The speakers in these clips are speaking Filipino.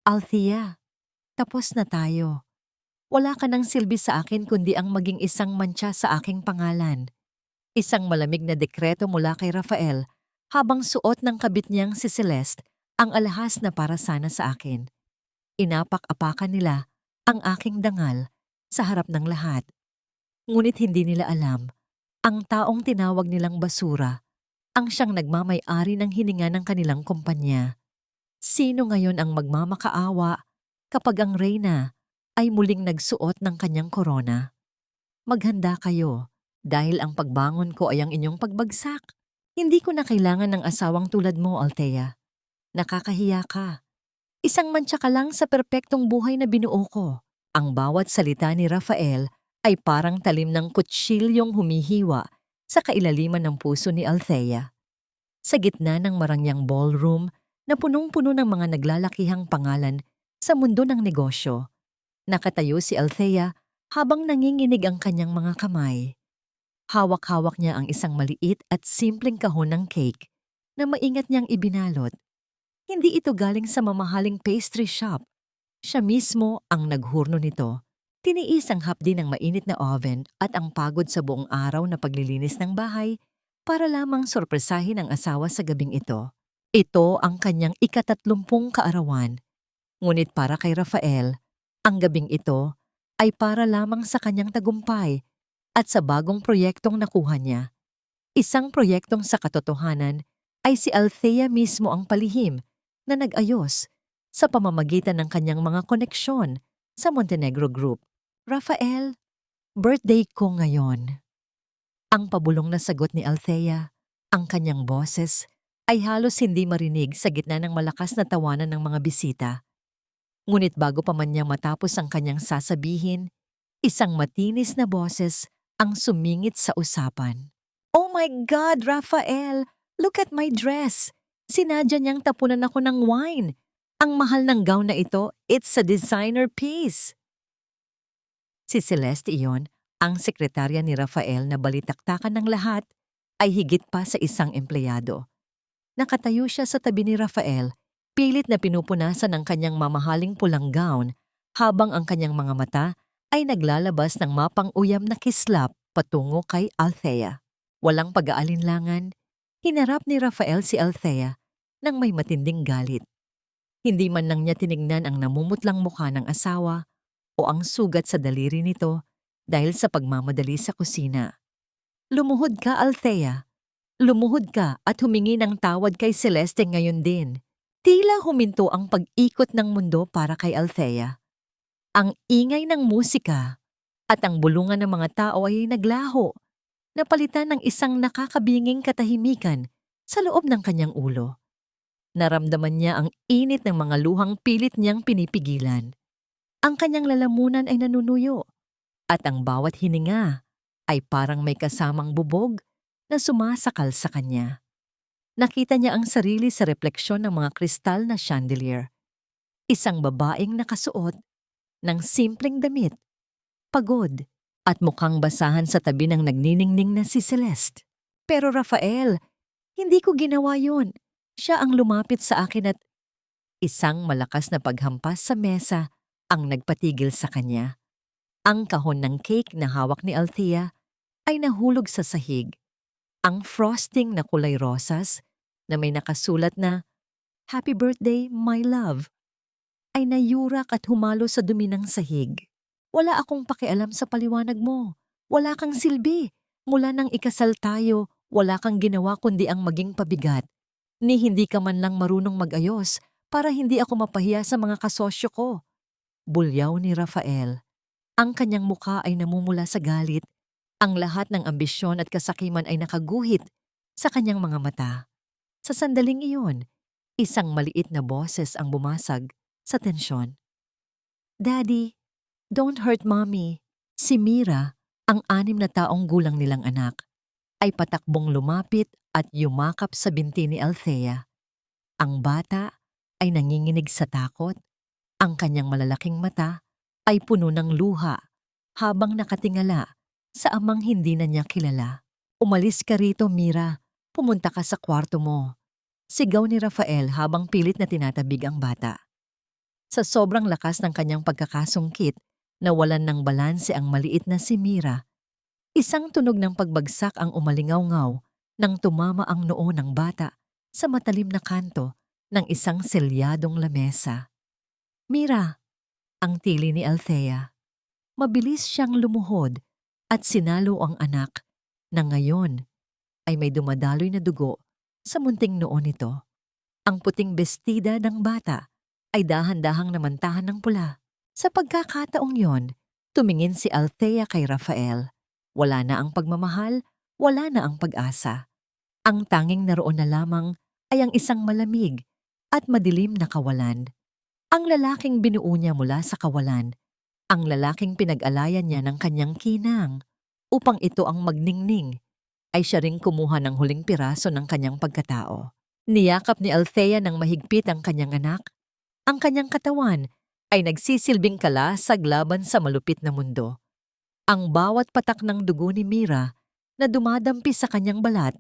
Althea, tapos na tayo. Wala ka ng silbi sa akin kundi ang maging isang mantsa sa aking pangalan. Isang malamig na dekreto mula kay Rafael habang suot ng kabit niyang si Celeste ang alahas na para sana sa akin. Inapak-apakan nila ang aking dangal sa harap ng lahat. Ngunit hindi nila alam, ang taong tinawag nilang basura ang siyang nagmamay-ari ng hininga ng kanilang kumpanya. Sino ngayon ang magmamakaawa kapag ang reyna ay muling nagsuot ng kanyang korona? Maghanda kayo dahil ang pagbangon ko ay ang inyong pagbagsak. Hindi ko na kailangan ng asawang tulad mo, Althea. Nakakahiya ka. Isang mantsa ka lang sa perpektong buhay na binuo ko. Ang bawat salita ni Rafael ay parang talim ng kutsilyong humihiwa sa kailaliman ng puso ni Althea. Sa gitna ng marangyang ballroom na punong-puno ng mga naglalakihang pangalan sa mundo ng negosyo, nakatayo si Althea habang nanginginig ang kanyang mga kamay. Hawak-hawak niya ang isang maliit at simpleng kahon ng cake na maingat niyang ibinalot. Hindi ito galing sa mamahaling pastry shop. Siya mismo ang naghurno nito. Tiniis ang hapdi ng mainit na oven at ang pagod sa buong araw na paglilinis ng bahay para lamang sorpresahin ang asawa sa gabing ito. Ito ang kanyang ika-30 kaarawan. Ngunit para kay Rafael, ang gabing ito ay para lamang sa kanyang tagumpay at sa bagong proyektong nakuha niya. Isang proyektong sa katotohanan ay si Althea mismo ang palihim na nag-ayos sa pamamagitan ng kanyang mga koneksyon sa Montenegro Group. Rafael, birthday ko ngayon. Ang pabulong na sagot ni Althea, ang kanyang boses, ay halos hindi marinig sa gitna ng malakas na tawanan ng mga bisita. Ngunit bago pa man niya matapos ang kanyang sasabihin, isang matinis na boses ang sumingit sa usapan. Oh my God, Rafael! Look at my dress! Sinadya niyang tapunan ako ng wine. Ang mahal ng gown na ito, it's a designer piece. Si Celeste iyon, ang sekretarya ni Rafael na balitaktakan ng lahat, ay higit pa sa isang empleyado. Nakatayo siya sa tabi ni Rafael, pilit na pinupunasan ang kanyang mamahaling pulang gown habang ang kanyang mga mata ay naglalabas ng mapang-uyam na kislap patungo kay Althea. Walang pag-aalinlangan, hinarap ni Rafael si Althea nang may matinding galit. Hindi man lang niya tinignan ang namumutlang mukha ng asawa o ang sugat sa daliri nito dahil sa pagmamadali sa kusina. Lumuhod ka, Althea. Lumuhod ka at humingi ng tawad kay Celeste ngayon din. Tila huminto ang pag-ikot ng mundo para kay Althea. Ang ingay ng musika at ang bulungan ng mga tao ay naglaho, napalitan ng isang nakakabinging katahimikan sa loob ng kanyang ulo. Naramdaman niya ang init ng mga luhang pilit niyang pinipigilan. Ang kanyang lalamunan ay nanunuyo at ang bawat hininga ay parang may kasamang bubog na sumasakal sa kanya. Nakita niya ang sarili sa refleksyon ng mga kristal na chandelier. Isang babaeng nakasuot ng simpleng damit, pagod at mukhang basahan sa tabi ng nagniningning na si Celeste. Pero Rafael, hindi ko ginawa yun. Siya ang lumapit sa akin at isang malakas na paghampas sa mesa ang nagpatigil sa kanya. Ang kahon ng cake na hawak ni Althea ay nahulog sa sahig. Ang frosting na kulay rosas na may nakasulat na "Happy Birthday, my love" ay nayurak at humalo sa dumi ng sahig. Wala akong pakialam sa paliwanag mo. Wala kang silbi. Mula nang ikasal tayo, wala kang ginawa kundi ang maging pabigat. Ni hindi ka man lang marunong mag-ayos para hindi ako mapahiya sa mga kasosyo ko. Bulyaw ni Rafael. Ang kanyang mukha ay namumula sa galit. Ang lahat ng ambisyon at kasakiman ay nakaguhit sa kanyang mga mata. Sa sandaling iyon, isang maliit na boses ang bumasag sa tensyon. Daddy, don't hurt mommy. Si Mira, ang 6 na taong gulang nilang anak, ay patakbong lumapit at yumakap sa binti ni Althea. Ang bata ay nanginginig sa takot. Ang kanyang malalaking mata ay puno ng luha habang nakatingala sa amang hindi na niya kilala. Umalis ka rito, Mira. Pumunta ka sa kwarto mo. Sigaw ni Rafael habang pilit na tinatabig ang bata. Sa sobrang lakas ng kanyang pagkakasungkit, nawalan ng balanse ang maliit na si Mira. Isang tunog ng pagbagsak ang umalingaw-ngaw nang tumama ang noo ng bata sa matalim na kanto ng isang selyadong lamesa. Mira, ang tili ni Althea. Mabilis siyang lumuhod at sinalo ang anak na ngayon ay may dumadaloy na dugo sa munting noo nito. Ang puting bestida ng bata ay dahan-dahang namantahan ng pula. Sa pagkakataong yon, tumingin si Althea kay Rafael. Wala na ang pagmamahal, wala na ang pag-asa. Ang tanging naroon na lamang ay ang isang malamig at madilim na kawalan. Ang lalaking binuo niya mula sa kawalan, ang lalaking pinag-alayan niya ng kanyang kinang upang ito ang magningning, ay siya ring kumuha ng huling piraso ng kanyang pagkatao. Niyakap ni Althea ng mahigpit ang kanyang anak. Ang kanyang katawan ay nagsisilbing kalasag laban sa malupit na mundo. Ang bawat patak ng dugo ni Mira na dumadampi sa kanyang balat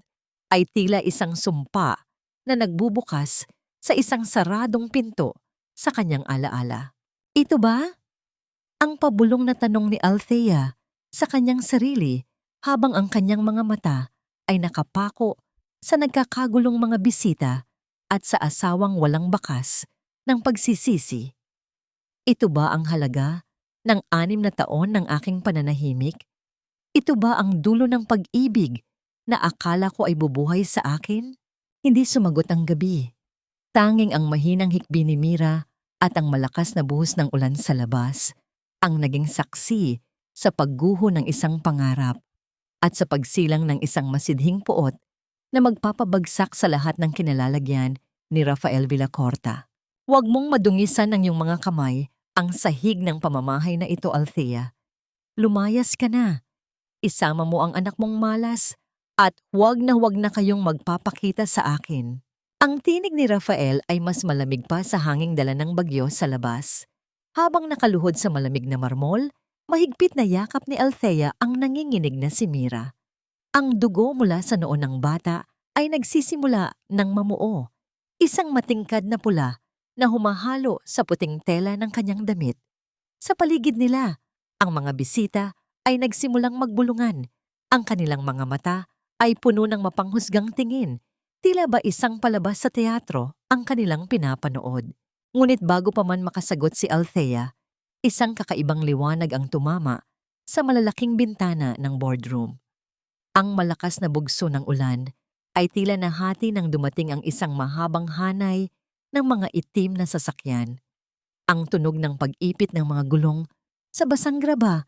ay tila isang sumpa na nagbubukas sa isang saradong pinto sa kanyang alaala. Ito ba? Ang pabulong na tanong ni Althea sa kanyang sarili habang ang kanyang mga mata ay nakapako sa nagkakagulong mga bisita at sa asawang walang bakas ng pagsisisi. Ito ba ang halaga ng 6 na taon ng aking pananahimik? Ito ba ang dulo ng pag-ibig na akala ko ay bubuhay sa akin? Hindi sumagot ang gabi. Tanging ang mahinang hikbi ni Mira at ang malakas na buhos ng ulan sa labas ang naging saksi sa pagguho ng isang pangarap at sa pagsilang ng isang masidhing puot na magpapabagsak sa lahat ng kinalalagyan ni Rafael Villacorta. Huwag mong madungisan ng iyong mga kamay ang sahig ng pamamahay na ito, Althea. Lumayas ka na. Isama mo ang anak mong malas at huwag na kayong magpapakita sa akin. Ang tinig ni Rafael ay mas malamig pa sa hanging dala ng bagyo sa labas. Habang nakaluhod sa malamig na marmol, mahigpit na yakap ni Althea ang nanginginig na si Mira. Ang dugo mula sa noo ng bata ay nagsisimula ng mamuo. Isang matingkad na pula na humahalo sa puting tela ng kanyang damit. Sa paligid nila, ang mga bisita ay nagsimulang magbulungan. Ang kanilang mga mata ay puno ng mapanghusgang tingin. Tila ba isang palabas sa teatro ang kanilang pinapanood. Ngunit bago pa man makasagot si Althea, isang kakaibang liwanag ang tumama sa malalaking bintana ng boardroom. Ang malakas na bugso ng ulan ay tila nahati nang dumating ang isang mahabang hanay ng mga itim na sasakyan. Ang tunog ng pag-ipit ng mga gulong sa basang graba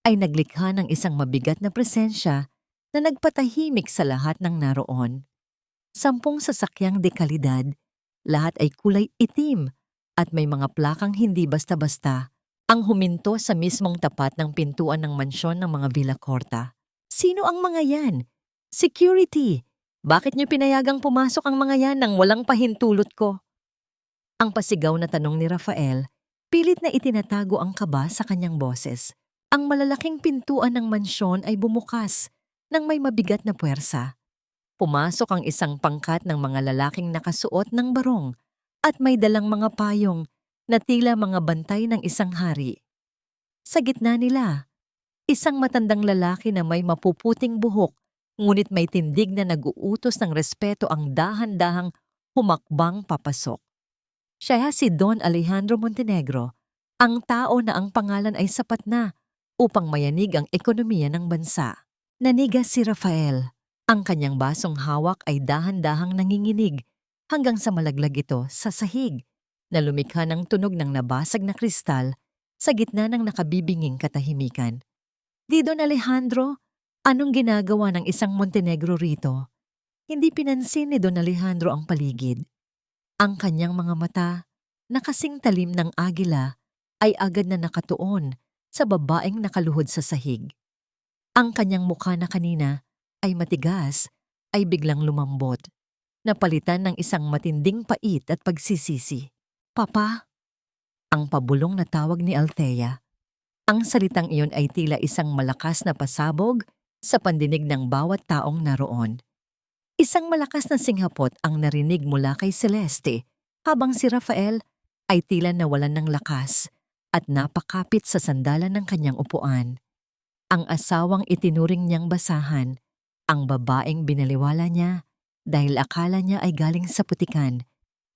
ay naglikha ng isang mabigat na presensya na nagpatahimik sa lahat ng naroon. 10 sasakyang dekalidad, lahat ay kulay itim at may mga plakang hindi basta-basta ang huminto sa mismong tapat ng pintuan ng mansyon ng mga Villacorta. Sino ang mga yan? Security! Bakit niyo pinayagang pumasok ang mga yan nang walang pahintulot ko? Ang pasigaw na tanong ni Rafael, pilit na itinatago ang kaba sa kanyang boses. Ang malalaking pintuan ng mansyon ay bumukas nang may mabigat na puwersa. Pumasok ang isang pangkat ng mga lalaking nakasuot ng barong at may dalang mga payong na tila mga bantay ng isang hari. Sa gitna nila, isang matandang lalaki na may mapuputing buhok ngunit may tindig na nag-uutos ng respeto ang dahan-dahang humakbang papasok. Siya si Don Alejandro Montenegro, ang tao na ang pangalan ay sapat na upang mayanig ang ekonomiya ng bansa. Nanigas si Rafael. Ang kanyang basong hawak ay dahan-dahang nanginginig hanggang sa malaglag ito sa sahig na lumikha ng tunog ng nabasag na kristal sa gitna ng nakabibinging katahimikan. Di Don Alejandro, anong ginagawa ng isang Montenegro rito? Hindi pinansin ni Don Alejandro ang paligid. Ang kanyang mga mata, na kasing talim ng agila, ay agad na nakatuon sa babaeng nakaluhod sa sahig. Ang kanyang mukha na kanina ay matigas, ay biglang lumambot, napalitan ng isang matinding pait at pagsisisi. Papa? Ang pabulong na tawag ni Althea. Ang salitang iyon ay tila isang malakas na pasabog sa pandinig ng bawat taong naroon. Isang malakas na singhapot ang narinig mula kay Celeste habang si Rafael ay tila nawalan ng lakas at napakapit sa sandalan ng kanyang upuan. Ang asawang itinuring niyang basahan, ang babaeng binaliwala niya dahil akala niya ay galing sa putikan,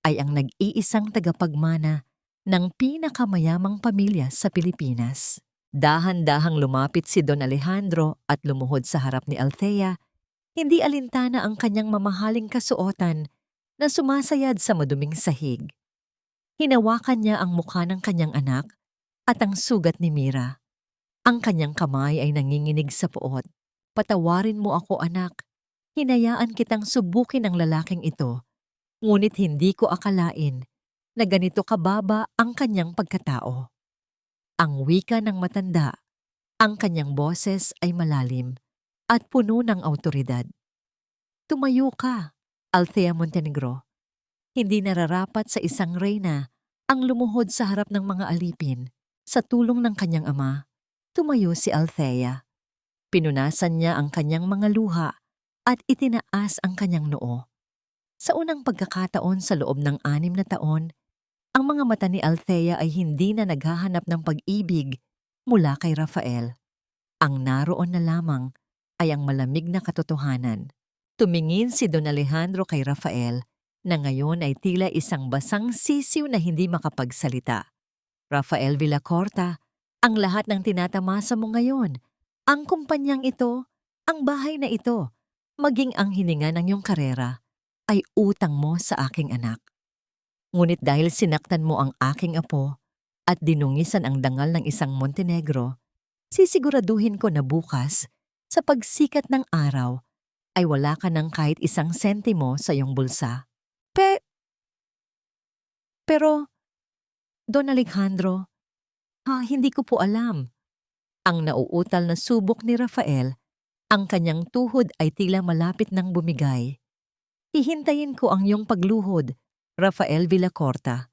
ay ang nag-iisang tagapagmana ng pinakamayamang pamilya sa Pilipinas. Dahan-dahang lumapit si Don Alejandro at lumuhod sa harap ni Althea, hindi alintana ang kanyang mamahaling kasuotan na sumasayad sa maduming sahig. Hinawakan niya ang mukha ng kanyang anak at ang sugat ni Mira. Ang kanyang kamay ay nanginginig sa puot. "Patawarin mo ako, anak. Hinayaan kitang subukin ang lalaking ito, ngunit hindi ko akalain na ganito kababa ang kanyang pagkatao." Ang wika ng matanda, ang kanyang boses ay malalim at puno ng awtoridad. "Tumayo ka, Althea Montenegro. Hindi nararapat sa isang reyna ang lumuhod sa harap ng mga alipin." Sa tulong ng kanyang ama, tumayo si Althea. Pinunasan niya ang kanyang mga luha at itinaas ang kanyang noo. Sa unang pagkakataon sa loob ng 6 na taon, ang mga mata ni Althea ay hindi na naghahanap ng pag-ibig mula kay Rafael. Ang naroon na lamang ay ang malamig na katotohanan. Tumingin si Don Alejandro kay Rafael na ngayon ay tila isang basang sisiw na hindi makapagsalita. "Rafael Villacorta, ang lahat ng tinatamasa mo ngayon, ang kumpanyang ito, ang bahay na ito, maging ang hininga ng iyong karera, ay utang mo sa aking anak. Ngunit dahil sinaktan mo ang aking apo at dinungisan ang dangal ng isang Montenegro, sisiguraduhin ko na bukas, sa pagsikat ng araw, ay wala ka ng kahit isang sentimo sa iyong bulsa." Pero, Don Alejandro, hindi ko po alam." Ang nauutal na subok ni Rafael, ang kanyang tuhod ay tila malapit ng bumigay. "Hihintayin ko ang iyong pagluhod, Rafael Villacorta.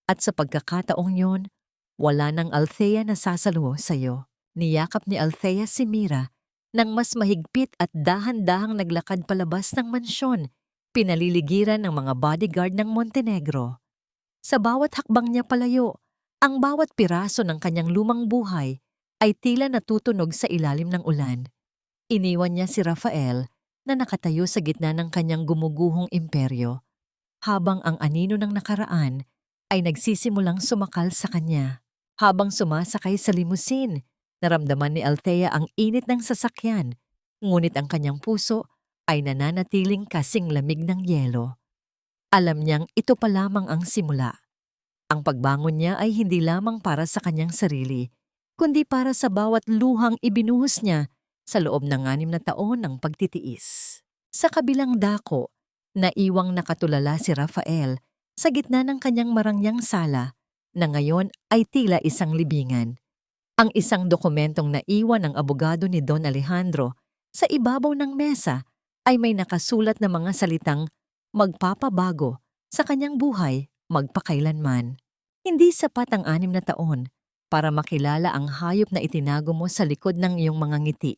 At sa pagkakataong yon, wala ng Althea na sasalo sa iyo." Niyakap ni Althea si Mira nang mas mahigpit at dahan-dahang naglakad palabas ng mansyon, pinaliligiran ng mga bodyguard ng Montenegro. Sa bawat hakbang niya palayo, ang bawat piraso ng kanyang lumang buhay ay tila natutunog sa ilalim ng ulan. Iniwan niya si Rafael na nakatayo sa gitna ng kanyang gumuguhong imperyo, habang ang anino ng nakaraan ay nagsisimulang sumakal sa kanya. Habang sumasakay sa limusin, naramdaman ni Althea ang init ng sasakyan, ngunit ang kanyang puso ay nananatiling kasing lamig ng yelo. Alam niyang ito pa lamang ang simula. Ang pagbangon niya ay hindi lamang para sa kanyang sarili, kundi para sa bawat luhang ibinuhos niya sa loob ng 6 na taon ng pagtitiis. Sa kabilang dako, naiwang nakatulala si Rafael sa gitna ng kanyang marangyang sala na ngayon ay tila isang libingan. Ang isang dokumentong naiwan ng abogado ni Don Alejandro sa ibabaw ng mesa ay may nakasulat na mga salitang magpapabago sa kanyang buhay magpakailanman. Hindi sapat ang 6 na taon para makilala ang hayop na itinago mo sa likod ng iyong mga ngiti,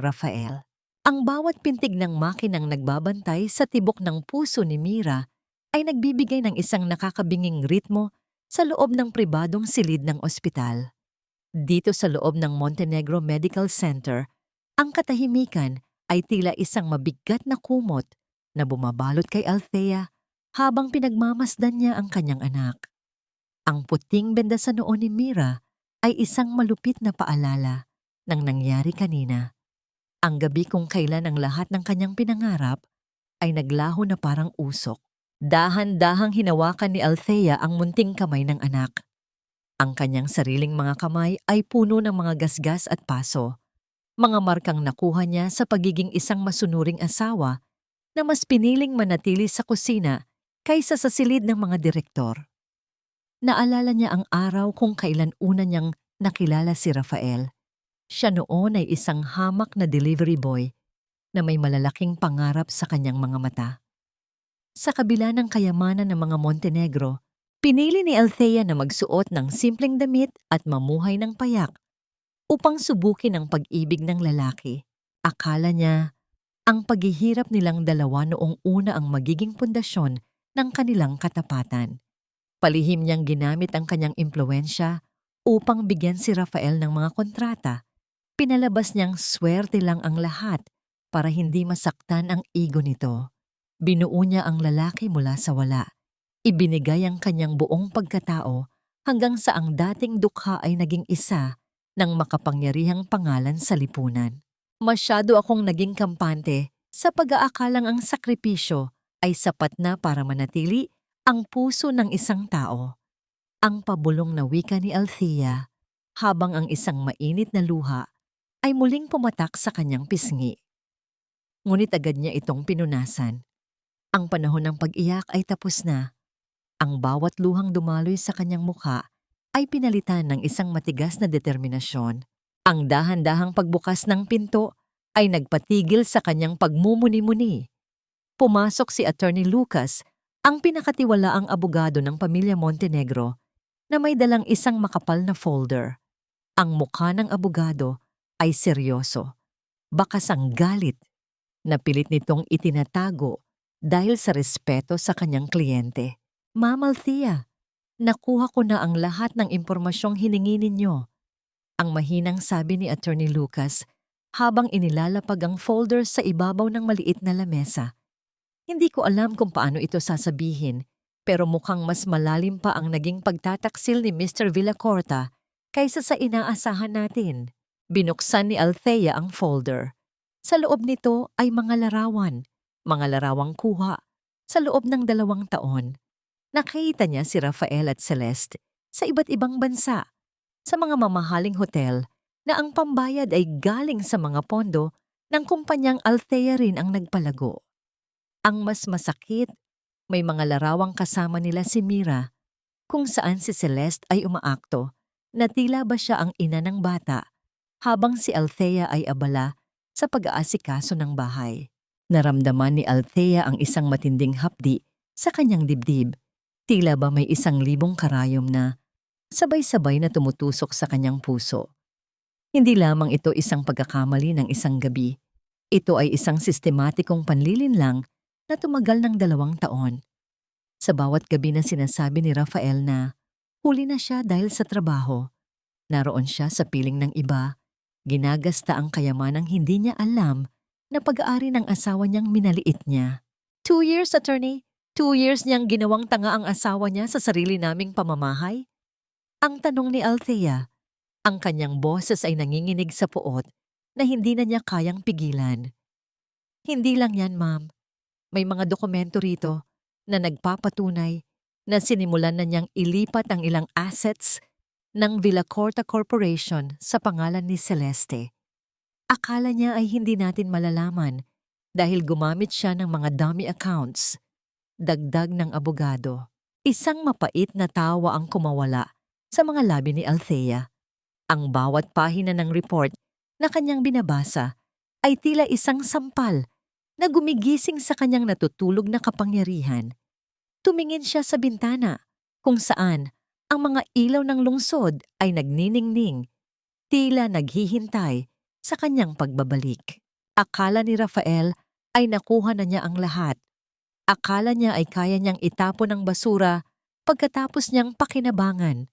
Rafael. Ang bawat pintig ng makinang nagbabantay sa tibok ng puso ni Mira ay nagbibigay ng isang nakakabinging ritmo sa loob ng pribadong silid ng ospital. Dito sa loob ng Montenegro Medical Center, ang katahimikan ay tila isang mabigat na kumot na bumabalot kay Althea habang pinagmamasdan niya ang kanyang anak. Ang puting benda sa noo ni Mira ay isang malupit na paalala ng nangyari kanina. Ang gabi kung kailan ang lahat ng kanyang pinangarap ay naglaho na parang usok. Dahan-dahang hinawakan ni Althea ang munting kamay ng anak. Ang kanyang sariling mga kamay ay puno ng mga gasgas at paso, mga markang nakuha niya sa pagiging isang masunuring asawa na mas piniling manatili sa kusina kaysa sa silid ng mga direktor. Naalala niya ang araw kung kailan una niyang nakilala si Rafael. Siya noon ay isang hamak na delivery boy na may malalaking pangarap sa kanyang mga mata. Sa kabila ng kayamanan ng mga Montenegro, pinili ni Althea na magsuot ng simpleng damit at mamuhay ng payak upang subukin ang pag-ibig ng lalaki. Akala niya, ang paghihirap nilang dalawa noong una ang magiging pundasyon ng kanilang katapatan. Palihim niyang ginamit ang kanyang impluensya upang bigyan si Rafael ng mga kontrata. Pinalabas niyang swerte lang ang lahat para hindi masaktan ang ego nito. Binuo niya ang lalaki mula sa wala. Ibinigay ang kanyang buong pagkatao hanggang sa ang dating dukha ay naging isa ng makapangyarihang pangalan sa lipunan. Masyado akong naging kampante sa pag-aakalang ang sakripisyo ay sapat na para manatili ang puso ng isang tao. Ang pabulong na wika ni Althea habang ang isang mainit na luha ay muling pumatak sa kanyang pisngi. Ngunit agad niya itong pinunasan. Ang panahon ng pag-iyak ay tapos na. Ang bawat luhang dumaloy sa kanyang mukha ay pinalitan ng isang matigas na determinasyon. Ang dahan-dahang pagbukas ng pinto ay nagpatigil sa kanyang pagmumuni-muni. Pumasok si Attorney Lucas, ang pinakatiwalaang abogado ng pamilya Montenegro, na may dalang isang makapal na folder. Ang mukha ng abogado ay seryoso. Bakas ang galit. Napilit nitong itinatago dahil sa respeto sa kanyang kliyente. Ma'am Althea, nakuha ko na ang lahat ng impormasyong hiningi ninyo. Ang mahinang sabi ni Attorney Lucas habang inilalapag ang folder sa ibabaw ng maliit na lamesa. Hindi ko alam kung paano ito sasabihin, pero mukhang mas malalim pa ang naging pagtataksil ni Mr. Villacorta kaysa sa inaasahan natin. Binuksan ni Althea ang folder. Sa loob nito ay mga larawang kuha. Sa loob ng 2 taon, nakita niya si Rafael at Celeste sa iba't ibang bansa, sa mga mamahaling hotel na ang pambayad ay galing sa mga pondo ng kumpanyang Althea rin ang nagpalago. Ang mas masakit, may mga larawang kasama nila si Mira, kung saan si Celeste ay umaakto na tila ba siya ang ina ng bata, habang si Althea ay abala sa pag-aasikaso ng bahay. Naramdaman ni Althea ang isang matinding hapdi sa kanyang dibdib. Tila ba may 1,000 karayom na sabay-sabay na tumutusok sa kanyang puso. Hindi lamang ito isang pagkakamali ng isang gabi. Ito ay isang sistematikong panlilinlang na tumagal ng 2 taon. Sa bawat gabi na sinasabi ni Rafael na huli na siya dahil sa trabaho, naroon siya sa piling ng iba, ginagasta ang kayamanang hindi niya alam na pag-aari ng asawa niyang minaliit niya. 2 years, attorney. 2 years niyang ginawang tanga ang asawa niya sa sarili naming pamamahay? Ang tanong ni Althea. Ang kanyang boses ay nanginginig sa puot na hindi na niya kayang pigilan. Hindi lang yan, ma'am. May mga dokumento rito na nagpapatunay na sinimulan na niyang ilipat ang ilang assets ng Villacorta Corporation sa pangalan ni Celeste. Akala niya ay hindi natin malalaman dahil gumamit siya ng mga dummy accounts. Dagdag ng abogado. Isang mapait na tawa ang kumawala sa mga labi ni Althea. Ang bawat pahina ng report na kanyang binabasa ay tila isang sampal na gumigising sa kanyang natutulog na kapangyarihan. Tumingin siya sa bintana kung saan ang mga ilaw ng lungsod ay nagniningning, tila naghihintay sa kanyang pagbabalik. Akala ni Rafael ay nakuha na niya ang lahat. Akala niya ay kaya niyang itapon ang basura pagkatapos niyang pakinabangan.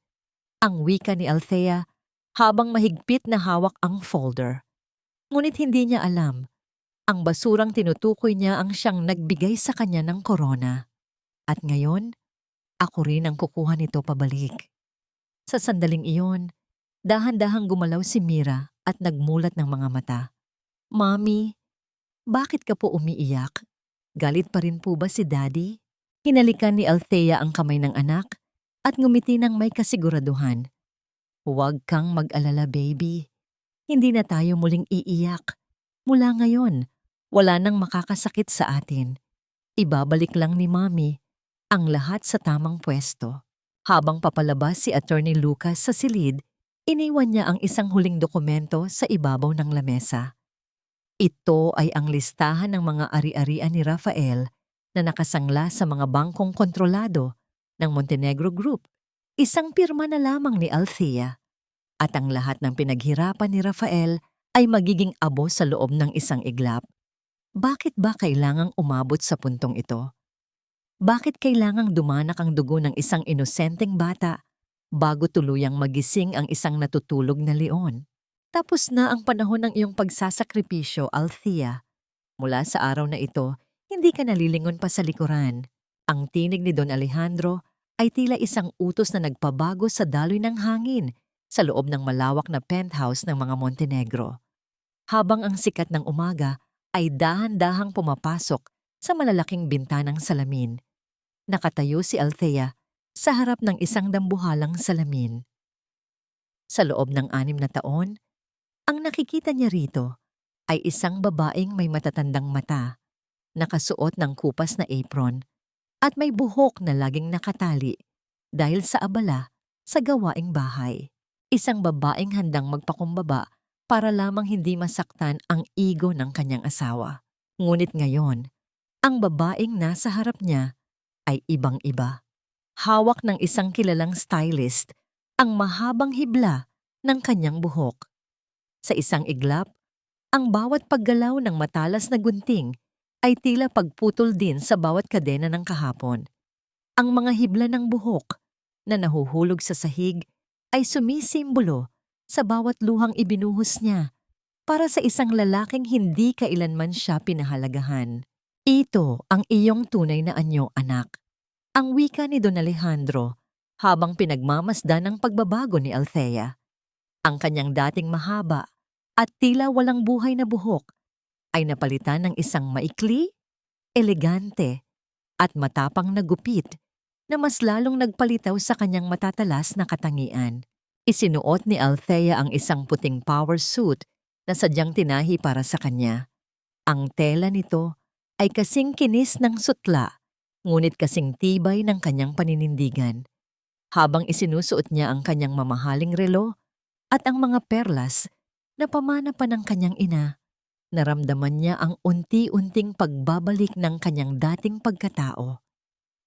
Ang wika ni Althea habang mahigpit na hawak ang folder. Ngunit hindi niya alam, ang basurang tinutukoy niya ang siyang nagbigay sa kanya ng korona. At ngayon, ako rin ang kukuha nito pabalik. Sa sandaling iyon, dahan-dahang gumalaw si Mira at nagmulat ng mga mata. Mami, bakit ka po umiiyak? Galit pa rin po ba si Daddy? Hinalikan ni Althea ang kamay ng anak at ngumiti ng may kasiguraduhan. Huwag kang mag-alala, baby. Hindi na tayo muling iiyak. Mula ngayon, wala nang makakasakit sa atin. Ibabalik lang ni Mami ang lahat sa tamang pwesto. Habang papalabas si Attorney Lucas sa silid, iniwan niya ang isang huling dokumento sa ibabaw ng lamesa. Ito ay ang listahan ng mga ari-arian ni Rafael na nakasangla sa mga bangkong kontrolado ng Montenegro Group. Isang pirma na lamang ni Althea. At ang lahat ng pinaghirapan ni Rafael ay magiging abo sa loob ng isang iglap. Bakit ba kailangang umabot sa puntong ito? Bakit kailangang dumanak ang dugo ng isang inosenteng bata bago tuluyang magising ang isang natutulog na leon? Tapos na ang panahon ng iyong pagsasakripisyo, Althea. Mula sa araw na ito, hindi ka nalilingon pa sa likuran. Ang tinig ni Don Alejandro ay tila isang utos na nagpabago sa daloy ng hangin sa loob ng malawak na penthouse ng mga Montenegro. Habang ang sikat ng umaga ay dahan-dahang pumapasok sa malalaking bintanang salamin. Nakatayo si Althea sa harap ng isang dambuhalang salamin. Sa loob ng 6 na taon, ang nakikita niya rito ay isang babaeng may matatandang mata, nakasuot ng kupas na apron, at may buhok na laging nakatali dahil sa abala sa gawaing bahay. Isang babaeng handang magpakumbaba para lamang hindi masaktan ang ego ng kanyang asawa. Ngunit ngayon, ang babaeng nasa harap niya ay ibang-iba. Hawak ng isang kilalang stylist ang mahabang hibla ng kanyang buhok. Sa isang iglap, ang bawat paggalaw ng matalas na gunting ay tila pagputol din sa bawat kadena ng kahapon. Ang mga hibla ng buhok na nahuhulog sa sahig ay sumisimbolo sa bawat luhang ibinuhos niya para sa isang lalaking hindi kailanman siya pinahalagahan. Ito ang iyong tunay na anyo, anak. Ang wika ni Don Alejandro habang pinagmamasdan ang pagbabago ni Althea. Ang kanyang dating mahaba at tila walang buhay na buhok ay napalitan ng isang maikli, elegante, at matapang na gupit na mas lalong nagpalitaw sa kanyang matatalas na katangian. Isinuot ni Althea ang isang puting power suit na sadyang tinahi para sa kanya. Ang tela nito ay kasing kinis ng sutla, ngunit kasing tibay ng kanyang paninindigan. Habang isinusuot niya ang kanyang mamahaling relo at ang mga perlas na pamana pa ng kanyang ina, naramdaman niya ang unti-unting pagbabalik ng kanyang dating pagkatao.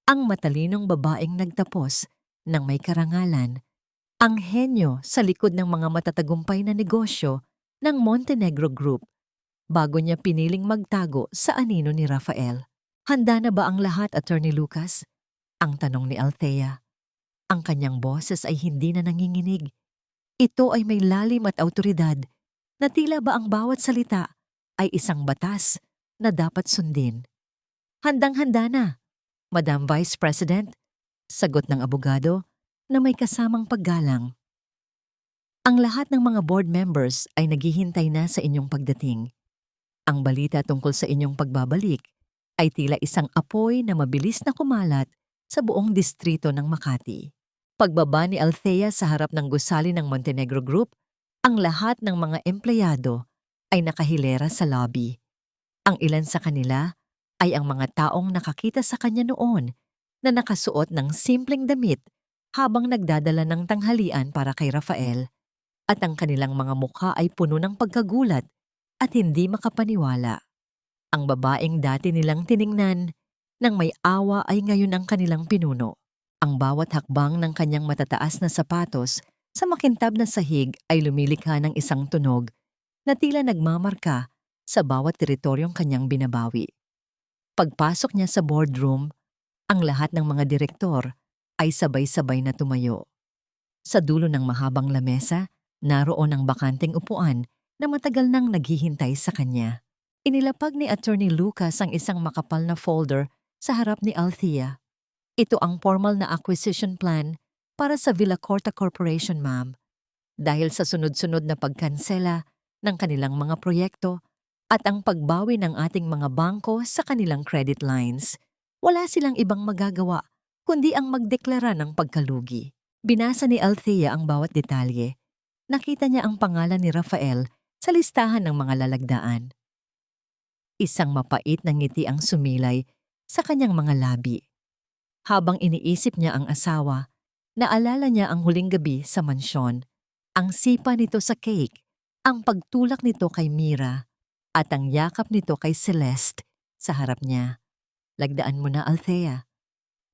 Ang matalinong babaeng nagtapos ng may karangalan, ang henyo sa likod ng mga matatagumpay na negosyo ng Montenegro Group bago niya piniling magtago sa anino ni Rafael. Handa na ba ang lahat, Attorney Lucas? Ang tanong ni Althea. Ang kanyang boses ay hindi na nanginginig. Ito ay may lalim at awtoridad na tila ba ang bawat salita ay isang batas na dapat sundin. Handang-handa na, Madam Vice President, sagot ng abogado na may kasamang paggalang. Ang lahat ng mga board members ay naghihintay na sa inyong pagdating. Ang balita tungkol sa inyong pagbabalik ay tila isang apoy na mabilis na kumalat sa buong distrito ng Makati. Pagbaba ni Althea sa harap ng gusali ng Montenegro Group, ang lahat ng mga empleyado ay nakahilera sa lobby. Ang ilan sa kanila ay ang mga taong nakakita sa kanya noon na nakasuot ng simpleng damit habang nagdadala ng tanghalian para kay Rafael, at ang kanilang mga mukha ay puno ng pagkagulat at hindi makapaniwala. Ang babaeng dati nilang tiningnan nang may awa ay ngayon ang kanilang pinuno. Ang bawat hakbang ng kanyang matataas na sapatos sa makintab na sahig ay lumilikha ng isang tunog na tila nagmamarka sa bawat teritoryong kanyang binabawi. Pagpasok niya sa boardroom, ang lahat ng mga direktor ay sabay-sabay na tumayo. Sa dulo ng mahabang lamesa, naroon ang bakanteng upuan na matagal nang naghihintay sa kanya. Inilapag ni Attorney Lucas ang isang makapal na folder sa harap ni Althea. Ito ang formal na acquisition plan para sa Villacorta Corporation, ma'am. Dahil sa sunod-sunod na pagkansela ng kanilang mga proyekto at ang pagbawi ng ating mga bangko sa kanilang credit lines, wala silang ibang magagawa kundi ang magdeklara ng pagkalugi. Binasa ni Althea ang bawat detalye. Nakita niya ang pangalan ni Rafael sa listahan ng mga lalagdaan. Isang mapait na ngiti ang sumilay sa kanyang mga labi. Habang iniisip niya ang asawa, naalala niya ang huling gabi sa mansyon, ang sipa nito sa cake, ang pagtulak nito kay Mira, at ang yakap nito kay Celeste sa harap niya. Lagdaan mo na, Althea.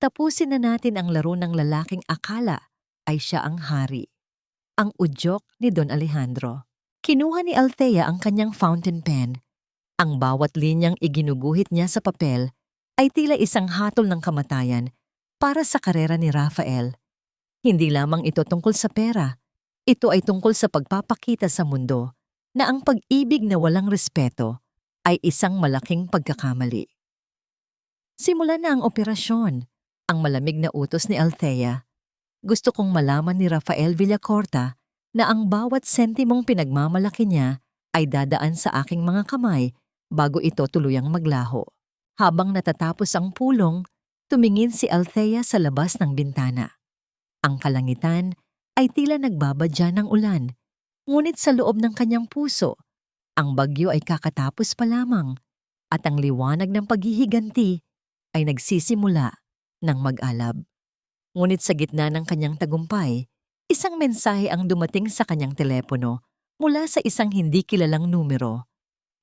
Tapusin na natin ang laro ng lalaking akala ay siya ang hari. Ang udyok ni Don Alejandro. Kinuha ni Althea ang kanyang fountain pen. Ang bawat linyang iginuguhit niya sa papel ay tila isang hatol ng kamatayan para sa karera ni Rafael. Hindi lamang ito tungkol sa pera. Ito ay tungkol sa pagpapakita sa mundo na ang pag-ibig na walang respeto ay isang malaking pagkakamali. Simula na ang operasyon, ang malamig na utos ni Althea. Gusto kong malaman ni Rafael Villacorta na ang bawat sentimong pinagmamalaki niya ay dadaan sa aking mga kamay bago ito tuluyang maglaho. Habang natatapos ang pulong, tumingin si Althea sa labas ng bintana. Ang kalangitan ay tila nagbabadya ng ulan, ngunit sa loob ng kanyang puso, ang bagyo ay kakatapos pa lamang at ang liwanag ng paghihiganti ay nagsisimula ng mag-alab. Ngunit sa gitna ng kanyang tagumpay, isang mensahe ang dumating sa kanyang telepono mula sa isang hindi kilalang numero.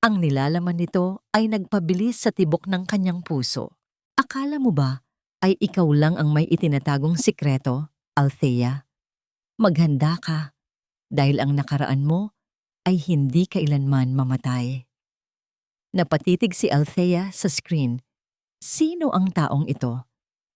Ang nilalaman nito ay nagpabilis sa tibok ng kanyang puso. Akala mo ba ay ikaw lang ang may itinatagong sikreto, Althea? Maghanda ka dahil ang nakaraan mo ay hindi kailanman mamatay. Napatitig si Althea sa screen. Sino ang taong ito?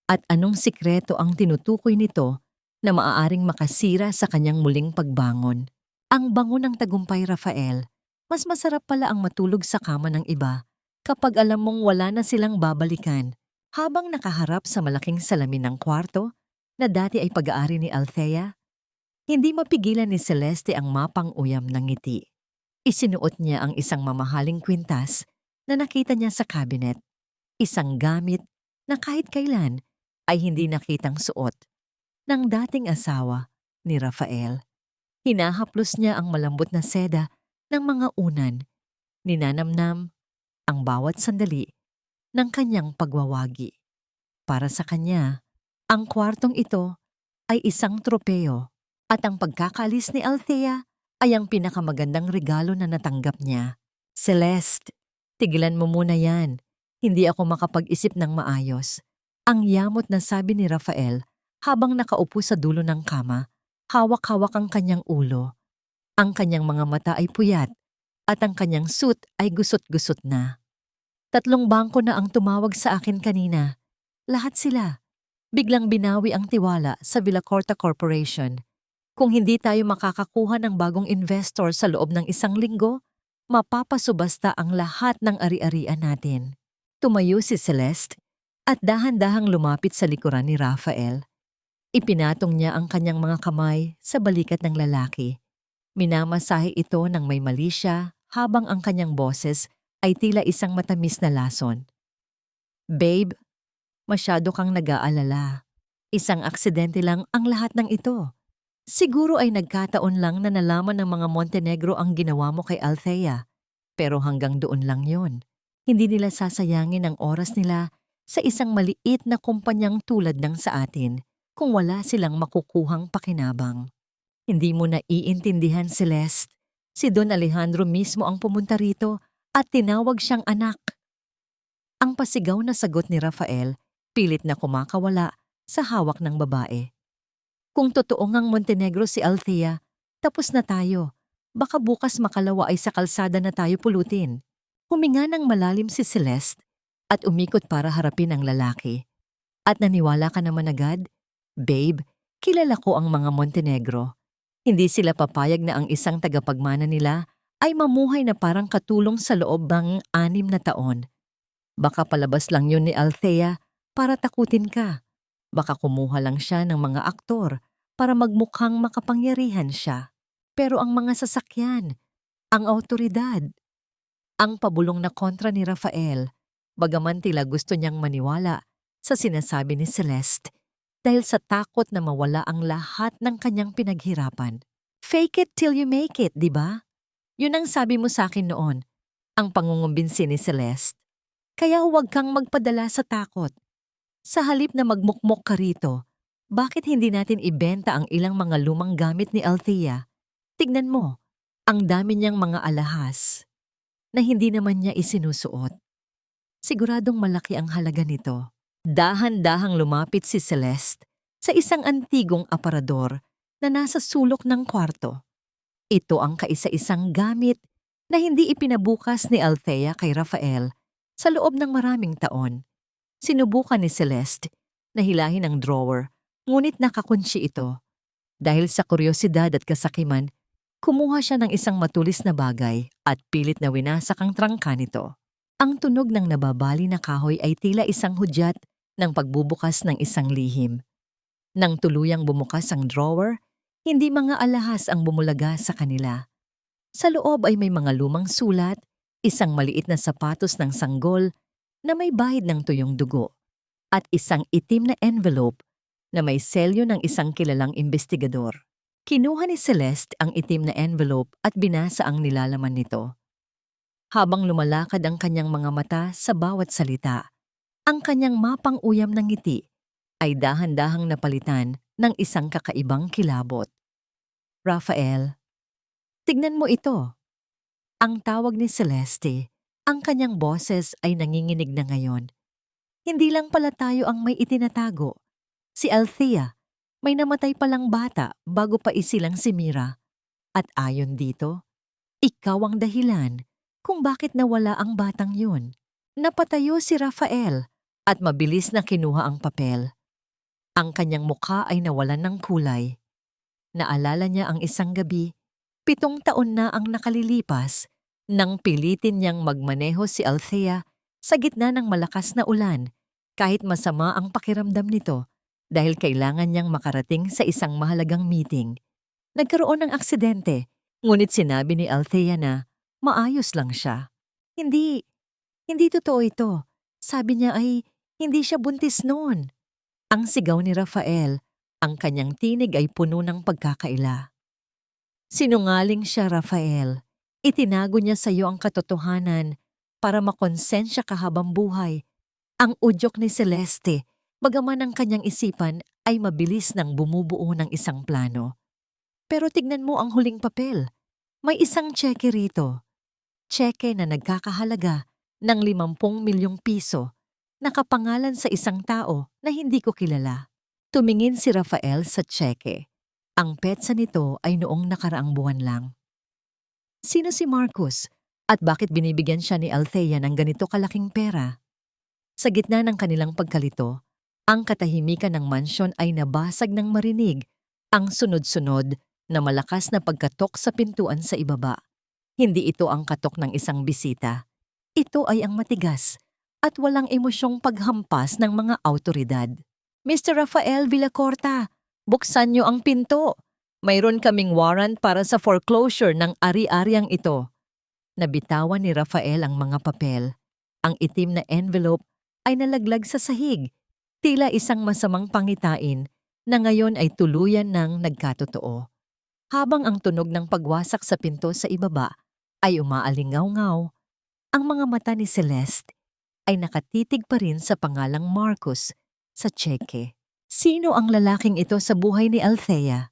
At anong sikreto ang tinutukoy nito na maaaring makasira sa kanyang muling pagbangon? Ang bango ng tagumpay, Rafael. Mas masarap pala ang matulog sa kama ng iba kapag alam mong wala na silang babalikan. Habang nakaharap sa malaking salamin ng kwarto na dati ay pag-aari ni Althea, hindi mapigilan ni Celeste ang mapang-uyam ng ngiti. Isinuot niya ang isang mamahaling kwintas na nakita niya sa cabinet. Isang gamit na kahit kailan ay hindi nakitang suot ng dating asawa ni Rafael. Hinahaplos niya ang malambot na seda ng mga unan. Ninanamnam ang bawat sandali ng kanyang pagwawagi. Para sa kanya, ang kwartong ito ay isang tropeo at ang pagkakaalis ni Althea ay ang pinakamagandang regalo na natanggap niya. Celeste, tigilan mo muna yan. Hindi ako makapag-isip ng maayos. Ang yamot na sabi ni Rafael habang nakaupo sa dulo ng kama, hawak-hawak ang kanyang ulo. Ang kanyang mga mata ay puyat at ang kanyang suit ay gusot-gusot na. 3 bangko na ang tumawag sa akin kanina. Lahat sila. Biglang binawi ang tiwala sa Villacorta Corporation. Kung hindi tayo makakakuha ng bagong investor sa loob ng 1 linggo, mapapasubasta ang lahat ng ari-arian natin. Tumayo si Celeste at dahan-dahang lumapit sa likuran ni Rafael. Ipinatong niya ang kanyang mga kamay sa balikat ng lalaki. Minamasahe ito ng may mali siya habang ang kanyang boses ay tila isang matamis na lason. Babe, masyado kang nag-aalala. Isang aksidente lang ang lahat ng ito. Siguro ay nagkataon lang na nalaman ng mga Montenegro ang ginawa mo kay Althea. Pero hanggang doon lang yon. Hindi nila sasayangin ang oras nila sa isang maliit na kumpanyang tulad ng sa atin kung wala silang makukuhang pakinabang. Hindi mo na iintindihan, Celeste. Si Don Alejandro mismo ang pumunta rito at tinawag siyang anak. Ang pasigaw na sagot ni Rafael, pilit na kumakawala sa hawak ng babae. Kung totoo ngang Montenegro si Althea, tapos na tayo. Baka bukas makalawa ay sa kalsada na tayo pulutin. Huminga ng malalim si Celeste at umikot para harapin ang lalaki. At naniwala ka naman agad? Babe, kilala ko ang mga Montenegro. Hindi sila papayag na ang isang tagapagmana nila ay mamuhay na parang katulong sa loob ng 6 na taon. Baka palabas lang yun ni Althea para takutin ka. Baka kumuha lang siya ng mga aktor para magmukhang makapangyarihan siya. Pero ang mga sasakyan, ang awtoridad, ang pabulong na kontra ni Rafael, bagaman tila gusto niyang maniwala sa sinasabi ni Celeste dahil sa takot na mawala ang lahat ng kanyang pinaghirapan. Fake it till you make it, di ba? Yun ang sabi mo sa akin noon, ang pangungumbinsi ni Celeste. Kaya huwag kang magpadala sa takot. Sa halip na magmukmok ka rito, bakit hindi natin ibenta ang ilang mga lumang gamit ni Althea? Tignan mo, ang dami niyang mga alahas na hindi naman niya isinusuot. Siguradong malaki ang halaga nito. Dahan-dahang lumapit si Celeste sa isang antigong aparador na nasa sulok ng kwarto. Ito ang kaisa-isang gamit na hindi ipinabukas ni Althea kay Rafael sa loob ng maraming taon. Sinubukan ni Celeste na hilahin ang drawer, ngunit nakakunsi ito. Dahil sa kuryosidad at kasakiman, kumuha siya ng isang matulis na bagay at pilit na winasak ang trangka nito. Ang tunog ng nababali na kahoy ay tila isang hudyat ng pagbubukas ng isang lihim. Nang tuluyang bumukas ang drawer, hindi mga alahas ang bumulaga sa kanila. Sa loob ay may mga lumang sulat, isang maliit na sapatos ng sanggol na may bahid ng tuyong dugo, at isang itim na envelope na may selyo ng isang kilalang investigador. Kinuha ni Celeste ang itim na envelope at binasa ang nilalaman nito. Habang lumalakad ang kanyang mga mata sa bawat salita, ang kanyang mapang-uyam ng ngiti ay dahan-dahang napalitan ng isang kakaibang kilabot. Rafael, tignan mo ito. Ang tawag ni Celeste, ang kanyang boses ay nanginginig na ngayon. Hindi lang pala tayo ang may itinatago. Si Althea, may namatay palang bata bago pa isilang si Mira. At ayon dito, ikaw ang dahilan kung bakit nawala ang batang yun. Napatayo si Rafael at mabilis na kinuha ang papel. Ang kanyang mukha ay nawalan ng kulay. Naalala niya ang isang gabi, 7 taon na ang nakalilipas, nang pilitin niyang magmaneho si Althea sa gitna ng malakas na ulan kahit masama ang pakiramdam nito dahil kailangan niyang makarating sa isang mahalagang meeting. Nagkaroon ng aksidente, ngunit sinabi ni Althea na maayos lang siya. Hindi totoo ito. Sabi niya ay hindi siya buntis noon. Ang sigaw ni Rafael, ang kanyang tinig ay puno ng pagkakaila. Sinungaling siya, Rafael. Itinago niya sa iyo ang katotohanan para makonsensya ka habang buhay. Ang udyok ni Celeste, bagaman ang kanyang isipan ay mabilis nang bumubuo ng isang plano. Pero tignan mo ang huling papel. May isang tseke rito. Tseke na nagkakahalaga ng 50 milyong piso, nakapangalan sa isang tao na hindi ko kilala. Tumingin si Rafael sa tseke. Ang petsa nito ay noong nakaraang buwan lang. Sino si Marcus at bakit binibigyan siya ni Althea ng ganito kalaking pera? Sa gitna ng kanilang pagkalito, ang katahimikan ng mansyon ay nabasag ng marinig ang sunod-sunod na malakas na pagkatok sa pintuan sa ibaba. Hindi ito ang katok ng isang bisita. Ito ay ang matigas at walang emosyong paghampas ng mga awtoridad. Mr. Rafael Villacorta, buksan niyo ang pinto. Mayroon kaming warrant para sa foreclosure ng ari-ariang ito. Nabitawan ni Rafael ang mga papel. Ang itim na envelope ay nalaglag sa sahig. Tila isang masamang pangitain na ngayon ay tuluyan ng nagkatotoo. Habang ang tunog ng pagwasak sa pinto sa ibaba ay umaalingaw-ngaw, ang mga mata ni Celeste ay nakatitig pa rin sa pangalang Marcus sa tseke. Sino ang lalaking ito sa buhay ni Althea?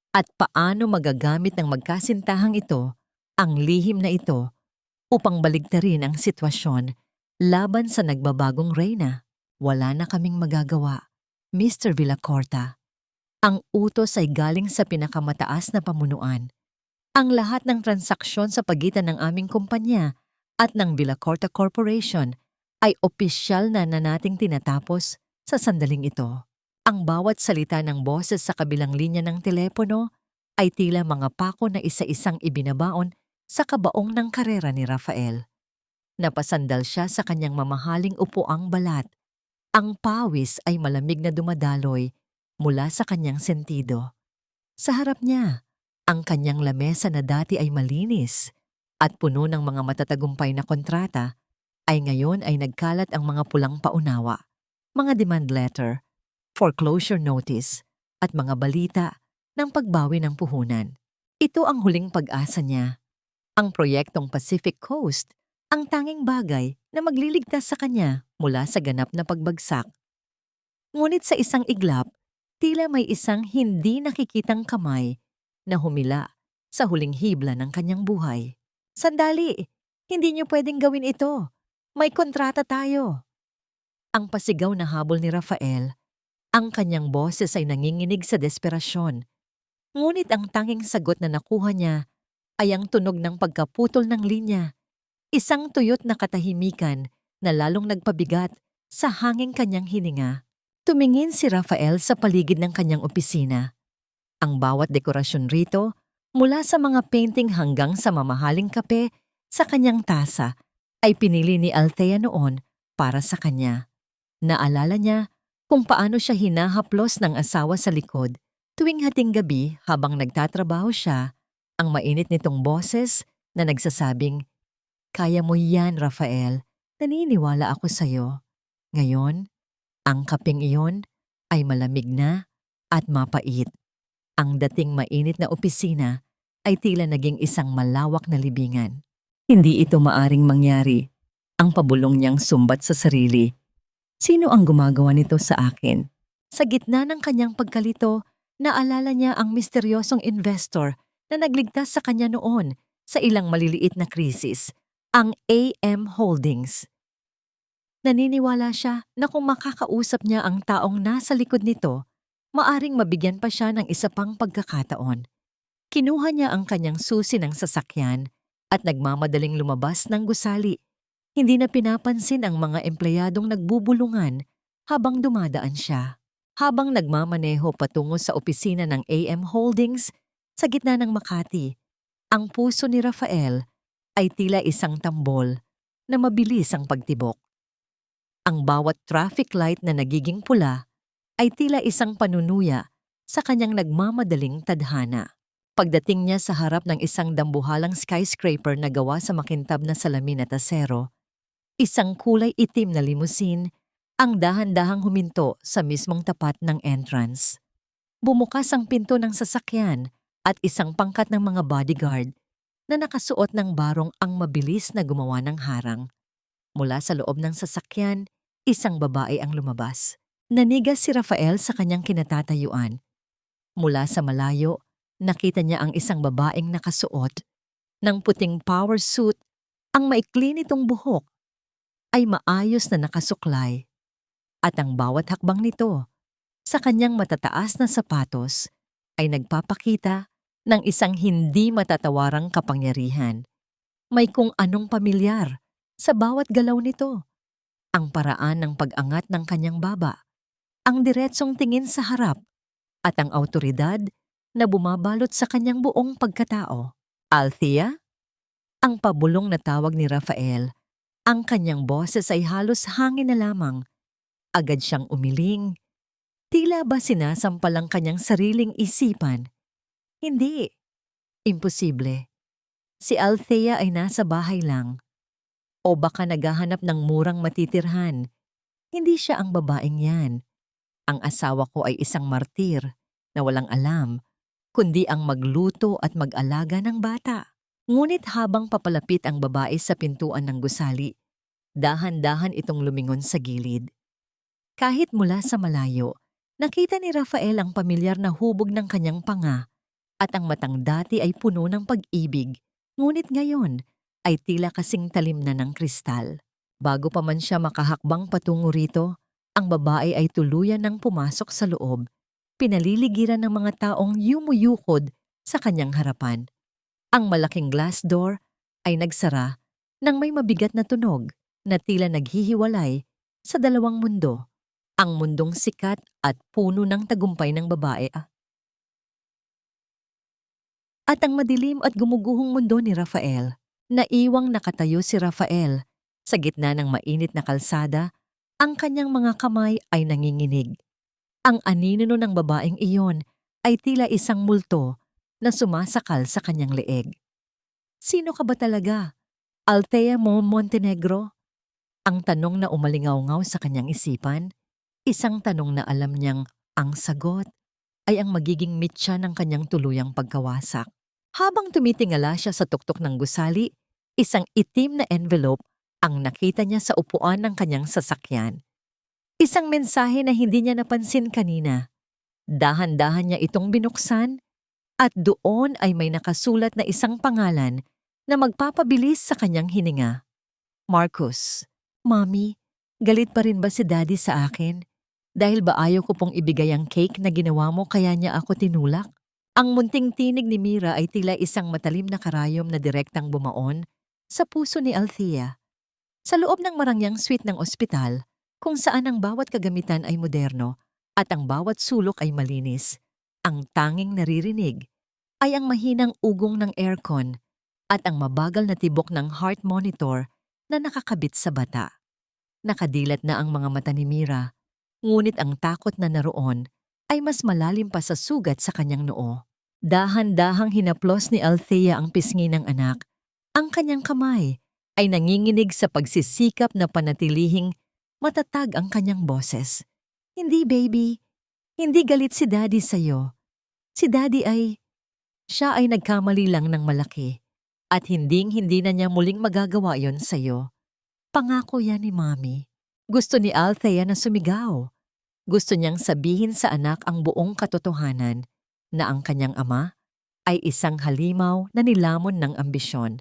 At paano magagamit ng magkasintahang ito ang lihim na ito upang baligtarin ang sitwasyon laban sa nagbabagong reyna? Wala na kaming magagawa, Mr. Villacorta. Ang utos ay galing sa pinakamataas na pamunuan. Ang lahat ng transaksyon sa pagitan ng aming kumpanya at ng Villacorta Corporation ay opisyal na nating tinatapos sa sandaling ito. Ang bawat salita ng boses sa kabilang linya ng telepono ay tila mga pako na isa-isang ibinabaon sa kabaong ng karera ni Rafael. Napasandal siya sa kanyang mamahaling upuang balat. Ang pawis ay malamig na dumadaloy mula sa kanyang sentido. Sa harap niya, ang kanyang lamesa na dati ay malinis at puno ng mga matatagumpay na kontrata ay ngayon ay nagkalat ang mga pulang paunawa, mga demand letter, foreclosure notice, at mga balita ng pagbawi ng puhunan. Ito ang huling pag-asa niya. Ang proyektong Pacific Coast, ang tanging bagay na magliligtas sa kanya mula sa ganap na pagbagsak. Ngunit sa isang iglap, tila may isang hindi nakikitang kamay na humila sa huling hibla ng kanyang buhay. Sandali! Hindi niyo pwedeng gawin ito. May kontrata tayo. Ang pasigaw na habol ni Rafael. Ang kanyang boses ay nanginginig sa desperasyon. Ngunit ang tanging sagot na nakuha niya ay ang tunog ng pagkaputol ng linya. Isang tuyot na katahimikan na lalong nagpabigat Sa hanging kanyang hininga, tumingin si Rafael sa paligid ng kanyang opisina. Ang bawat dekorasyon rito, mula sa mga painting hanggang sa mamahaling kape sa kanyang tasa, ay pinili ni Althea noon para sa kanya. Naalala niya kung paano siya hinahaplos ng asawa sa likod tuwing hating gabi habang nagtatrabaho siya, ang mainit nitong boses na nagsasabing, "Kaya mo yan, Rafael. Naniniwala ako sa'yo." Ngayon, ang kapeng iyon ay malamig na at mapait. Ang dating mainit na opisina ay tila naging isang malawak na libingan. Hindi ito maaring mangyari. Ang pabulong niyang sumbat sa sarili. Sino ang gumagawa nito sa akin? Sa gitna ng kanyang pagkalito, naalala niya ang misteryosong investor na nagligtas sa kanya noon sa ilang maliliit na krisis, ang AM Holdings. Naniniwala siya na kung makakausap niya ang taong nasa likod nito, maaring mabigyan pa siya ng isa pang pagkakataon. Kinuha niya ang kanyang susi ng sasakyan at nagmamadaling lumabas ng gusali. Hindi na pinapansin ang mga empleyadong nagbubulungan habang dumadaan siya. Habang nagmamaneho patungo sa opisina ng AM Holdings sa gitna ng Makati, ang puso ni Rafael ay tila isang tambol na mabilis ang pagtibok. Ang bawat traffic light na nagiging pula ay tila isang panunuya sa kanyang nagmamadaling tadhana. Pagdating niya sa harap ng isang dambuhalang skyscraper na gawa sa makintab na salamin at asero, isang kulay itim na limousine ang dahan-dahang huminto sa mismong tapat ng entrance. Bumukas ang pinto ng sasakyan at isang pangkat ng mga bodyguard na nakasuot ng barong ang mabilis na gumawa ng harang. Mula sa loob ng sasakyan, isang babae ang lumabas. Nanigas si Rafael sa kanyang kinatatayuan. Mula sa malayo, nakita niya ang isang babaeng nakasuot ng puting power suit. Ang maikli nitong buhok ay maayos na nakasuklay. At ang bawat hakbang nito sa kanyang matataas na sapatos ay nagpapakita ng isang hindi matatawarang kapangyarihan. May kung anong pamilyar sa bawat galaw nito. Ang paraan ng pag-angat ng kanyang baba, ang diretsong tingin sa harap, at ang awtoridad na bumabalot sa kanyang buong pagkatao. "Althea?" Ang pabulong na tawag ni Rafael. Ang kanyang boses ay halos hangin na lamang. Agad siyang umiling. Tila ba sinasampal ang kanyang sariling isipan? Hindi. Imposible. Si Althea ay nasa bahay lang. O baka naghahanap ng murang matitirhan. Hindi siya ang babaeng yan. Ang asawa ko ay isang martir na walang alam, kundi ang magluto at mag-alaga ng bata. Ngunit habang papalapit ang babae sa pintuan ng gusali, dahan-dahan itong lumingon sa gilid. Kahit mula sa malayo, nakita ni Rafael ang pamilyar na hubog ng kanyang panga at ang matang dati ay puno ng pag-ibig, ngunit ngayon ay tila kasing talim na ng kristal. Bago pa man siya makahakbang patungo rito, ang babae ay tuluyan ng pumasok sa loob, pinaliligiran ng mga taong yumuyukod sa kanyang harapan. Ang malaking glass door ay nagsara nang may mabigat na tunog na tila naghihiwalay sa dalawang mundo, ang mundong sikat at puno ng tagumpay ng babae at ang madilim at gumuguhong mundo ni Rafael. Naiwang nakatayo si Rafael sa gitna ng mainit na kalsada, ang kanyang mga kamay ay nanginginig. Ang anino ng babaeng iyon ay tila isang multo na sumasakal sa kanyang leeg. "Sino ka ba talaga? Althea Montenegro?" Ang tanong na umalingaw-ngaw sa kanyang isipan, isang tanong na alam niyang ang sagot ay ang magiging mitya ng kanyang tuluyang pagkawasak. Habang tumitingala siya sa tuktok ng gusali, isang itim na envelope ang nakita niya sa upuan ng kanyang sasakyan. Isang mensahe na hindi niya napansin kanina. Dahan-dahan niya itong binuksan at doon ay may nakasulat na isang pangalan na magpapabilis sa kanyang hininga. "Marcus, Mommy, galit pa rin ba si Daddy sa akin? Dahil ba ayaw ko pong ibigay ang cake na ginawa mo kaya niya ako tinulak?" Ang munting tinig ni Mira ay tila isang matalim na karayom na direktang bumaon sa puso ni Althea. Sa loob ng marangyang suite ng ospital, kung saan ang bawat kagamitan ay moderno at ang bawat sulok ay malinis. Ang tanging naririnig ay ang mahinang ugong ng aircon at ang mabagal na tibok ng heart monitor na nakakabit sa bata. Nakadilat na ang mga mata ni Mira, ngunit ang takot na naroon ay mas malalim pa sa sugat sa kanyang noo. Dahan-dahang hinaplos ni Althea ang pisngi ng anak. Ang kanyang kamay ay nanginginig sa pagsisikap na panatilihing matatag ang kanyang boses. Hindi, baby. Hindi galit si Daddy sa'yo. Si Daddy siya ay nagkamali lang ng malaki at hinding-hindi na niya muling magagawa yon sa'yo. Pangako yan ni Mommy. Gusto ni Althea na sumigaw. Gusto niyang sabihin sa anak ang buong katotohanan na ang kanyang ama ay isang halimaw na nilamon ng ambisyon.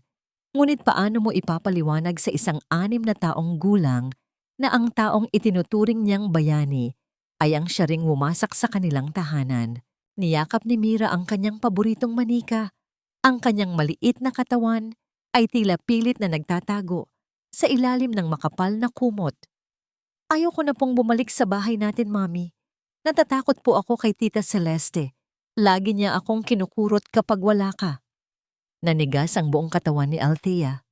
Ngunit paano mo ipapaliwanag sa isang 6 na taong gulang na ang taong itinuturing niyang bayani ay ang siya ring wumasak sa kanilang tahanan? Niyakap ni Mira ang kanyang paboritong manika. Ang kanyang maliit na katawan ay tila pilit na nagtatago sa ilalim ng makapal na kumot. Ayoko na pong bumalik sa bahay natin, Mommy. Natatakot po ako kay Tita Celeste. Lagi niya akong kinukurot kapag wala ka. Nanigas ang buong katawan ni Althea.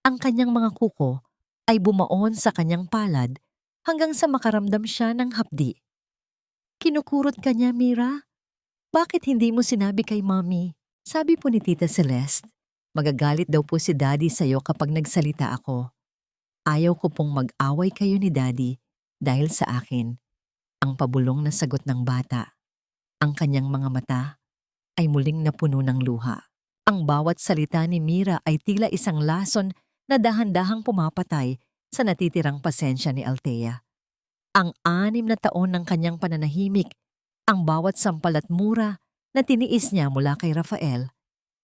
Ang kanyang mga kuko ay bumaon sa kanyang palad hanggang sa makaramdam siya ng hapdi. Kinukurot ka niya, Mira? Bakit hindi mo sinabi kay Mommy? Sabi po ni Tita Celeste, magagalit daw po si Daddy sa'yo kapag nagsalita ako. Ayaw ko pong mag-away kayo ni Daddy dahil sa akin. Ang pabulong na sagot ng bata. Ang kanyang mga mata ay muling napuno ng luha. Ang bawat salita ni Mira ay tila isang lason na dahan-dahang pumapatay sa natitirang pasensya ni Althea. Ang 6 na taon ng kanyang pananahimik, ang bawat sampal at mura na tiniis niya mula kay Rafael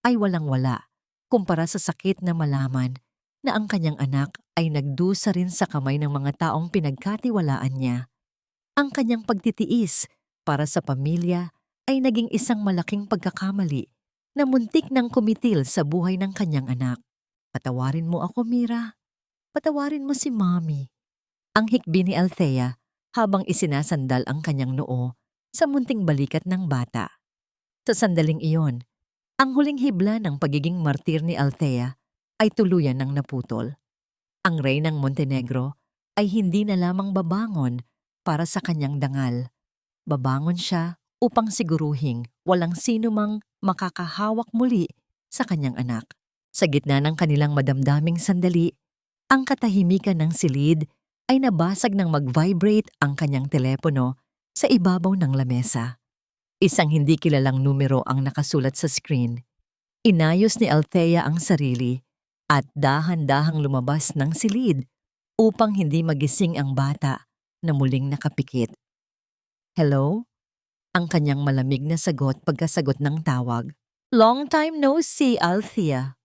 ay walang-wala kumpara sa sakit na malaman na ang kanyang anak ay nagdusa rin sa kamay ng mga taong pinagkatiwalaan niya. Ang kanyang pagtitiis para sa pamilya ay naging isang malaking pagkakamali na muntik ng kumitil sa buhay ng kanyang anak. Patawarin mo ako, Mira. Patawarin mo si Mommy. Ang hikbi ni Althea habang isinasandal ang kanyang noo sa munting balikat ng bata. Sa sandaling iyon, ang huling hibla ng pagiging martir ni Althea ay tuluyan ng naputol. Ang Reynang Montenegro ay hindi na lamang babangon para sa kanyang dangal. Babangon siya upang siguruhing walang sino mang makakahawak muli sa kanyang anak. Sa gitna ng kanilang madamdaming sandali, ang katahimikan ng silid ay nabasag ng mag-vibrate ang kanyang telepono sa ibabaw ng lamesa. Isang hindi kilalang numero ang nakasulat sa screen. Inayos ni Althea ang sarili at dahan-dahang lumabas ng silid upang hindi magising ang bata na muling nakapikit. Hello? Ang kanyang malamig na sagot pagkasagot ng tawag. Long time no see, Althea.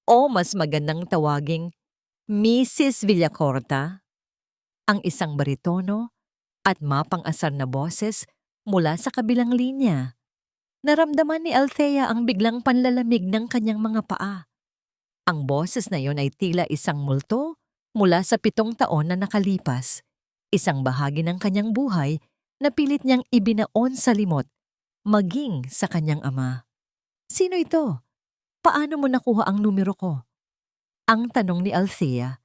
O mas magandang tawaging Mrs. Villacorta. Ang isang baritono at mapang-asar na boses mula sa kabilang linya. Naramdaman ni Althea ang biglang panlalamig ng kanyang mga paa. Ang boses na yon ay tila isang multo mula sa 7 taon na nakalipas. Isang bahagi ng kanyang buhay na pilit niyang ibinaon sa limot, maging sa kanyang ama. Sino ito? Paano mo nakuha ang numero ko? Ang tanong ni Althea,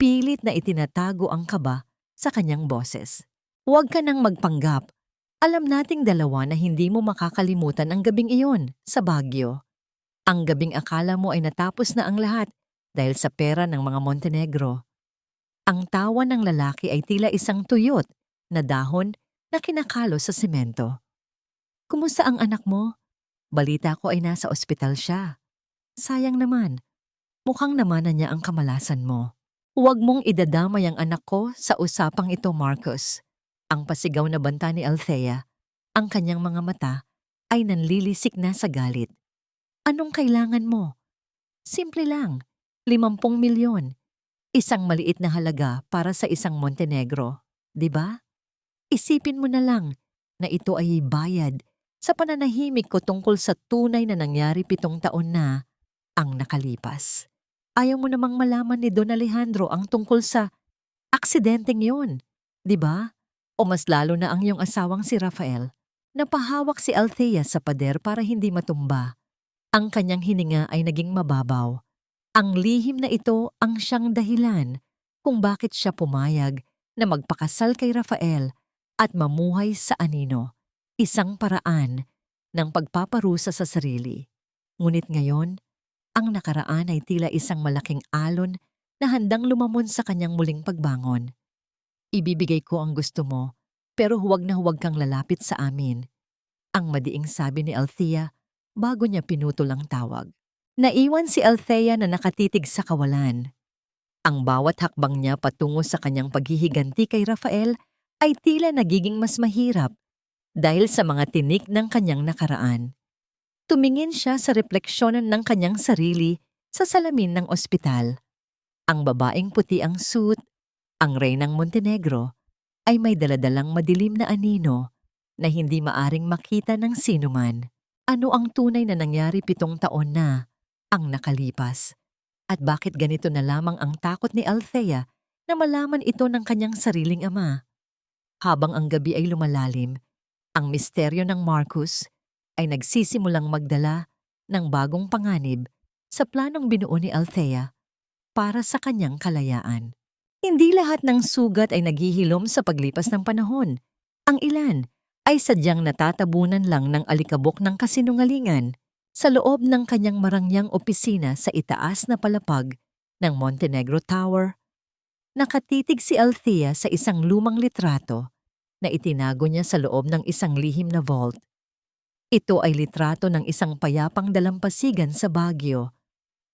pilit na itinatago ang kaba sa kanyang boses. Huwag ka nang magpanggap. Alam nating dalawa na hindi mo makakalimutan ang gabing iyon sa Baguio. Ang gabing akala mo ay natapos na ang lahat dahil sa pera ng mga Montenegro. Ang tawa ng lalaki ay tila isang tuyot na dahon na kinakalo sa semento. Kumusta ang anak mo? Balita ko ay nasa ospital siya. Sayang naman. Mukhang namanan niya ang kamalasan mo. Huwag mong idadamay ang anak ko sa usapang ito, Marcos. Ang pasigaw na banta ni Althea, ang kanyang mga mata ay nanlilisik na sa galit. Anong kailangan mo? Simple lang, 50 milyon. Isang maliit na halaga para sa isang Montenegro, di ba? Isipin mo na lang na ito ay bayad sa pananahimik ko tungkol sa tunay na nangyari 7 taon na ang nakalipas. Ayaw mo namang malaman ni Don Alejandro ang tungkol sa aksidenteng yon. 'Di ba? O mas lalo na ang iyong asawang si Rafael. Napahawak si Althea sa pader para hindi matumba. Ang kanyang hininga ay naging mababaw. Ang lihim na ito ang siyang dahilan kung bakit siya pumayag na magpakasal kay Rafael at mamuhay sa anino, isang paraan ng pagpaparusa sa sarili. Ngunit ngayon, ang nakaraan ay tila isang malaking alon na handang lumamon sa kanyang muling pagbangon. Ibibigay ko ang gusto mo, pero huwag na huwag kang lalapit sa amin. Ang madiing sabi ni Althea bago niya pinutol ang tawag. Naiwan si Althea na nakatitig sa kawalan. Ang bawat hakbang niya patungo sa kanyang paghihiganti kay Rafael ay tila nagiging mas mahirap dahil sa mga tinik ng kanyang nakaraan. Tumingin siya sa refleksyonan ng kanyang sarili sa salamin ng ospital. Ang babaeng puti ang suit, ang reynang Montenegro, ay may daladalang madilim na anino na hindi maaring makita ng sinuman. Ano ang tunay na nangyari 7 taon na ang nakalipas? At bakit ganito na lamang ang takot ni Althea na malaman ito ng kanyang sariling ama? Habang ang gabi ay lumalalim, ang misteryo ng Marcus ay nagsisimulang magdala ng bagong panganib sa planong binuo ni Althea para sa kanyang kalayaan. Hindi lahat ng sugat ay naghihilom sa paglipas ng panahon. Ang ilan ay sadyang natatabunan lang ng alikabok ng kasinungalingan sa loob ng kanyang marangyang opisina sa itaas na palapag ng Montenegro Tower. Nakatitig si Althea sa isang lumang litrato na itinago niya sa loob ng isang lihim na vault. Ito ay litrato ng isang payapang dalampasigan sa Baguio,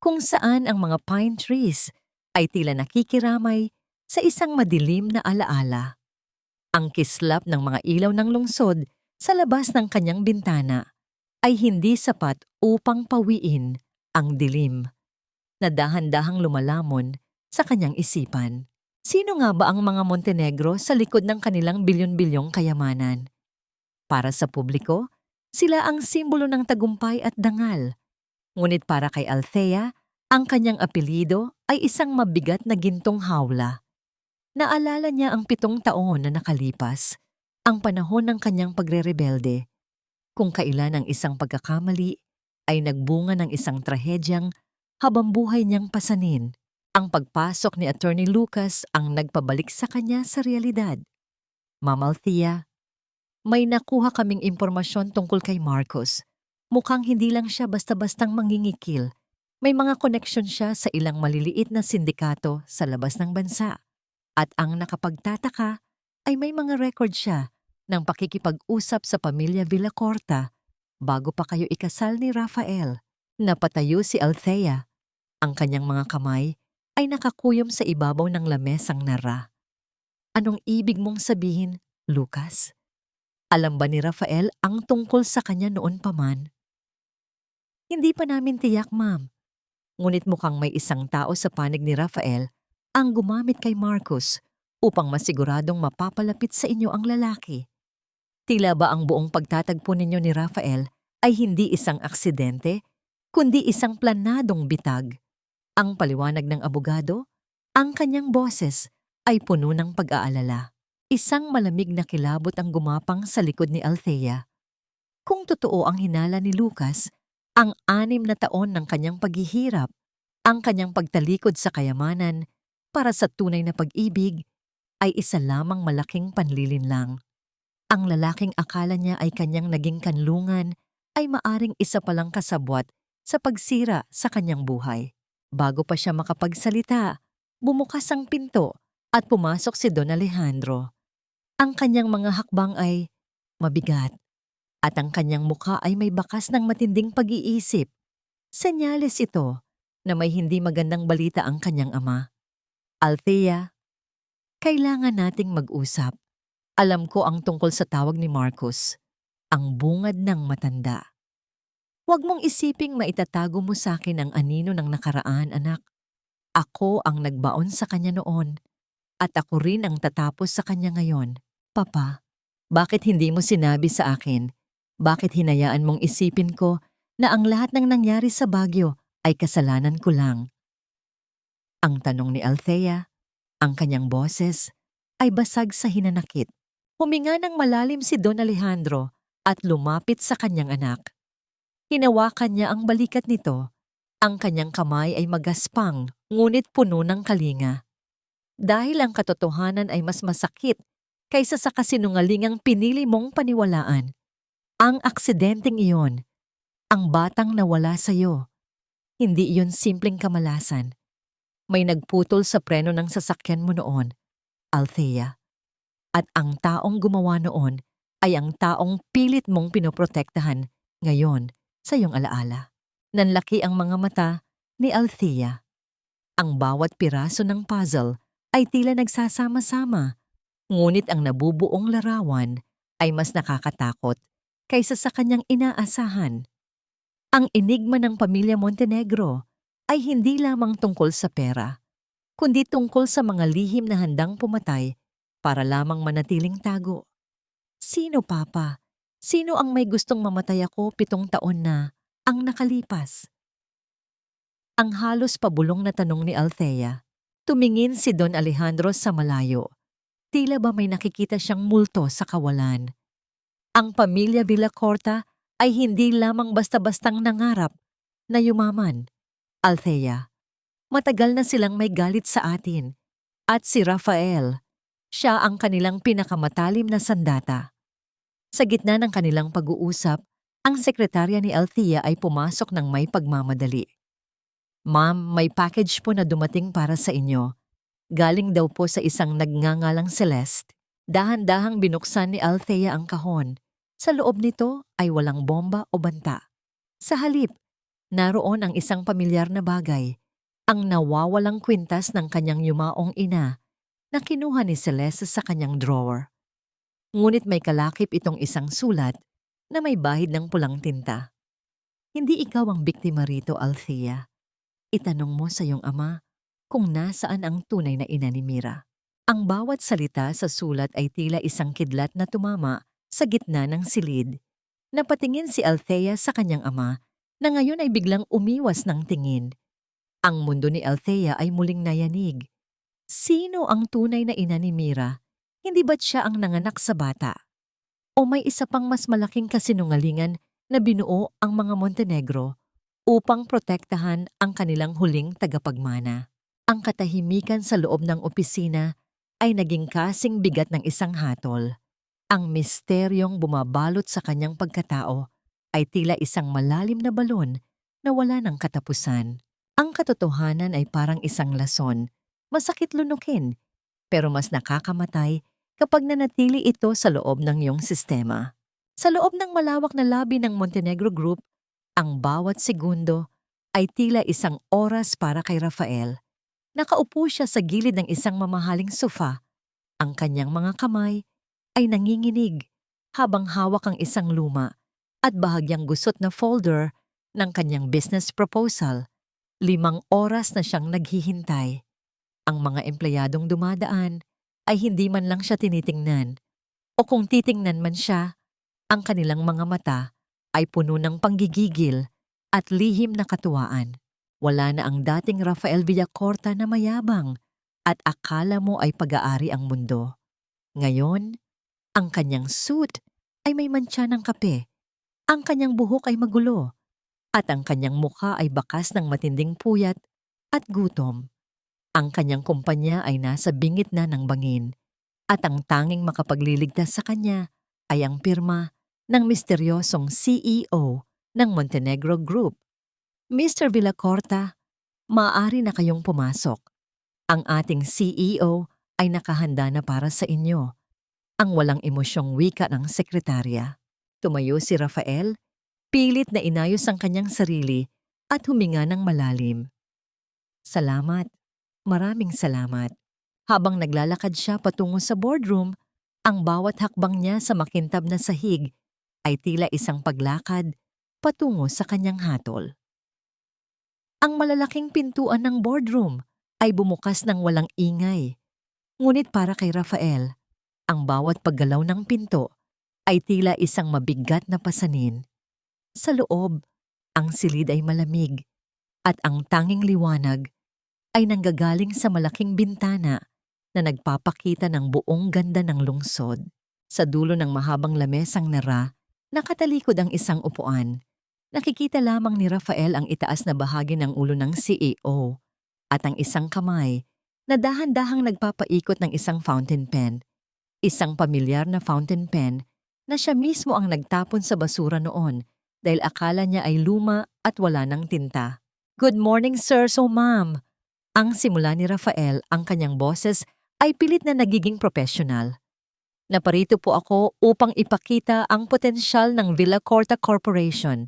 kung saan ang mga pine trees ay tila nakikiramay sa isang madilim na alaala. Ang kislap ng mga ilaw ng lungsod sa labas ng kanyang bintana ay hindi sapat upang pawiin ang dilim na dahan-dahang lumalamon sa kanyang isipan. Sino nga ba ang mga Montenegro sa likod ng kanilang bilyon-bilyong kayamanan? Para sa publiko, sila ang simbolo ng tagumpay at dangal. Ngunit para kay Althea, ang kanyang apelyido ay isang mabigat na gintong hawla. Naalala niya ang 7 taon na nakalipas, ang panahon ng kanyang pagre-rebelde, kung kailan ang isang pagkakamali ay nagbunga ng isang trahedyang habang buhay niyang pasanin. Ang pagpasok ni Attorney Lucas ang nagpabalik sa kanya sa realidad. Ma'am Althea, may nakuha kaming impormasyon tungkol kay Marcos. Mukhang hindi lang siya basta-bastang mangingikil. May mga koneksyon siya sa ilang maliliit na sindikato sa labas ng bansa. At ang nakapagtataka ay may mga record siya ng pakikipag-usap sa pamilya Villacorta bago pa kayo ikasal ni Rafael. Napatayo si Althea. Ang kanyang mga kamay ay nakakuyom sa ibabaw ng lamesang nara. Anong ibig mong sabihin, Lucas? Alam ba ni Rafael ang tungkol sa kanya noon pa man? Hindi pa namin tiyak, ma'am. Ngunit mukhang may isang tao sa panig ni Rafael ang gumamit kay Marcus upang masiguradong mapapalapit sa inyo ang lalaki. Tila ba ang buong pagtatagpo ninyo ni Rafael ay hindi isang aksidente, kundi isang planadong bitag? Ang paliwanag ng abogado, ang kanyang boses ay puno ng pag-aalala. Isang malamig na kilabot ang gumapang sa likod ni Althea. Kung totoo ang hinala ni Lucas, ang 6 na taon ng kanyang paghihirap, ang kanyang pagtalikod sa kayamanan para sa tunay na pag-ibig, ay isa lamang malaking panlilinlang. Ang lalaking akala niya ay kanyang naging kanlungan ay maaring isa palang kasabwat sa pagsira sa kanyang buhay. Bago pa siya makapagsalita, bumukas ang pinto at pumasok si Don Alejandro. Ang kanyang mga hakbang ay mabigat at ang kanyang muka ay may bakas ng matinding pag-iisip. Senyales ito na may hindi magandang balita ang kanyang ama. Althea, kailangan nating mag-usap. Alam ko ang tungkol sa tawag ni Marcus, ang bungad ng matanda. Huwag mong isiping maitatago mo sa akin ang anino ng nakaraan, anak. Ako ang nagbaon sa kanya noon at ako rin ang tatapos sa kanya ngayon. Papa, bakit hindi mo sinabi sa akin? Bakit hinayaan mong isipin ko na ang lahat ng nangyari sa Baguio ay kasalanan ko lang? Ang tanong ni Althea, ang kanyang boses ay basag sa hinanakit. Huminga ng malalim si Don Alejandro at lumapit sa kanyang anak. Hinawakan niya ang balikat nito. Ang kanyang kamay ay magaspang, ngunit puno ng kalinga. Dahil ang katotohanan ay mas masakit kaysa sa kasinungalingang pinili mong paniwalaan. Ang aksidenteng iyon, ang batang nawala sa iyo, hindi iyon simpleng kamalasan. May nagputol sa preno ng sasakyan mo noon, Althea. At ang taong gumawa noon ay ang taong pilit mong pinoprotektahan ngayon sa iyong alaala. Nanlaki ang mga mata ni Althea. Ang bawat piraso ng puzzle ay tila nagsasama-sama, ngunit ang nabubuong larawan ay mas nakakatakot kaysa sa kanyang inaasahan. Ang enigma ng pamilya Montenegro ay hindi lamang tungkol sa pera, kundi tungkol sa mga lihim na handang pumatay para lamang manatiling tago. Sino, Papa? Sino ang may gustong mamatay ako 7 taon na ang nakalipas? Ang halos pabulong na tanong ni Althea. Tumingin si Don Alejandro sa malayo. Tila ba may nakikita siyang multo sa kawalan. Ang pamilya Villacorta ay hindi lamang basta-bastang nangarap na yumaman. Althea, matagal na silang may galit sa atin. At si Rafael, siya ang kanilang pinakamatalim na sandata. Sa gitna ng kanilang pag-uusap, ang sekretarya ni Althea ay pumasok ng may pagmamadali. Ma'am, may package po na dumating para sa inyo. Galing daw po sa isang nagngangalang Celeste. Dahan-dahang binuksan ni Althea ang kahon. Sa loob nito ay walang bomba o banta. Sa halip, naroon ang isang pamilyar na bagay, ang nawawalang kwintas ng kanyang yumaong ina na kinuha ni Celeste sa kanyang drawer. Ngunit may kalakip itong isang sulat na may bahid ng pulang tinta. Hindi ikaw ang biktima rito, Althea. Itanong mo sa iyong ama kung nasaan ang tunay na ina ni Mira. Ang bawat salita sa sulat ay tila isang kidlat na tumama sa gitna ng silid. Napatingin si Althea sa kanyang ama na ngayon ay biglang umiwas ng tingin. Ang mundo ni Althea ay muling nayanig. Sino ang tunay na ina ni Mira? Hindi ba't siya ang nanganak sa bata? O may isa pang mas malaking kasinungalingan na binuo ang mga Montenegro upang protektahan ang kanilang huling tagapagmana? Ang katahimikan sa loob ng opisina ay naging kasing bigat ng isang hatol. Ang misteryong bumabalot sa kanyang pagkatao ay tila isang malalim na balon na wala ng katapusan. Ang katotohanan ay parang isang lason, masakit lunukin, pero mas nakakamatay kapag nanatili ito sa loob ng iyong sistema. Sa loob ng malawak na labi ng Montenegro Group, ang bawat segundo ay tila isang oras para kay Rafael. Nakaupo siya sa gilid ng isang mamahaling sofa. Ang kanyang mga kamay ay nanginginig habang hawak ang isang luma at bahagyang gusot na folder ng kanyang business proposal. 5 oras na siyang naghihintay. Ang mga empleyadong dumadaan ay hindi man lang siya tinitingnan. O kung titingnan man siya, ang kanilang mga mata ay puno ng panggigigil at lihim na katuwaan. Wala na ang dating Rafael Villacorta na mayabang at akala mo ay pag-aari ang mundo. Ngayon, ang kanyang suit ay may mantsa ng kape, ang kanyang buhok ay magulo, at ang kanyang mukha ay bakas ng matinding puyat at gutom. Ang kanyang kumpanya ay nasa bingit na ng bangin, at ang tanging makapagliligtas sa kanya ay ang pirma ng misteryosong CEO ng Montenegro Group. Mr. Villacorta, maaari na kayong pumasok. Ang ating CEO ay nakahanda na para sa inyo. Ang walang emosyong wika ng sekretarya. Tumayo si Rafael, pilit na inayos ang kanyang sarili at huminga ng malalim. Salamat. Maraming salamat. Habang naglalakad siya patungo sa boardroom, ang bawat hakbang niya sa makintab na sahig ay tila isang paglakad patungo sa kanyang hatol. Ang malalaking pintuan ng boardroom ay bumukas ng walang ingay. Ngunit para kay Rafael, ang bawat paggalaw ng pinto ay tila isang mabigat na pasanin. Sa loob, ang silid ay malamig at ang tanging liwanag ay nanggagaling sa malaking bintana na nagpapakita ng buong ganda ng lungsod. Sa dulo ng mahabang lamesang nara, nakatalikod ang isang upuan. Nakikita lamang ni Rafael ang itaas na bahagi ng ulo ng CEO at ang isang kamay na dahan-dahang nagpapaikot ng isang fountain pen. Isang pamilyar na fountain pen na siya mismo ang nagtapon sa basura noon dahil akala niya ay luma at wala ng tinta. "Good morning, sir. So, ma'am." Ang simula ni Rafael, ang kanyang boses ay pilit na nagiging professional. "Naparito po ako upang ipakita ang potensyal ng Villa Corta Corporation.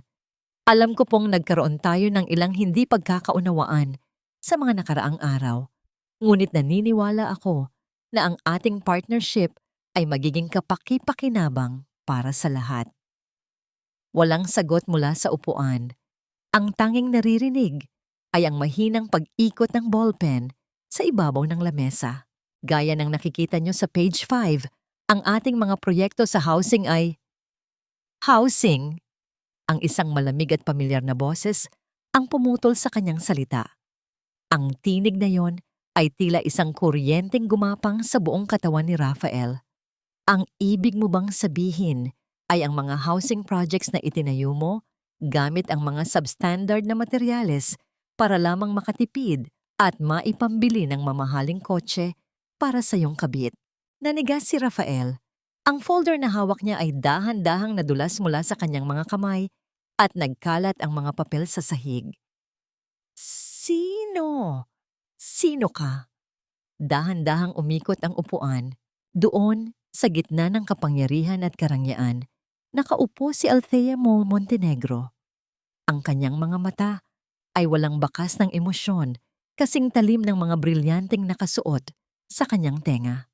Alam ko pong nagkaroon tayo ng ilang hindi pagkakaunawaan sa mga nakaraang araw. Ngunit naniniwala ako na ang ating partnership ay magiging kapaki-pakinabang para sa lahat." Walang sagot mula sa upuan. Ang tanging naririnig ay ang mahinang pag-ikot ng ballpen sa ibabaw ng lamesa. Gaya ng nakikita nyo sa page 5, ang ating mga proyekto sa housing ay housing. Ang isang malamig at pamilyar na boses ang pumutol sa kanyang salita. Ang tinig na yon ay tila isang kuryenteng gumapang sa buong katawan ni Rafael. "Ang ibig mo bang sabihin ay ang mga housing projects na itinayo mo gamit ang mga substandard na materyales para lamang makatipid at maipambili ng mamahaling kotse para sa iyong kabit?" Nanigas si Rafael. Ang folder na hawak niya ay dahan-dahang nadulas mula sa kanyang mga kamay at nagkalat ang mga papel sa sahig. "Sino? Sino ka?" Dahan-dahang umikot ang upuan. Doon, sa gitna ng kapangyarihan at karangyaan, nakaupo si Althea Montenegro. Ang kanyang mga mata ay walang bakas ng emosyon, kasing talim ng mga brilyanteng nakasuot sa kanyang tenga.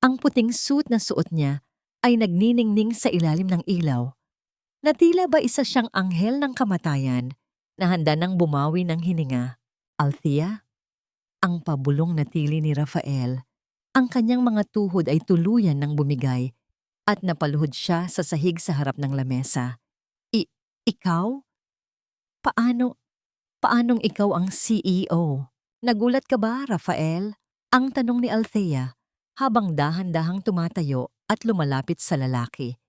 Ang puting suit na suot niya ay nagniningning sa ilalim ng ilaw, na tila ba isa siyang anghel ng kamatayan na handa nang bumawi ng hininga. "Althea?" Ang pabulong na tili ni Rafael. Ang kanyang mga tuhod ay tuluyan ng bumigay at napaluhod siya sa sahig sa harap ng lamesa. Ikaw? Paanong ikaw ang CEO? Nagulat ka ba, Rafael?" Ang tanong ni Althea habang dahan-dahang tumatayo at lumalapit sa lalaki.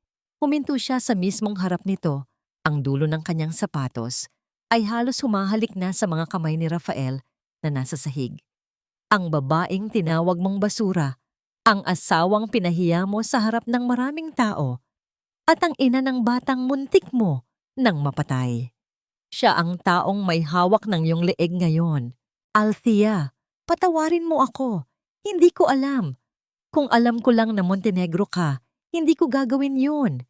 Huminto siya sa mismong harap nito. Ang dulo ng kanyang sapatos ay halos humahalik na sa mga kamay ni Rafael na nasa sahig. "Ang babaeng tinawag mong basura, ang asawang pinahiya mo sa harap ng maraming tao, at ang ina ng batang muntik mo nang mapatay. Siya ang taong may hawak ng iyong leeg ngayon. Althea, patawarin mo ako. Hindi ko alam. Kung alam ko lang na Montenegro ka, hindi ko gagawin yun."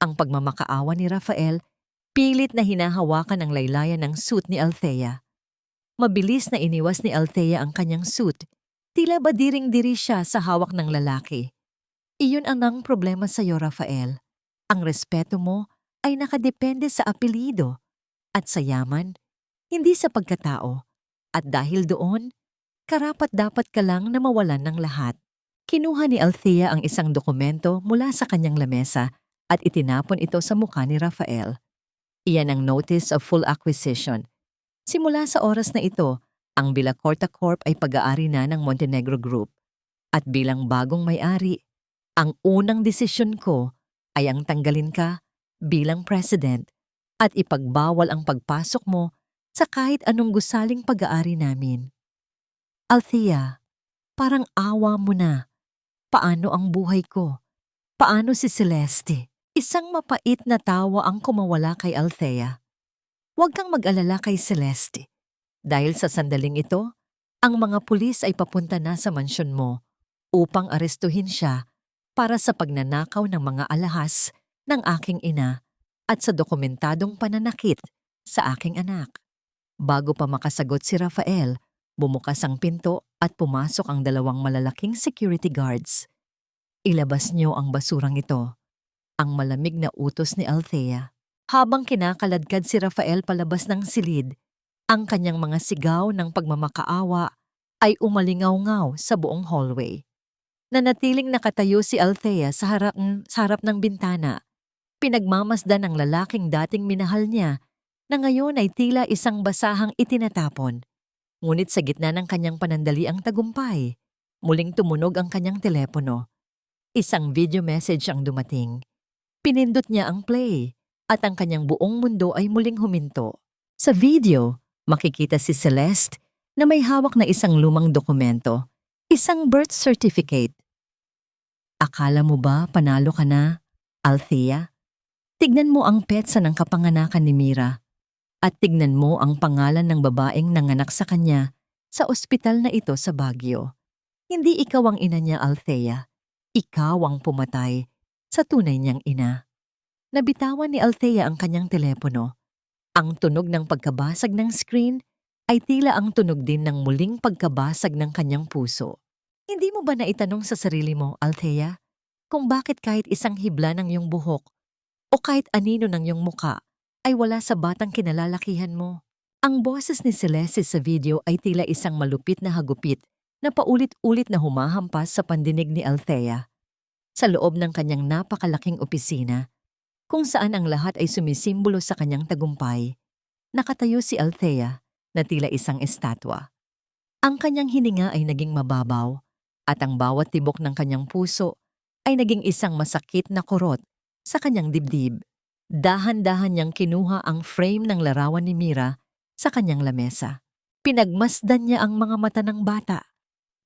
Ang pagmamakaawa ni Rafael, pilit na hinahawakan ang laylayan ng suit ni Althea. Mabilis na iniwas ni Althea ang kanyang suit. Tila ba diring-diri siya sa hawak ng lalaki. "Iyon ang problema sa iyo, Rafael. Ang respeto mo ay nakadepende sa apelyido at sa yaman, hindi sa pagkatao. At dahil doon, karapat-dapat ka lang na mawalan ng lahat." Kinuha ni Althea ang isang dokumento mula sa kanyang lamesa at itinapon ito sa mukha ni Rafael. Iyan ang Notice of Full Acquisition. Simula sa oras na ito, ang Villa Corta Corp ay pag-aari na ng Montenegro Group. At bilang bagong may-ari, ang unang desisyon ko ay ang tanggalin ka bilang president at ipagbawal ang pagpasok mo sa kahit anong gusaling pag-aari namin. Althea, parang awa mo na. Paano ang buhay ko? Paano si Celeste? Isang mapait na tawa ang kumawala kay Althea. "Huwag kang mag-alala kay Celeste. Dahil sa sandaling ito, ang mga pulis ay papunta na sa mansyon mo upang arestuhin siya para sa pagnanakaw ng mga alahas ng aking ina at sa dokumentadong pananakit sa aking anak." Bago pa makasagot si Rafael, bumukas ang pinto at pumasok ang dalawang malalaking security guards. "Ilabas niyo ang basurang ito." Ang malamig na utos ni Althea. Habang kinakaladkad si Rafael palabas ng silid, ang kanyang mga sigaw ng pagmamakaawa ay umalingaw-ngaw sa buong hallway. Nanatiling nakatayo si Althea sa harap ng bintana. Pinagmamasdan ng lalaking dating minahal niya na ngayon ay tila isang basahang itinatapon. Ngunit sa gitna ng kanyang panandaliang tagumpay, Muling tumunog ang kanyang telepono. Isang video message ang dumating. Pinindot niya ang play at ang kanyang buong mundo ay muling huminto. Sa video, makikita si Celeste na may hawak na isang lumang dokumento, isang birth certificate. Akala mo ba panalo ka na, Althea? Tignan mo ang petsa ng kapanganakan ni Mira at tignan mo ang pangalan ng babaeng nanganak sa kanya sa ospital na ito sa Baguio. Hindi ikaw ang ina niya, Althea. Ikaw ang pumatay sa tunay niyang ina. Nabitawan ni Althea ang kanyang telepono. Ang tunog ng pagkabasag ng screen ay tila ang tunog din ng muling pagkabasag ng kanyang puso. Hindi mo ba naitanong sa sarili mo, Althea, kung bakit kahit isang hibla ng iyong buhok o kahit anino ng iyong muka ay wala sa batang kinalalakihan mo? Ang boses ni Celeste sa video ay tila isang malupit na hagupit na paulit-ulit na humahampas sa pandinig ni Althea. Sa loob ng kanyang napakalaking opisina, kung saan ang lahat ay sumisimbolo sa kanyang tagumpay, nakatayo si Althea na tila isang estatwa. Ang kanyang hininga ay naging mababaw at ang bawat tibok ng kanyang puso ay naging isang masakit na kurot sa kanyang dibdib. Dahan-dahan niyang kinuha ang frame ng larawan ni Mira sa kanyang lamesa. Pinagmasdan niya ang mga mata ng bata,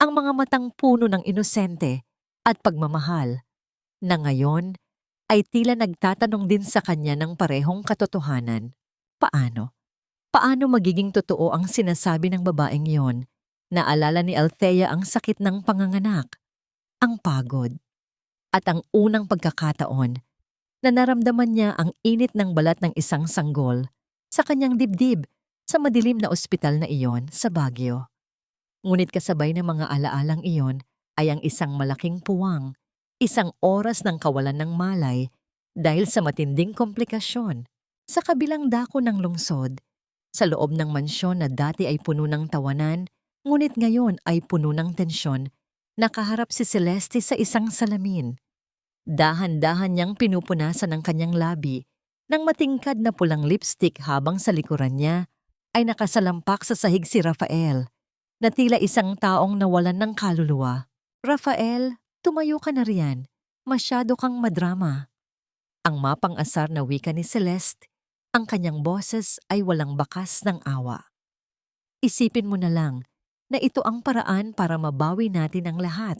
ang mga matang puno ng inosente at pagmamahal, na ngayon ay tila nagtatanong din sa kanya ng parehong katotohanan. Paano? Paano magiging totoo ang sinasabi ng babaeng yon? Naalala ni Althea ang sakit ng panganganak, ang pagod, at ang unang pagkakataon na naramdaman niya ang init ng balat ng isang sanggol sa kanyang dibdib sa madilim na ospital na iyon sa Baguio. Ngunit kasabay ng mga alaalang iyon ay ang isang malaking puwang, isang oras ng kawalan ng malay dahil sa matinding komplikasyon. Sa kabilang dako ng lungsod, sa loob ng mansyon na dati ay puno ng tawanan, ngunit ngayon ay puno ng tensyon, nakaharap si Celeste sa isang salamin. Dahan-dahan niyang pinupunasan ang kanyang labi ng matingkad na pulang lipstick habang sa likuran niya ay nakasalampak sa sahig si Rafael, na tila isang taong nawalan ng kaluluwa. Rafael, tumayo ka na riyan. Masyado kang madrama. Ang mapang-asar na wika ni Celeste, ang kanyang boses ay walang bakas ng awa. Isipin mo na lang na ito ang paraan para mabawi natin ang lahat.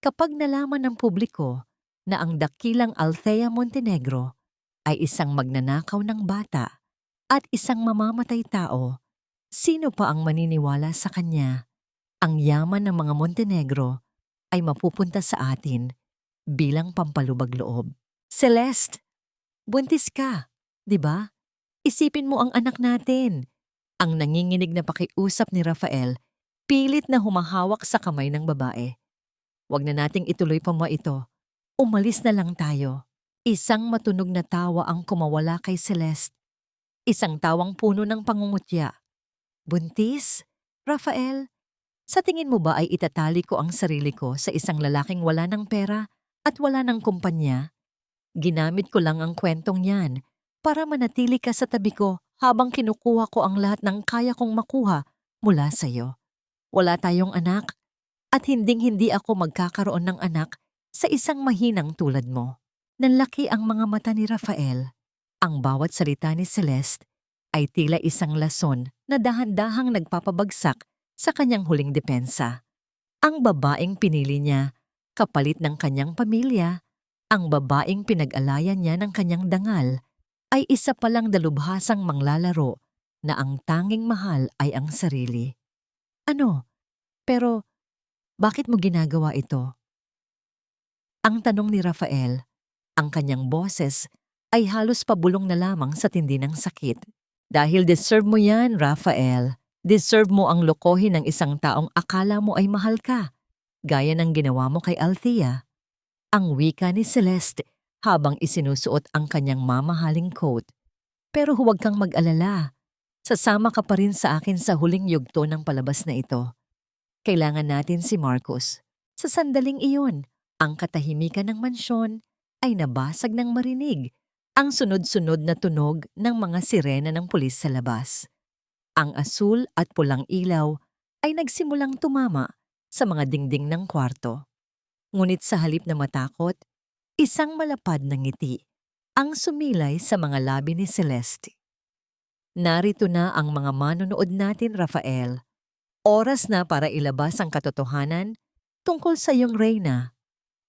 Kapag nalaman ng publiko na ang dakilang Althea Montenegro ay isang magnanakaw ng bata at isang mamamatay tao, sino pa ang maniniwala sa kanya? Ang yaman ng mga Montenegro ay mapupunta sa atin bilang pampalubag loob. Celeste, buntis ka, di ba? Isipin mo ang anak natin. Ang nanginginig na pakiusap ni Rafael, pilit na humahawak sa kamay ng babae. Huwag na nating ituloy pa mo ito. Umalis na lang tayo. Isang matunog na tawa ang kumawala kay Celeste. Isang tawang puno ng pangungutya. Buntis? Rafael, sa tingin mo ba ay itatali ko ang sarili ko sa isang lalaking wala ng pera at wala ng kumpanya? Ginamit ko lang ang kwentong yan para manatili ka sa tabi ko habang kinukuha ko ang lahat ng kaya kong makuha mula sa iyo. Wala tayong anak at hinding-hindi ako magkakaroon ng anak sa isang mahinang tulad mo. Nanlaki ang mga mata ni Rafael. Ang bawat salita ni Celeste ay tila isang lason na dahan-dahang nagpapabagsak sa kanyang huling depensa. Ang babaeng pinili niya, kapalit ng kanyang pamilya, ang babaeng pinag-alayan niya ng kanyang dangal, ay isa palang dalubhasang manglalaro na ang tanging mahal ay ang sarili. Ano? Pero bakit mo ginagawa ito? Ang tanong ni Rafael, ang kanyang boses ay halos pabulong na lamang sa tindi ng sakit. Dahil deserve mo yan, Rafael. Deserve mo ang lokohin ng isang taong akala mo ay mahal ka, gaya ng ginawa mo kay Althea. Ang wika ni Celeste habang isinusuot ang kanyang mamahaling coat. Pero huwag kang mag-alala. Sasama ka pa rin sa akin sa huling yugto ng palabas na ito. Kailangan natin si Marcos. Sa sandaling iyon, ang katahimikan ng mansyon ay nabasag ng marinig ang sunod-sunod na tunog ng mga sirena ng pulis sa labas. Ang asul at pulang ilaw ay nagsimulang tumama sa mga dingding ng kwarto. Ngunit sa halip na matakot, isang malapad na ngiti ang sumilay sa mga labi ni Celeste. Narito na ang mga manonood natin, Rafael. Oras na para ilabas ang katotohanan tungkol sa iyong reyna,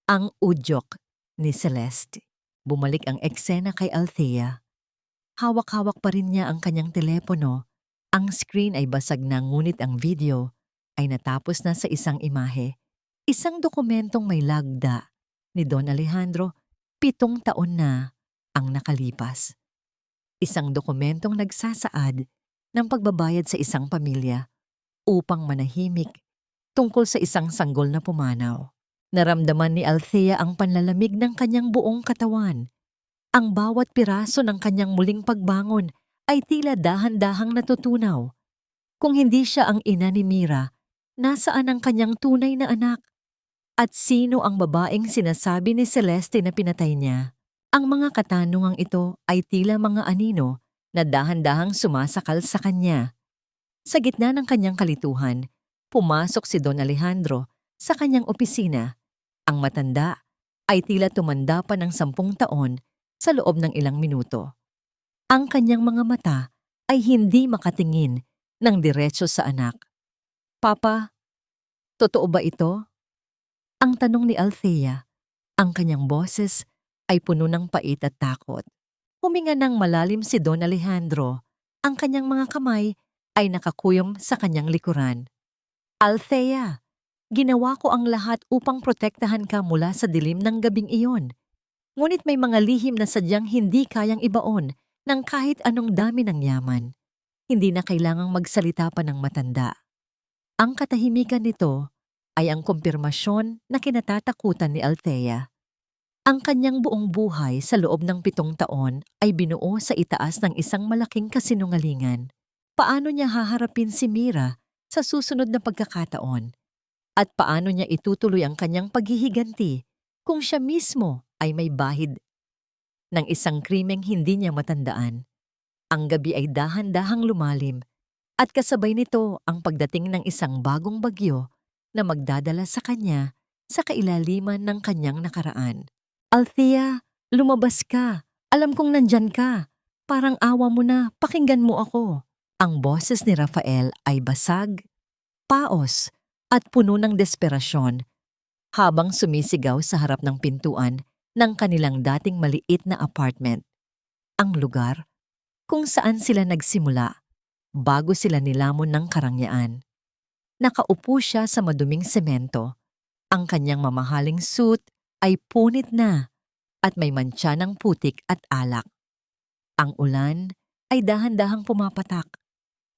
ang udyok ni Celeste. Bumalik ang eksena kay Althea. Hawak-hawak pa rin niya ang kanyang telepono. Ang screen ay basag na ngunit ang video ay natapos na sa isang imahe. Isang dokumentong may lagda ni Don Alejandro, 7 taon na ang nakalipas. Isang dokumentong nagsasaad ng pagbabayad sa isang pamilya upang manahimik tungkol sa isang sanggol na pumanaw. Naramdaman ni Althea ang panlalamig ng kanyang buong katawan. Ang bawat piraso ng kanyang muling pagbangon ay tila dahan-dahang natutunaw. Kung hindi siya ang ina ni Mira, nasaan ang kanyang tunay na anak? At sino ang babaeng sinasabi ni Celeste na pinatay niya? Ang mga katanungang ito ay tila mga anino na dahan-dahang sumasakal sa kanya. Sa gitna ng kanyang kalituhan, pumasok si Don Alejandro sa kanyang opisina. Ang matanda ay tila tumanda pa ng 10 taon sa loob ng ilang minuto. Ang kanyang mga mata ay hindi makatingin ng diretso sa anak. "Papa, totoo ba ito?" Ang tanong ni Althea. Ang kanyang boses ay puno ng pait at takot. Huminga ng malalim si Don Alejandro. Ang kanyang mga kamay ay nakakuyom sa kanyang likuran. "Althea, ginawa ko ang lahat upang protektahan ka mula sa dilim ng gabing iyon. Ngunit may mga lihim na sadyang hindi kayang ibaon ng kahit anong dami ng yaman. Hindi na kailangang magsalita pa ng matanda." Ang katahimikan nito ay ang kumpirmasyon na kinatatakutan ni Althea. Ang kanyang buong buhay sa loob ng 7 taon ay binuo sa itaas ng isang malaking kasinungalingan. Paano niya haharapin si Mira sa susunod na pagkakataon? At paano niya itutuloy ang kanyang paghihiganti kung siya mismo ay may bahid ng isang krimeng hindi niya matandaan? Ang gabi ay dahan-dahang lumalim at kasabay nito ang pagdating ng isang bagong bagyo na magdadala sa kanya sa kailaliman ng kanyang nakaraan. "Althea, lumabas ka. Alam kong nandyan ka. Parang awa mo na, pakinggan mo ako." Ang boses ni Rafael ay basag, paos, at puno ng desperasyon habang sumisigaw sa harap ng pintuan ng kanilang dating maliit na apartment. Ang lugar kung saan sila nagsimula bago sila nilamon ng karangyaan. Nakaupo siya sa maduming semento. Ang kanyang mamahaling suit ay punit na at may mantsa ng putik at alak. Ang ulan ay dahan-dahang pumapatak,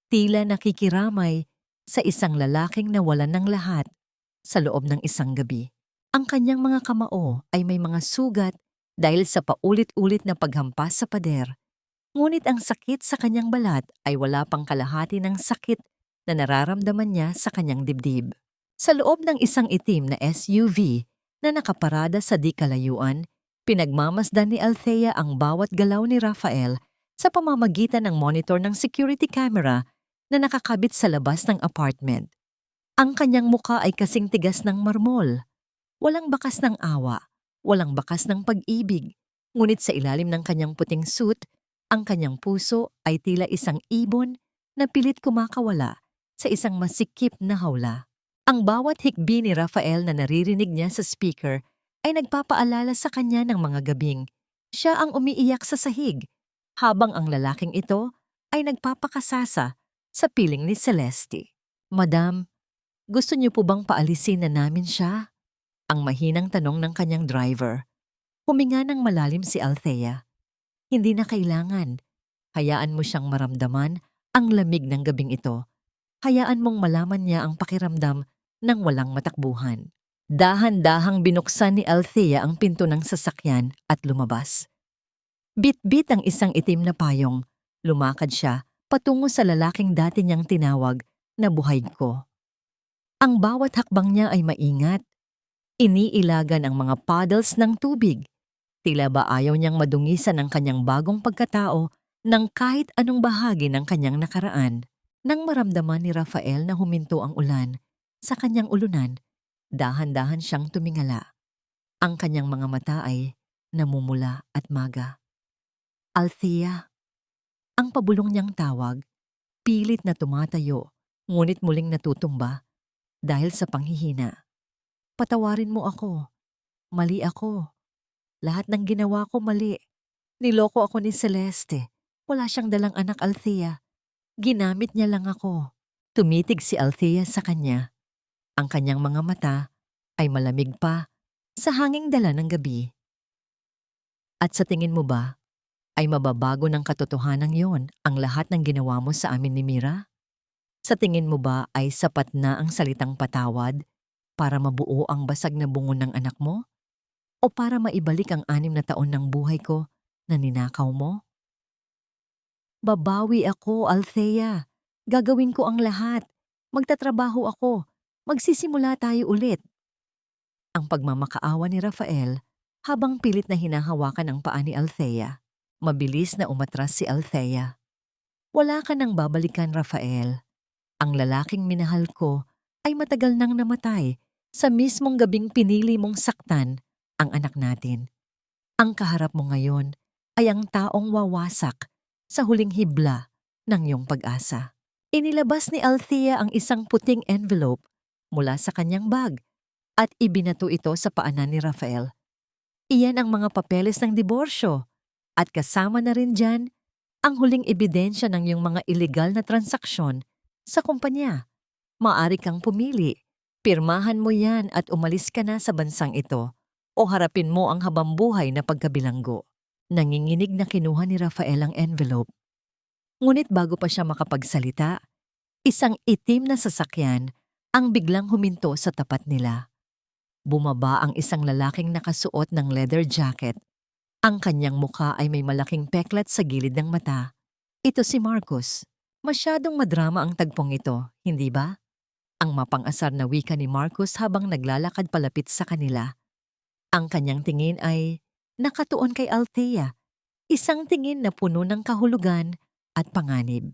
tila nakikiramay sa isang lalaking nawalan ng lahat sa loob ng isang gabi. Ang kanyang mga kamao ay may mga sugat dahil sa paulit-ulit na paghampas sa pader. Ngunit ang sakit sa kanyang balat ay wala pang kalahati ng sakit na nararamdaman niya sa kanyang dibdib. Sa loob ng isang itim na SUV na nakaparada sa di kalayuan, pinagmamasdan ni Althea ang bawat galaw ni Rafael sa pamamagitan ng monitor ng security camera na nakakabit sa labas ng apartment. Ang kanyang muka ay kasing tigas ng marmol. Walang bakas ng awa, walang bakas ng pag-ibig. Ngunit sa ilalim ng kanyang puting suit, ang kanyang puso ay tila isang ibon na pilit kumakawala sa isang masikip na hawla. Ang bawat hikbi ni Rafael na naririnig niya sa speaker ay nagpapaalala sa kanya ng mga gabing siya ang umiiyak sa sahig, habang ang lalaking ito ay nagpapakasasa sa piling ni Celeste. "Madam, gusto niyo po bang paalisin na namin siya?" Ang mahinang tanong ng kanyang driver. Huminga ng malalim si Althea. "Hindi na kailangan. Hayaan mo siyang maramdaman ang lamig ng gabing ito. Hayaan mong malaman niya ang pakiramdam ng walang matakbuhan." Dahan-dahang binuksan ni Althea ang pinto ng sasakyan at lumabas. Bit-bit ang isang itim na payong. Lumakad siya patungo sa lalaking dati niyang tinawag na buhay ko. Ang bawat hakbang niya ay maingat. Iniilagan ang mga paddles ng tubig. Tila ba ayaw niyang madungisan ang kanyang bagong pagkatao ng kahit anong bahagi ng kanyang nakaraan. Nang maramdaman ni Rafael na huminto ang ulan, Sa kanyang ulunan, dahan-dahan siyang tumingala. Ang kanyang mga mata ay namumula at maga. Althea, ang pabulong niyang tawag, pilit na tumatayo, ngunit muling natutumba dahil sa panghihina. Patawarin mo ako. Mali ako. Lahat ng ginawa ko mali. Niloko ako ni Celeste. Wala siyang dalang anak, Althea. Ginamit niya lang ako. Tumitig si Althea sa kanya. Ang kanyang mga mata ay malamig pa sa hanging dala ng gabi. At sa tingin mo ba, ay mababago ng katotohanan yon ang lahat ng ginawa mo sa amin ni Mira? Sa tingin mo ba ay sapat na ang salitang patawad para mabuo ang basag na bungo ng anak mo? O para maibalik ang 6 na taon ng buhay ko na ninakaw mo? Babawi ako, Althea. Gagawin ko ang lahat. Magtatrabaho ako. Magsisimula tayo ulit. Ang pagmamakaawa ni Rafael habang pilit na hinahawakan ang paa ni Althea. Mabilis na umatras si Althea. Wala ka nang babalikan, Rafael. Ang lalaking minahal ko ay matagal nang namatay sa mismong gabing pinili mong saktan ang anak natin. Ang kaharap mo ngayon ay ang taong wawasak sa huling hibla ng iyong pag-asa. Inilabas ni Althea ang isang puting envelope mula sa kanyang bag at ibinato ito sa paanan ni Rafael. Iyan ang mga papeles ng diborsyo at kasama na rin dyan ang huling ebidensya ng iyong mga ilegal na transaksyon sa kumpanya. Maaari kang pumili. Pirmahan mo yan at umalis ka na sa bansang ito o harapin mo ang habambuhay na pagkabilanggo. Nanginginig na kinuha ni Rafael ang envelope. Ngunit bago pa siya makapagsalita, isang itim na sasakyan ang biglang huminto sa tapat nila. Bumaba ang isang lalaking nakasuot ng leather jacket. Ang kanyang mukha ay may malaking peklat sa gilid ng mata. Ito si Marcus. Masyadong madrama ang tagpong ito, hindi ba? Ang mapang-asar na wika ni Marcus habang naglalakad palapit sa kanila. Ang kanyang tingin ay nakatuon kay Althea, isang tingin na puno ng kahulugan at panganib.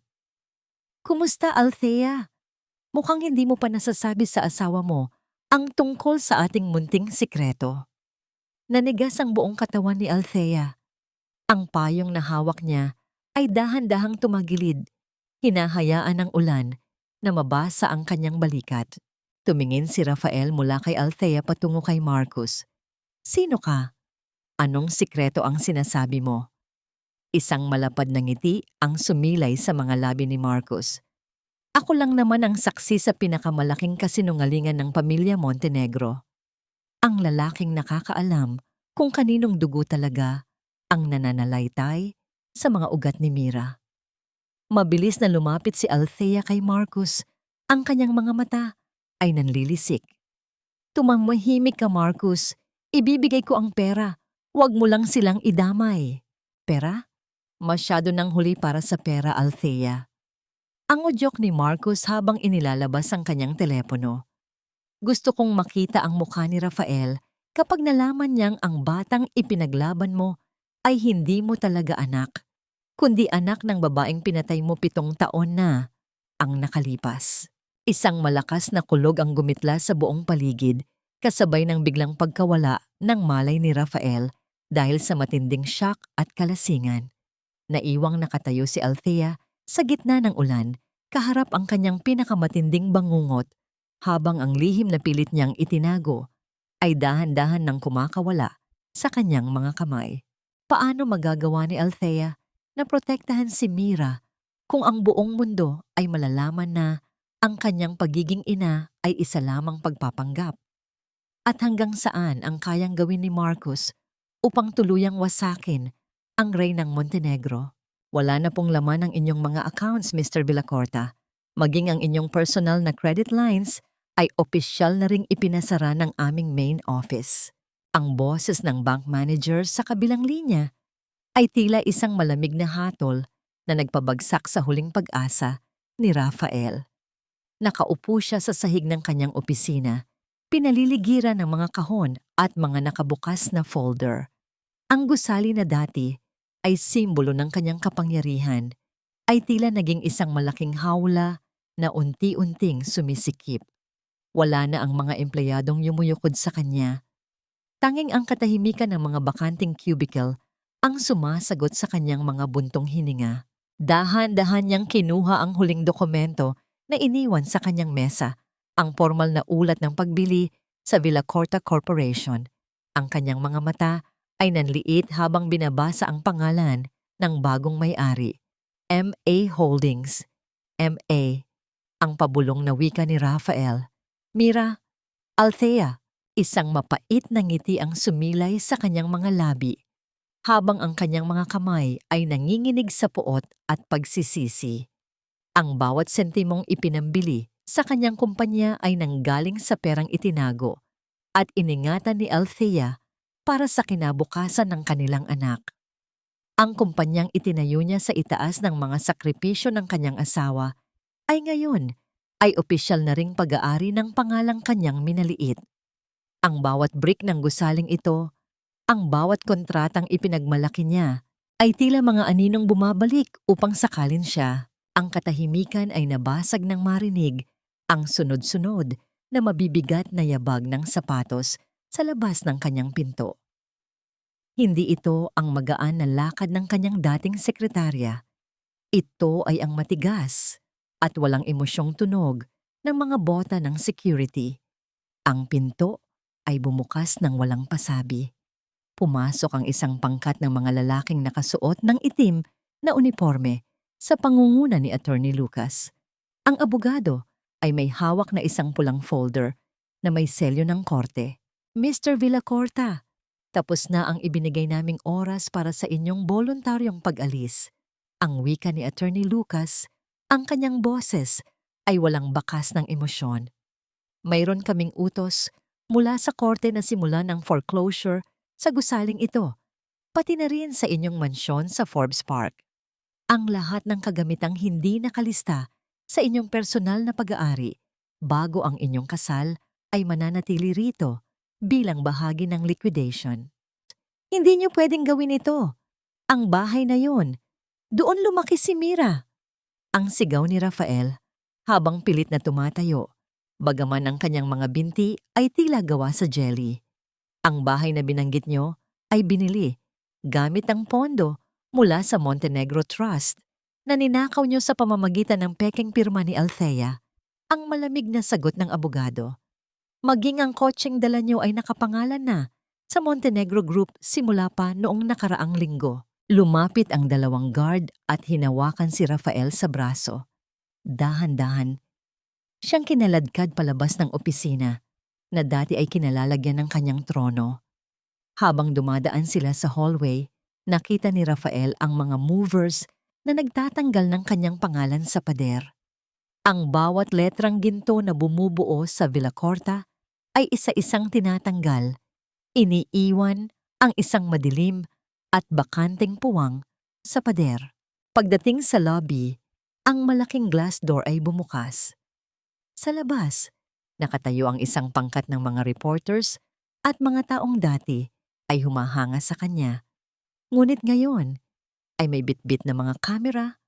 Kumusta, Althea? Mukhang hindi mo pa nasasabi sa asawa mo ang tungkol sa ating munting sikreto. Nanigas ang buong katawan ni Althea. Ang payong na hawak niya ay dahan-dahang tumagilid, hinahayaan ng ulan na mabasa ang kanyang balikat. Tumingin si Rafael mula kay Althea patungo kay Marcus. Sino ka? Anong sikreto ang sinasabi mo? Isang malapad na ngiti ang sumilay sa mga labi ni Marcus. Ako lang naman ang saksi sa pinakamalaking kasinungalingan ng pamilya Montenegro. Ang lalaking nakakaalam kung kaninong dugo talaga ang nananalaytay sa mga ugat ni Mira. Mabilis na lumapit si Althea kay Marcus. Ang kanyang mga mata ay nanlilisik. Tumahimik ka, Marcus. Ibibigay ko ang pera. Huwag mo lang silang idamay. Pera? Masyado nang huli para sa pera, Althea. Ang udyok ni Marcus habang inilalabas ang kanyang telepono. Gusto kong makita ang mukha ni Rafael kapag nalaman niyang ang batang ipinaglaban mo ay hindi mo talaga anak, kundi anak ng babaeng pinatay mo 7 taon na ang nakalipas. Isang malakas na kulog ang gumitla sa buong paligid kasabay ng biglang pagkawala ng malay ni Rafael dahil sa matinding shock at kalasingan. Naiwang nakatayo si Althea sa gitna ng ulan, kaharap ang kanyang pinakamatinding bangungot habang ang lihim na pilit niyang itinago ay dahan-dahan nang kumakawala sa kanyang mga kamay. Paano magagawa ni Althea na protektahan si Mira kung ang buong mundo ay malalaman na ang kanyang pagiging ina ay isa lamang pagpapanggap? At hanggang saan ang kayang gawin ni Marcus upang tuluyang wasakin ang Reynang Montenegro? Wala na pong laman ang inyong mga accounts, Mr. Villacorta. Maging ang inyong personal na credit lines ay opisyal na ring ipinasara ng aming main office. Ang boses ng bank manager sa kabilang linya ay tila isang malamig na hatol na nagpabagsak sa huling pag-asa ni Rafael. Nakaupo siya sa sahig ng kanyang opisina, pinaliligiran ng mga kahon at mga nakabukas na folder. Ang gusali na dati ay simbolo ng kanyang kapangyarihan, ay tila naging isang malaking hawla na unti-unting sumisikip. Wala na ang mga empleyadong yumuyukod sa kanya. Tanging ang katahimikan ng mga bakanting cubicle ang sumasagot sa kanyang mga buntong hininga. Dahan-dahan niyang kinuha ang huling dokumento na iniwan sa kanyang mesa, ang formal na ulat ng pagbili sa Villacorta Corporation. Ang kanyang mga mata ay nanliit habang binabasa ang pangalan ng bagong may-ari. MA Holdings. MA. Ang pabulong na wika ni Rafael. Mira, Althea. Isang mapait na ngiti ang sumilay sa kanyang mga labi, habang ang kanyang mga kamay ay nanginginig sa puot at pagsisisi. Ang bawat sentimong ipinambili sa kanyang kumpanya ay nanggaling sa perang itinago at iningatan ni Althea para sa kinabukasan ng kanilang anak. Ang kumpanyang itinayo niya sa itaas ng mga sakripisyo ng kanyang asawa ay ngayon ay opisyal na ring pag-aari ng pangalang kanyang minaliit. Ang bawat brick ng gusaling ito, ang bawat kontratang ipinagmalaki niya, ay tila mga aninong bumabalik upang sakalin siya. Ang katahimikan ay nabasag ng marinig ang sunod-sunod na mabibigat na yabag ng sapatos sa labas ng kanyang pinto. Hindi ito ang magaan na lakad ng kanyang dating sekretarya. Ito ay ang matigas at walang emosyong tunog ng mga bota ng security. Ang pinto ay bumukas ng walang pasabi. Pumasok ang isang pangkat ng mga lalaking nakasuot ng itim na uniforme sa pangunguna ni Attorney Lucas. Ang abogado ay may hawak na isang pulang folder na may selyo ng korte. Mr. Villacorta, tapos na ang ibinigay naming oras para sa inyong voluntaryong pag-alis. Ang wika ni Attorney Lucas, ang kanyang boses ay walang bakas ng emosyon. Mayroon kaming utos mula sa korte na simulan ang foreclosure sa gusaling ito, pati na rin sa inyong mansyon sa Forbes Park. Ang lahat ng kagamitang hindi nakalista sa inyong personal na pag-aari bago ang inyong kasal ay mananatili rito bilang bahagi ng liquidation. Hindi niyo pwedeng gawin ito. Ang bahay na yon, doon lumaki si Mira. Ang sigaw ni Rafael habang pilit na tumatayo. Bagaman ang kanyang mga binti ay tila gawa sa jelly. Ang bahay na binanggit nyo ay binili gamit ang pondo mula sa Montenegro Trust na ninakaw nyo sa pamamagitan ng pekeng pirma ni Althea. Ang malamig na sagot ng abogado. Maging ang kotseng dala nyo ay nakapangalan na sa Montenegro Group simula pa noong nakaraang linggo. Lumapit ang dalawang guard at hinawakan si Rafael sa braso. Dahan-dahan, siyang kinaladkad palabas ng opisina na dati ay kinalalagyan ng kanyang trono. Habang dumadaan sila sa hallway, nakita ni Rafael ang mga movers na nagtatanggal ng kanyang pangalan sa pader. Ang bawat letrang ginto na bumubuo sa Villacorta ay isa-isang tinatanggal. Iniiwan ang isang madilim at bakanteng puwang sa pader. Pagdating sa lobby, ang malaking glass door ay bumukas. Sa labas, nakatayo ang isang pangkat ng mga reporters at mga taong dati ay humahanga sa kanya. Ngunit ngayon ay may bitbit na mga kamera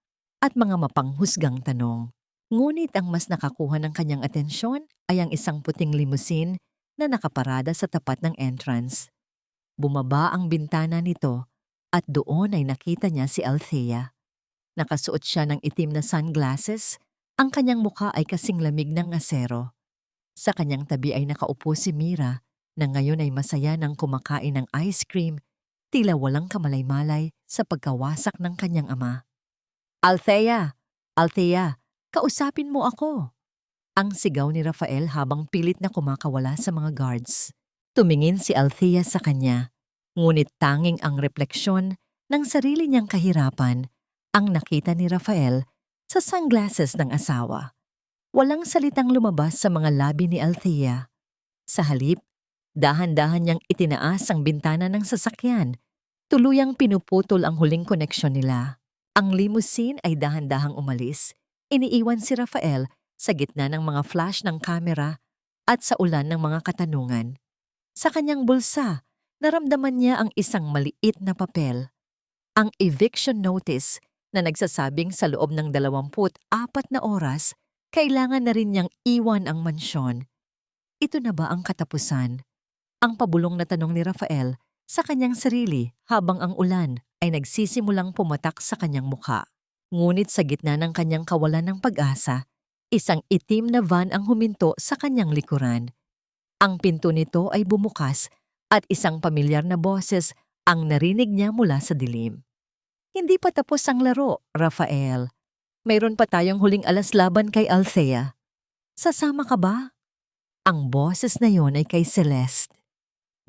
at mga mapanghusgang tanong. Ngunit ang mas nakakuha ng kanyang atensyon ay ang isang puting limousine na nakaparada sa tapat ng entrance. Bumaba ang bintana nito at doon ay nakita niya si Althea. Nakasuot siya ng itim na sunglasses. Ang kanyang mukha ay kasing lamig ng asero. Sa kanyang tabi ay nakaupo si Mira na ngayon ay masaya ng kumakain ng ice cream, tila walang kamalay-malay sa pagkawasak ng kanyang ama. Althea! Althea! Kausapin mo ako! Ang sigaw ni Rafael habang pilit na kumakawala sa mga guards. Tumingin si Althea sa kanya, ngunit tanging ang refleksyon ng sarili niyang kahirapan ang nakita ni Rafael sa sunglasses ng asawa. Walang salitang lumabas sa mga labi ni Althea. Sa halip, dahan-dahan niyang itinaas ang bintana ng sasakyan. Tuluyang pinuputol ang huling koneksyon nila. Ang limousine ay dahan-dahang umalis. Iniiwan si Rafael sa gitna ng mga flash ng kamera at sa ulan ng mga katanungan. Sa kanyang bulsa, naramdaman niya ang isang maliit na papel. Ang eviction notice na nagsasabing sa loob ng 24 na oras, kailangan na rin niyang iwan ang mansyon. Ito na ba ang katapusan? Ang pabulong na tanong ni Rafael sa kanyang sarili habang ang ulan ay nagsisimulang pumatak sa kanyang mukha. Ngunit sa gitna ng kanyang kawalan ng pag-asa, isang itim na van ang huminto sa kanyang likuran. Ang pinto nito ay bumukas at isang pamilyar na boses ang narinig niya mula sa dilim. Hindi pa tapos ang laro, Rafael. Mayroon pa tayong huling alas laban kay Althea. Sasama ka ba? Ang boses na yon ay kay Celeste.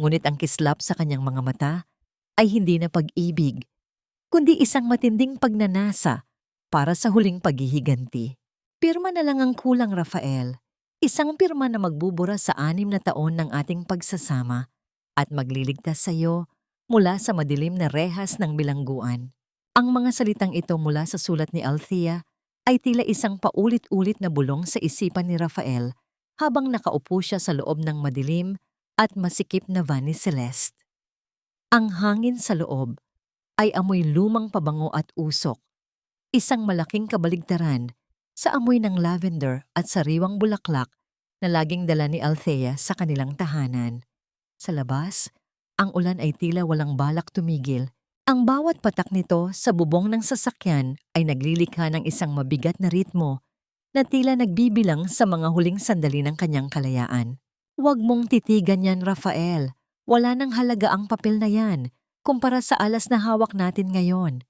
Ngunit ang kislap sa kanyang mga mata ay hindi na pag-ibig, kundi isang matinding pagnanasa para sa huling paghihiganti. Pirma na lang ang kulang, Rafael. Isang pirma na magbubura sa 6 na taon ng ating pagsasama at magliligtas sa iyo mula sa madilim na rehas ng bilangguan. Ang mga salitang ito mula sa sulat ni Althea ay tila isang paulit-ulit na bulong sa isipan ni Rafael habang nakaupo siya sa loob ng madilim at masikip na van ni Celeste. Ang hangin sa loob ay amoy lumang pabango at usok, isang malaking kabaligtaran sa amoy ng lavender at sariwang bulaklak na laging dala ni Althea sa kanilang tahanan. Sa labas, ang ulan ay tila walang balak tumigil. Ang bawat patak nito sa bubong ng sasakyan ay naglilikha ng isang mabigat na ritmo na tila nagbibilang sa mga huling sandali ng kanyang kalayaan. Huwag mong titigan yan, Rafael. Wala nang halaga ang papel na yan kumpara sa alas na hawak natin ngayon.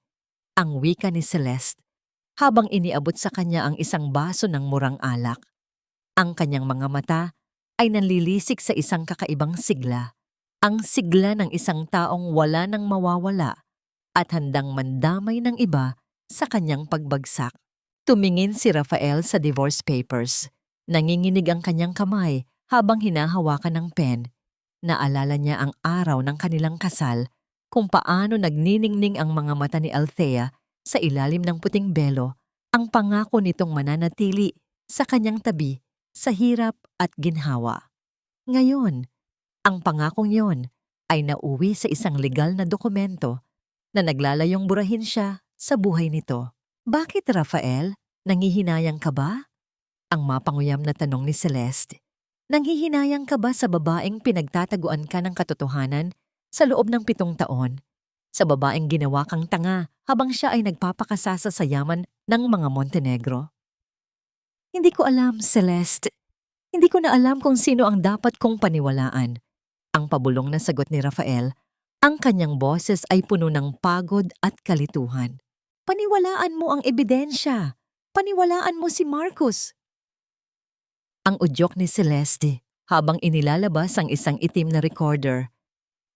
Ang wika ni Celeste habang iniabot sa kanya ang isang baso ng murang alak. Ang kanyang mga mata ay nanlilisik sa isang kakaibang sigla. Ang sigla ng isang taong wala nang mawawala at handang mandamay ng iba sa kanyang pagbagsak. Tumingin si Rafael sa divorce papers. Nanginginig ang kanyang kamay habang hinahawakan ng pen. Naalala niya ang araw ng kanilang kasal, kung paano nagniningning ang mga mata ni Althea sa ilalim ng puting belo, ang pangako nitong mananatili sa kanyang tabi sa hirap at ginhawa. Ngayon, ang pangakong yon ay nauwi sa isang legal na dokumento na naglalayong burahin siya sa buhay nito. Bakit, Rafael? Nanghihinayang ka ba? Ang mapanguyam na tanong ni Celeste. Nanghihinayang ka ba sa babaeng pinagtataguan ka ng katotohanan sa loob ng 7 taon? Sa babaeng ginawa kang tanga habang siya ay nagpapakasasa sa yaman ng mga Montenegro? Hindi ko alam, Celeste. Hindi ko na alam kung sino ang dapat kong paniwalaan. Ang pabulong na sagot ni Rafael, ang kanyang boses ay puno ng pagod at kalituhan. Paniwalaan mo ang ebidensya. Paniwalaan mo si Marcus. Ang udyok ni Celeste habang inilalabas ang isang itim na recorder.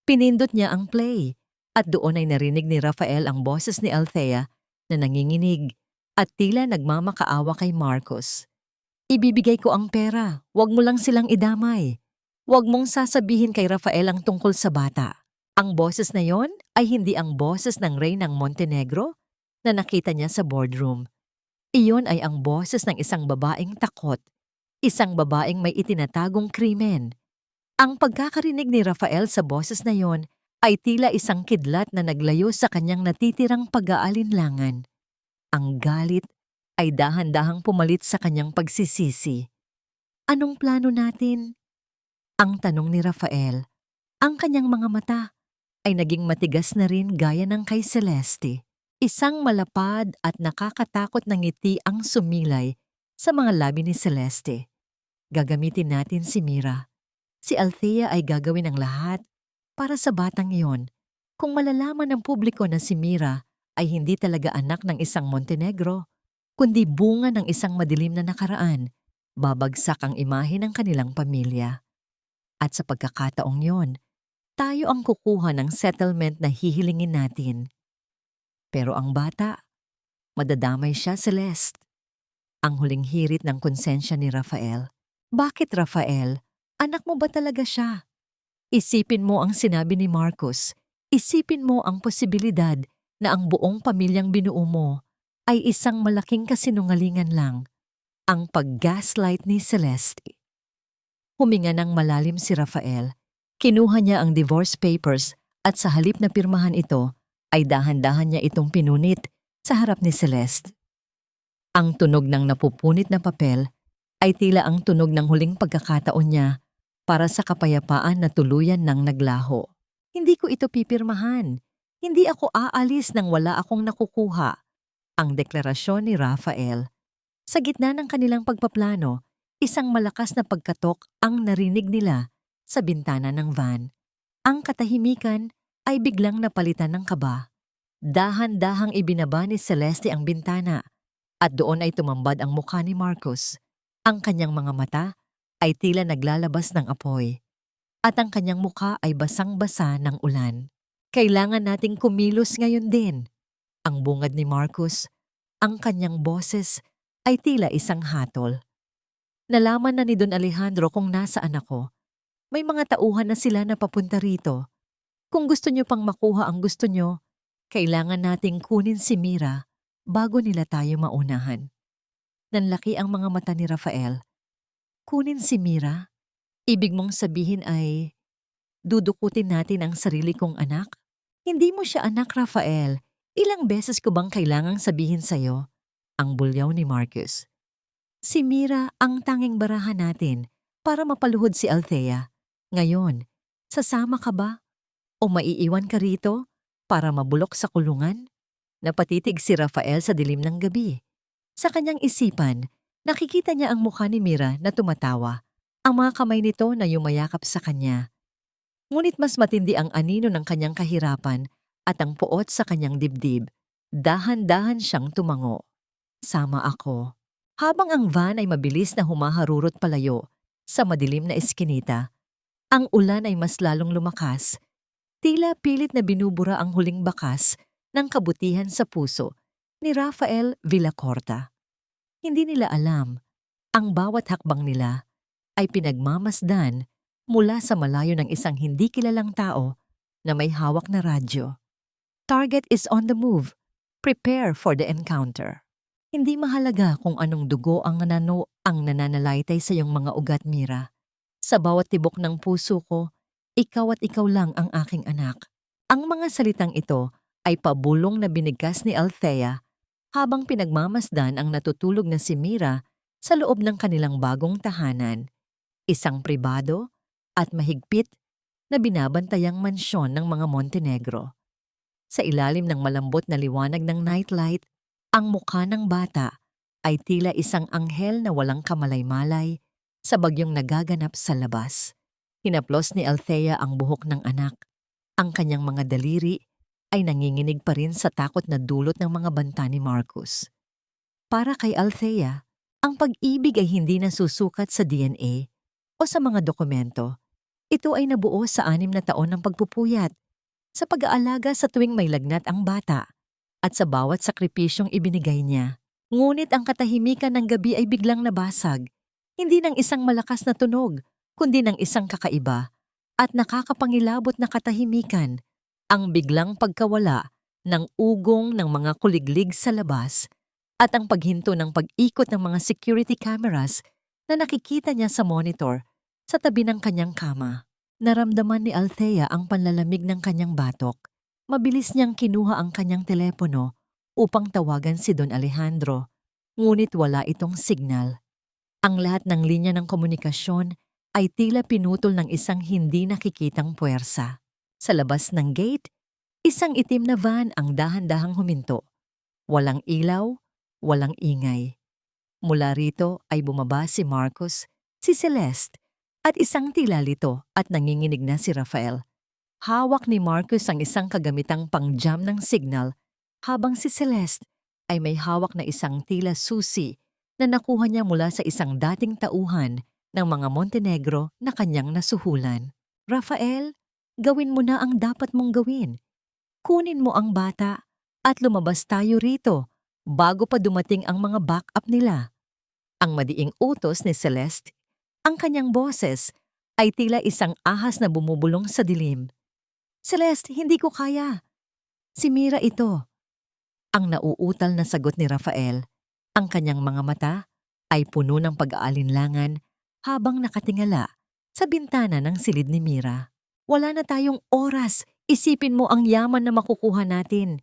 Pinindot niya ang play at doon ay narinig ni Rafael ang boses ni Althea na nanginginig at tila nagmamakaawa kay Marcus. Ibibigay ko ang pera, huwag mo lang silang idamay. Huwag mong sasabihin kay Rafael ang tungkol sa bata. Ang boses na yon ay hindi ang boses ng rey ng Montenegro na nakita niya sa boardroom. Iyon ay ang boses ng isang babaeng takot, isang babaeng may itinatagong krimen. Ang pagkakarinig ni Rafael sa boses na yon ay tila isang kidlat na naglayo sa kanyang natitirang pag-aalinlangan. Ang galit ay dahan-dahang pumalit sa kanyang pagsisisi. Anong plano natin? Ang tanong ni Rafael. Ang kanyang mga mata ay naging matigas na rin gaya ng kay Celeste. Isang malapad at nakakatakot na ngiti ang sumilay sa mga labi ni Celeste. Gagamitin natin si Mira. Si Althea ay gagawin ang lahat para sa batang iyon. Kung malalaman ng publiko na si Mira ay hindi talaga anak ng isang Montenegro, kundi bunga ng isang madilim na nakaraan, babagsak ang imahe ng kanilang pamilya. At sa pagkakataong yon, tayo ang kukuha ng settlement na hihilingin natin. Pero ang bata, madadamay siya, Celeste. Ang huling hirit ng konsensya ni Rafael. Bakit, Rafael? Anak mo ba talaga siya? Isipin mo ang sinabi ni Marcus. Isipin mo ang posibilidad na ang buong pamilyang binuo mo ay isang malaking kasinungalingan lang, ang pag-gaslight ni Celeste. Huminga ng malalim si Rafael. Kinuha niya ang divorce papers at sa halip na pirmahan ito, ay dahan-dahan niya itong pinunit sa harap ni Celeste. Ang tunog ng napupunit na papel ay tila ang tunog ng huling pagkakataon niya para sa kapayapaan na tuluyan ng naglaho. Hindi ko ito pipirmahan. Hindi ako aalis nang wala akong nakukuha. Ang deklarasyon ni Rafael. Sa gitna ng kanilang pagpaplano, isang malakas na pagkatok ang narinig nila sa bintana ng van. Ang katahimikan ay biglang napalitan ng kaba. Dahan-dahang ibinaba ni Celeste ang bintana at doon ay tumambad ang mukha ni Marcus. Ang kanyang mga mata ay tila naglalabas ng apoy at ang kanyang mukha ay basang-basa ng ulan. Kailangan nating kumilos ngayon din. Ang bungad ni Marcus, ang kanyang boses ay tila isang hatol. Nalaman na ni Don Alejandro kung nasaan ako. May mga tauhan na sila na papunta rito. Kung gusto nyo pang makuha ang gusto nyo, kailangan nating kunin si Mira bago nila tayo maunahan. Nanlaki ang mga mata ni Rafael. Kunin si Mira? Ibig mong sabihin ay dudukutin natin ang sarili kong anak? Hindi mo siya anak, Rafael. Ilang beses ko bang kailangang sabihin sa'yo? Ang bulyaw ni Marcus. Si Mira ang tanging barahan natin para mapaluhod si Althea. Ngayon, sasama ka ba? O maiiwan ka rito para mabulok sa kulungan? Napatitig si Rafael sa dilim ng gabi. Sa kanyang isipan, nakikita niya ang mukha ni Mira na tumatawa. Ang mga kamay nito na yumayakap sa kanya. Ngunit mas matindi ang anino ng kanyang kahirapan at ang puot sa kanyang dibdib. Dahan-dahan siyang tumango. Sama ako. Habang ang van ay mabilis na humaharurot palayo sa madilim na eskinita, ang ulan ay mas lalong lumakas. Tila pilit na binubura ang huling bakas ng kabutihan sa puso ni Rafael Villacorta. Hindi nila alam, ang bawat hakbang nila ay pinagmamasdan mula sa malayo ng isang hindi kilalang tao na may hawak na radyo. Target is on the move. Prepare for the encounter. Hindi mahalaga kung anong dugo ang nananalaytay sa iyong mga ugat, Mira. Sa bawat tibok ng puso ko, ikaw at ikaw lang ang aking anak. Ang mga salitang ito ay pabulong na binigkas ni Althea habang pinagmamasdan ang natutulog na si Mira sa loob ng kanilang bagong tahanan. Isang pribado at mahigpit na binabantayang mansyon ng mga Montenegro. Sa ilalim ng malambot na liwanag ng nightlight, ang mukha ng bata ay tila isang anghel na walang kamalay-malay sa bagyong nagaganap sa labas. Hinaplos ni Althea ang buhok ng anak. Ang kanyang mga daliri ay nanginginig pa rin sa takot na dulot ng mga banta ni Marcus. Para kay Althea, ang pag-ibig ay hindi nasusukat sa DNA o sa mga dokumento. Ito ay nabuo sa 6 na taon ng pagpupuyat, sa pag-aalaga sa tuwing may lagnat ang bata, at sa bawat sakripisyong ibinigay niya. Ngunit ang katahimikan ng gabi ay biglang nabasag, hindi ng isang malakas na tunog, kundi ng isang kakaiba at nakakapangilabot na katahimikan, ang biglang pagkawala ng ugong ng mga kuliglig sa labas at ang paghinto ng pag-ikot ng mga security cameras na nakikita niya sa monitor sa tabi ng kanyang kama. Naramdaman ni Althea ang panlalamig ng kanyang batok. Mabilis niyang kinuha ang kanyang telepono upang tawagan si Don Alejandro, ngunit wala itong signal. Ang lahat ng linya ng komunikasyon ay tila pinutol ng isang hindi nakikitang puwersa. Sa labas ng gate, isang itim na van ang dahan-dahang huminto. Walang ilaw, walang ingay. Mula rito ay bumaba si Marcus, si Celeste, at isang tila lito at nanginginig na si Rafael. Hawak ni Marcus ang isang kagamitang pang-jam ng signal, habang si Celeste ay may hawak na isang tila susi na nakuha niya mula sa isang dating tauhan ng mga Montenegro na kanyang nasuhulan. Rafael, gawin mo na ang dapat mong gawin. Kunin mo ang bata at lumabas tayo rito bago pa dumating ang mga backup nila. Ang madiing utos ni Celeste, ang kanyang boses ay tila isang ahas na bumubulong sa dilim. Celeste, hindi ko kaya. Si Mira ito. Ang nauutal na sagot ni Rafael. Ang kanyang mga mata ay puno ng pag-aalinlangan habang nakatingala sa bintana ng silid ni Mira. Wala na tayong oras. Isipin mo ang yaman na makukuha natin.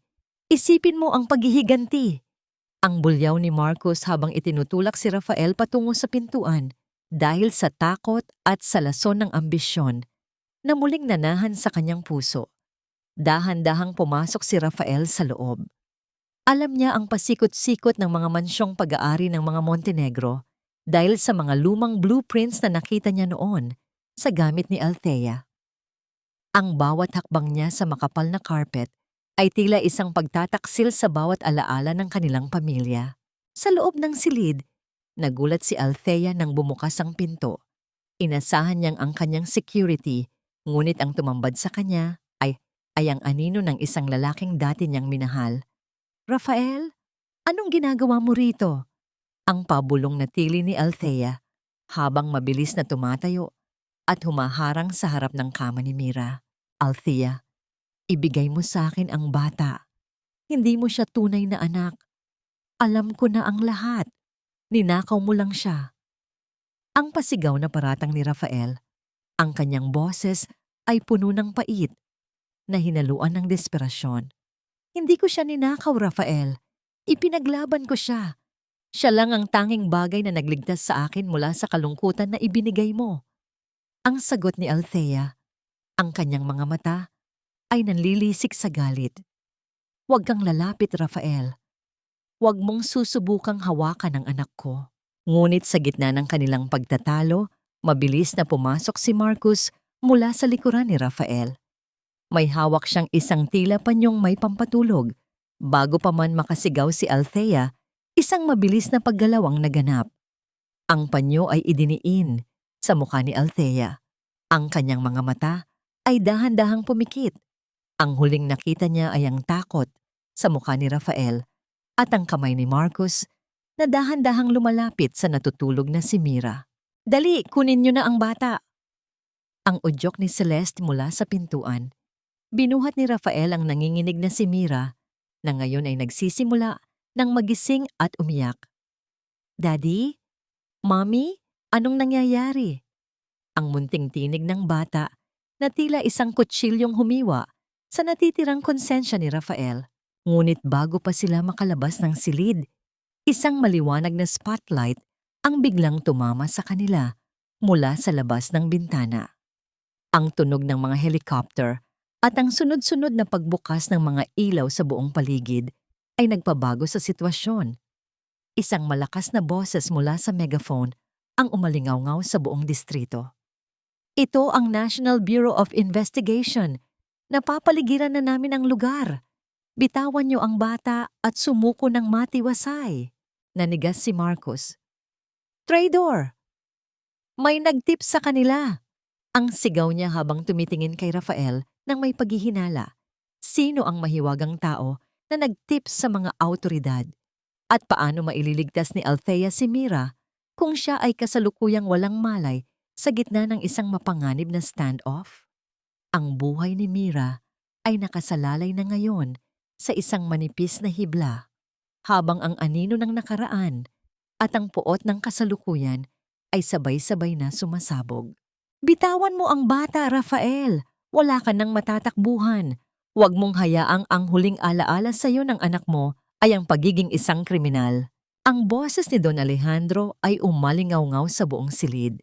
Isipin mo ang paghihiganti. Ang bulyaw ni Marcus habang itinutulak si Rafael patungo sa pintuan. dahil sa takot at sa lason ng ambisyon na muling nanahan sa kanyang puso. Dahan-dahang pumasok si Rafael sa loob. Alam niya ang pasikot-sikot ng mga mansyong pag-aari ng mga Montenegro dahil sa mga lumang blueprints na nakita niya noon sa gamit ni Althea. Ang bawat hakbang niya sa makapal na carpet ay tila isang pagtataksil sa bawat alaala ng kanilang pamilya. Sa loob ng silid, nagulat si Althea nang bumukas ang pinto. Inasahan niyang ang kanyang security, ngunit ang tumambad sa kanya ay ang anino ng isang lalaking dati niyang minahal. "Rafael, anong ginagawa mo rito?" Ang pabulong na tili ni Althea habang mabilis na tumatayo at humaharang sa harap ng kama ni Mira. "Althea, ibigay mo sa akin ang bata. Hindi mo siya tunay na anak. Alam ko na ang lahat. Ninakaw mo lang siya." Ang pasigaw na paratang ni Rafael, ang kanyang boses ay puno ng pait na hinaluan ng desperasyon. "Hindi ko siya ninakaw, Rafael. Ipinaglaban ko siya. Siya lang ang tanging bagay na nagligtas sa akin mula sa kalungkutan na ibinigay mo." Ang sagot ni Althea, ang kanyang mga mata ay nanlilisik sa galit. "Huwag kang lalapit, Rafael. Huwag mong susubukang hawakan ang anak ko." Ngunit sa gitna ng kanilang pagtatalo, mabilis na pumasok si Marcus mula sa likuran ni Rafael. May hawak siyang isang tila panyong may pampatulog. Bago pa man makasigaw si Althea, isang mabilis na paggalaw ang naganap. Ang panyo ay idiniin sa mukha ni Althea. Ang kanyang mga mata ay dahan-dahang pumikit. Ang huling nakita niya ay ang takot sa mukha ni Rafael at ang kamay ni Marcus na dahan-dahang lumalapit sa natutulog na si Mira. "Dali, kunin niyo na ang bata." Ang udyok ni Celeste mula sa pintuan. Binuhat ni Rafael ang nanginginig na si Mira na ngayon ay nagsisimula ng magising at umiyak. "Daddy? Mommy? Anong nangyayari?" Ang munting tinig ng bata na tila isang kutsilyong humiwa sa natitirang konsensya ni Rafael. Ngunit bago pa sila makalabas ng silid, isang maliwanag na spotlight ang biglang tumama sa kanila mula sa labas ng bintana. Ang tunog ng mga helicopter at ang sunod-sunod na pagbukas ng mga ilaw sa buong paligid ay nagpabago sa sitwasyon. Isang malakas na boses mula sa megaphone ang umalingaw-ngaw sa buong distrito. "Ito ang National Bureau of Investigation. Napapaligiran na namin ang lugar. Bitawan niyo ang bata at sumuko ng matiwasay." Nanigas si Marcus. "Traidor! May nagtip sa kanila." Ang sigaw niya habang tumitingin kay Rafael nang may paghihinala. Sino ang mahiwagang tao na nagtip sa mga awtoridad? At paano maililigtas ni Althea si Mira kung siya ay kasalukuyang walang malay sa gitna ng isang mapanganib na standoff? Ang buhay ni Mira ay nakasalalay na ngayon sa isang manipis na hibla, habang ang anino ng nakaraan at ang puot ng kasalukuyan ay sabay-sabay na sumasabog. "Bitawan mo ang bata, Rafael. Wala ka nang matatakbuhan. Huwag mong hayaang ang huling alaala sa iyo ng anak mo ay ang pagiging isang kriminal." Ang boses ni Don Alejandro ay umalingaw-ngaw sa buong silid.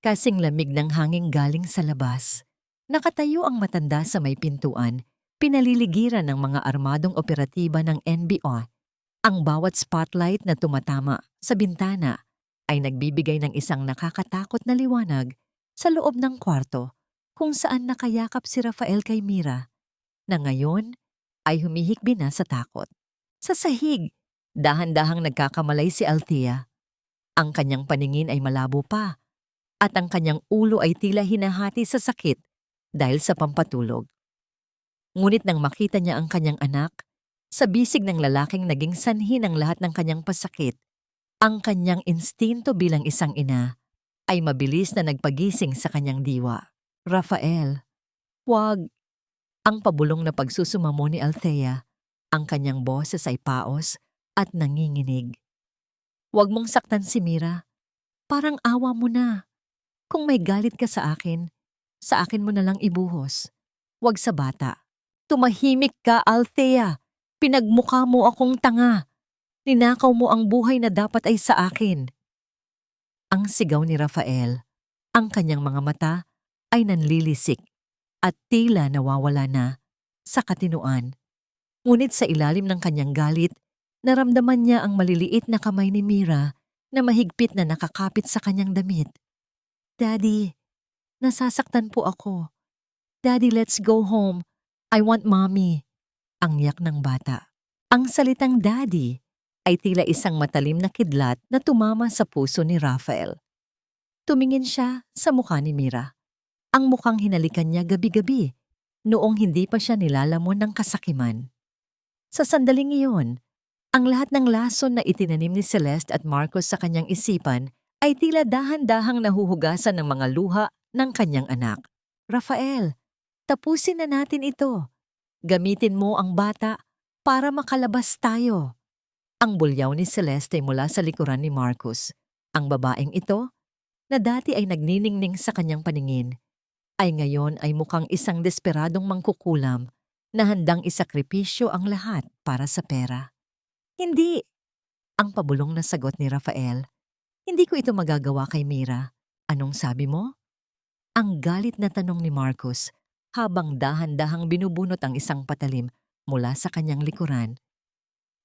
Kasing lamig ng hangin galing sa labas. Nakatayo ang matanda sa may pintuan, pinaliligiran ng mga armadong operatiba ng NBI. Ang bawat spotlight na tumatama sa bintana ay nagbibigay ng isang nakakatakot na liwanag sa loob ng kwarto kung saan nakayakap si Rafael kay Mira, na ngayon ay humihikbi na sa takot. Sa sahig, dahan-dahang nagkakamalay si Althea. Ang kanyang paningin ay malabo pa at ang kanyang ulo ay tila hinahati sa sakit dahil sa pampatulog. Ngunit nang makita niya ang kanyang anak, sa bisig ng lalaking naging sanhi ng lahat ng kanyang pasakit, ang kanyang instinto bilang isang ina ay mabilis na nagpagising sa kanyang diwa. "Rafael, wag." Ang pabulong na pagsusumamo ni Althea, ang kanyang boses ay paos at nanginginig. "Wag mong saktan si Mira. Parang awa mo na. Kung may galit ka sa akin mo na lang ibuhos. Wag sa bata." "Tumahimik ka, Althea. Pinagmukha mo akong tanga. Ninakaw mo ang buhay na dapat ay sa akin." ang sigaw ni Rafael. Ang kanyang mga mata ay nanlilisik at tila nawawala na sa katinuan. Ngunit sa ilalim ng kanyang galit, naramdaman niya ang maliliit na kamay ni Mira na mahigpit na nakakapit sa kanyang damit. Daddy, nasasaktan po ako. Daddy, let's go home. I want mommy. Ang yak ng bata. Ang salitang daddy ay tila isang matalim na kidlat na tumama sa puso ni Rafael. Tumingin siya sa mukha ni Mira. Ang mukhang hinalikan niya gabi-gabi noong hindi pa siya nilalamon ng kasakiman. Sa sandaling iyon, ang lahat ng lason na itinanim ni Celeste at Marcos sa kanyang isipan ay tila dahan-dahang nahuhugasan ng mga luha ng kanyang anak. Rafael, tapusin na natin ito. Gamitin mo ang bata para makalabas tayo. Ang bulyaw ni Celeste ay mula sa likuran ni Marcos. Ang babaeng ito, na dati ay nagniningning sa kanyang paningin, ay ngayon ay mukhang isang desperadong mangkukulam na handang isakripisyo ang lahat para sa pera. Hindi, ang pabulong na sagot ni Rafael. Hindi ko ito magagawa kay Mira. Anong sabi mo? Ang galit na tanong ni Marcos habang dahan-dahang binubunot ang isang patalim mula sa kanyang likuran.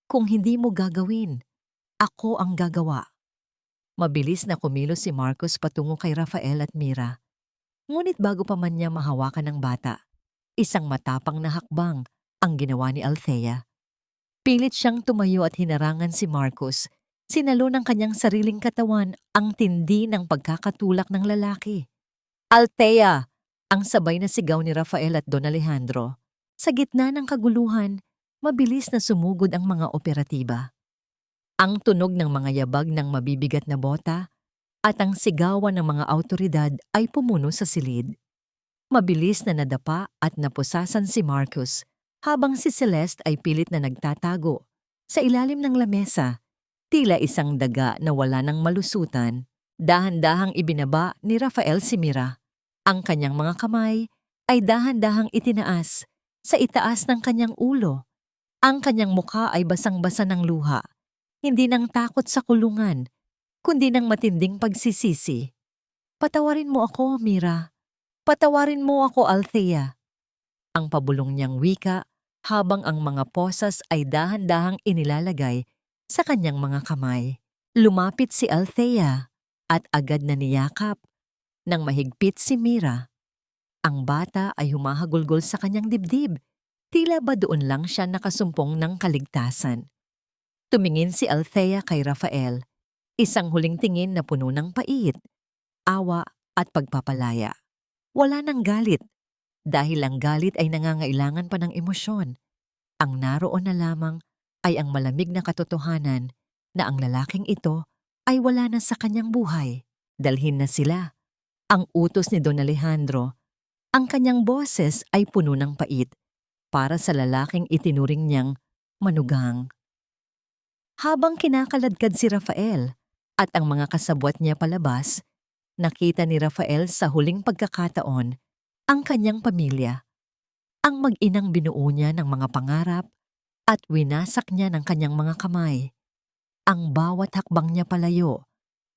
Kung hindi mo gagawin, ako ang gagawa. Mabilis na kumilos si Marcos patungo kay Rafael at Mira. Ngunit bago pa man niya mahawakan ng bata, isang matapang na hakbang ang ginawa ni Althea. Pilit siyang tumayo at hinarangan si Marcos. Sinalo ng kanyang sariling katawan ang tindi ng pagkakatulak ng lalaki. Althea! Ang sabay na sigaw ni Rafael at Don Alejandro. Sa gitna ng kaguluhan, mabilis na sumugod ang mga operatiba. Ang tunog ng mga yabag ng mabibigat na bota at ang sigawan ng mga awtoridad ay pumuno sa silid. Mabilis na nadapa at napusasan si Marcos habang si Celeste ay pilit na nagtatago sa ilalim ng lamesa, tila isang daga na wala ng malusutan. Dahan-dahang ibinaba ni Rafael si Mira. Ang kanyang mga kamay ay dahan-dahang itinaas sa itaas ng kanyang ulo. Ang kanyang mukha ay basang-basa ng luha, hindi ng takot sa kulungan, kundi ng matinding pagsisisi. Patawarin mo ako, Mira. Patawarin mo ako, Althea. Ang pabulong niyang wika habang ang mga posas ay dahan-dahang inilalagay sa kanyang mga kamay. Lumapit si Althea at agad na niyakap nang mahigpit si Mira. Ang bata ay humahagulgol sa kanyang dibdib. Tila ba doon lang siya nakasumpong ng kaligtasan. Tumingin si Althea kay Rafael, isang huling tingin na puno ng pait, awa at pagpapalaya. Wala nang galit, dahil ang galit ay nangangailangan pa ng emosyon. Ang naroon na lamang ay ang malamig na katotohanan na ang lalaking ito ay wala na sa kanyang buhay. Dalhin na sila. Ang utos ni Don Alejandro, ang kanyang boses ay puno ng pait para sa lalaking itinuring niyang manugang. Habang kinakaladkad si Rafael at ang mga kasabwat niya palabas, nakita ni Rafael sa huling pagkakataon ang kanyang pamilya. Ang mag-inang binuo niya ng mga pangarap at winasak niya ng kanyang mga kamay. Ang bawat hakbang niya palayo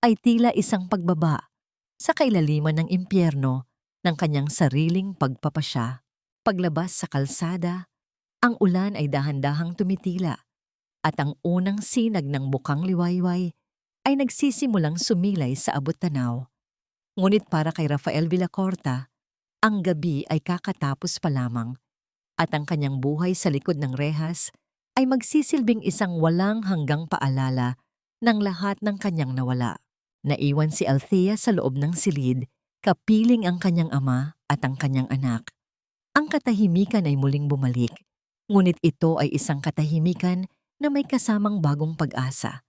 ay tila isang pagbaba sa kailaliman ng impyerno ng kanyang sariling pagpapasya. Paglabas sa kalsada, ang ulan ay dahan-dahang tumitila at ang unang sinag ng bukang liwayway ay nagsisimulang sumilay sa abot-tanaw. Ngunit para kay Rafael Villacorta, ang gabi ay kakatapos pa lamang at ang kanyang buhay sa likod ng rehas ay magsisilbing isang walang hanggang paalala ng lahat ng kanyang nawala. Naiwan si Althea sa loob ng silid, kapiling ang kanyang ama at ang kanyang anak. Ang katahimikan ay muling bumalik, ngunit ito ay isang katahimikan na may kasamang bagong pag-asa.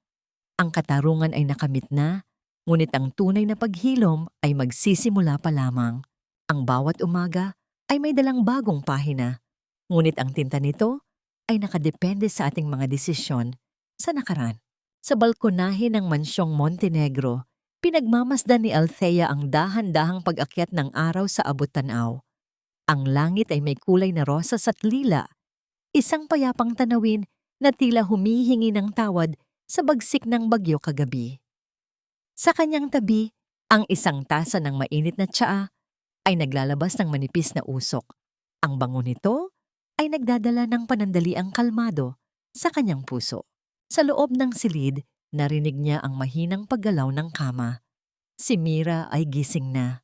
Ang katarungan ay nakamit na, ngunit ang tunay na paghilom ay magsisimula pa lamang. Ang bawat umaga ay may dalang bagong pahina, ngunit ang tinta nito ay nakadepende sa ating mga desisyon sa nakaraan. Sa balkonahe ng mansyong Montenegro, pinagmamasdan ni Althea ang dahan-dahang pag-akyat ng araw sa abot-tanaw. Ang langit ay may kulay na rosas at lila, isang payapang tanawin na tila humihingi ng tawad sa bagsik ng bagyo kagabi. Sa kanyang tabi, ang isang tasa ng mainit na tsaa ay naglalabas ng manipis na usok. Ang bango nito ay nagdadala ng panandaliang kalmado sa kanyang puso. Sa loob ng silid, narinig niya ang mahinang paggalaw ng kama. Si Mira ay gising na.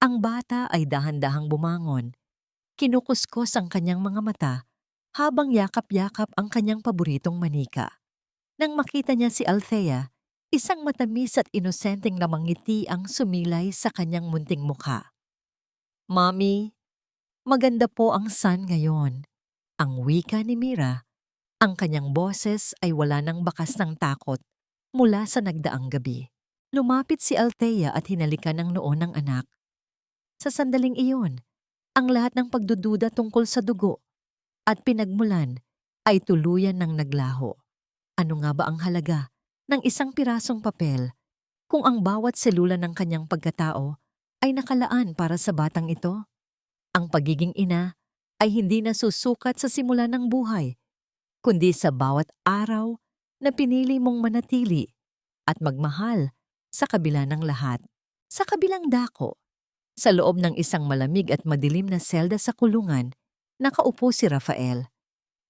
Ang bata ay dahan-dahang bumangon. Kinukuskos ang kanyang mga mata habang yakap-yakap ang kanyang paboritong manika. Nang makita niya si Althea, isang matamis at inosenteng namangiti ang sumilay sa kanyang munting mukha. "Mommy, maganda po ang sun ngayon." Ang wika ni Mira, ang kanyang boses ay wala ng bakas ng takot mula sa nagdaang gabi. Lumapit si Althea at hinalikan ang noo ng anak. Sa sandaling iyon, ang lahat ng pagdududa tungkol sa dugo at pinagmulan ay tuluyan ng naglaho. Ano nga ba ang halaga ng isang pirasong papel kung ang bawat selula ng kanyang pagkatao ay nakalaan para sa batang ito? Ang pagiging ina ay hindi nasusukat sa simula ng buhay, kundi sa bawat araw na pinili mong manatili at magmahal sa kabila ng lahat. Sa kabilang dako, sa loob ng isang malamig at madilim na selda sa kulungan, nakaupo si Rafael.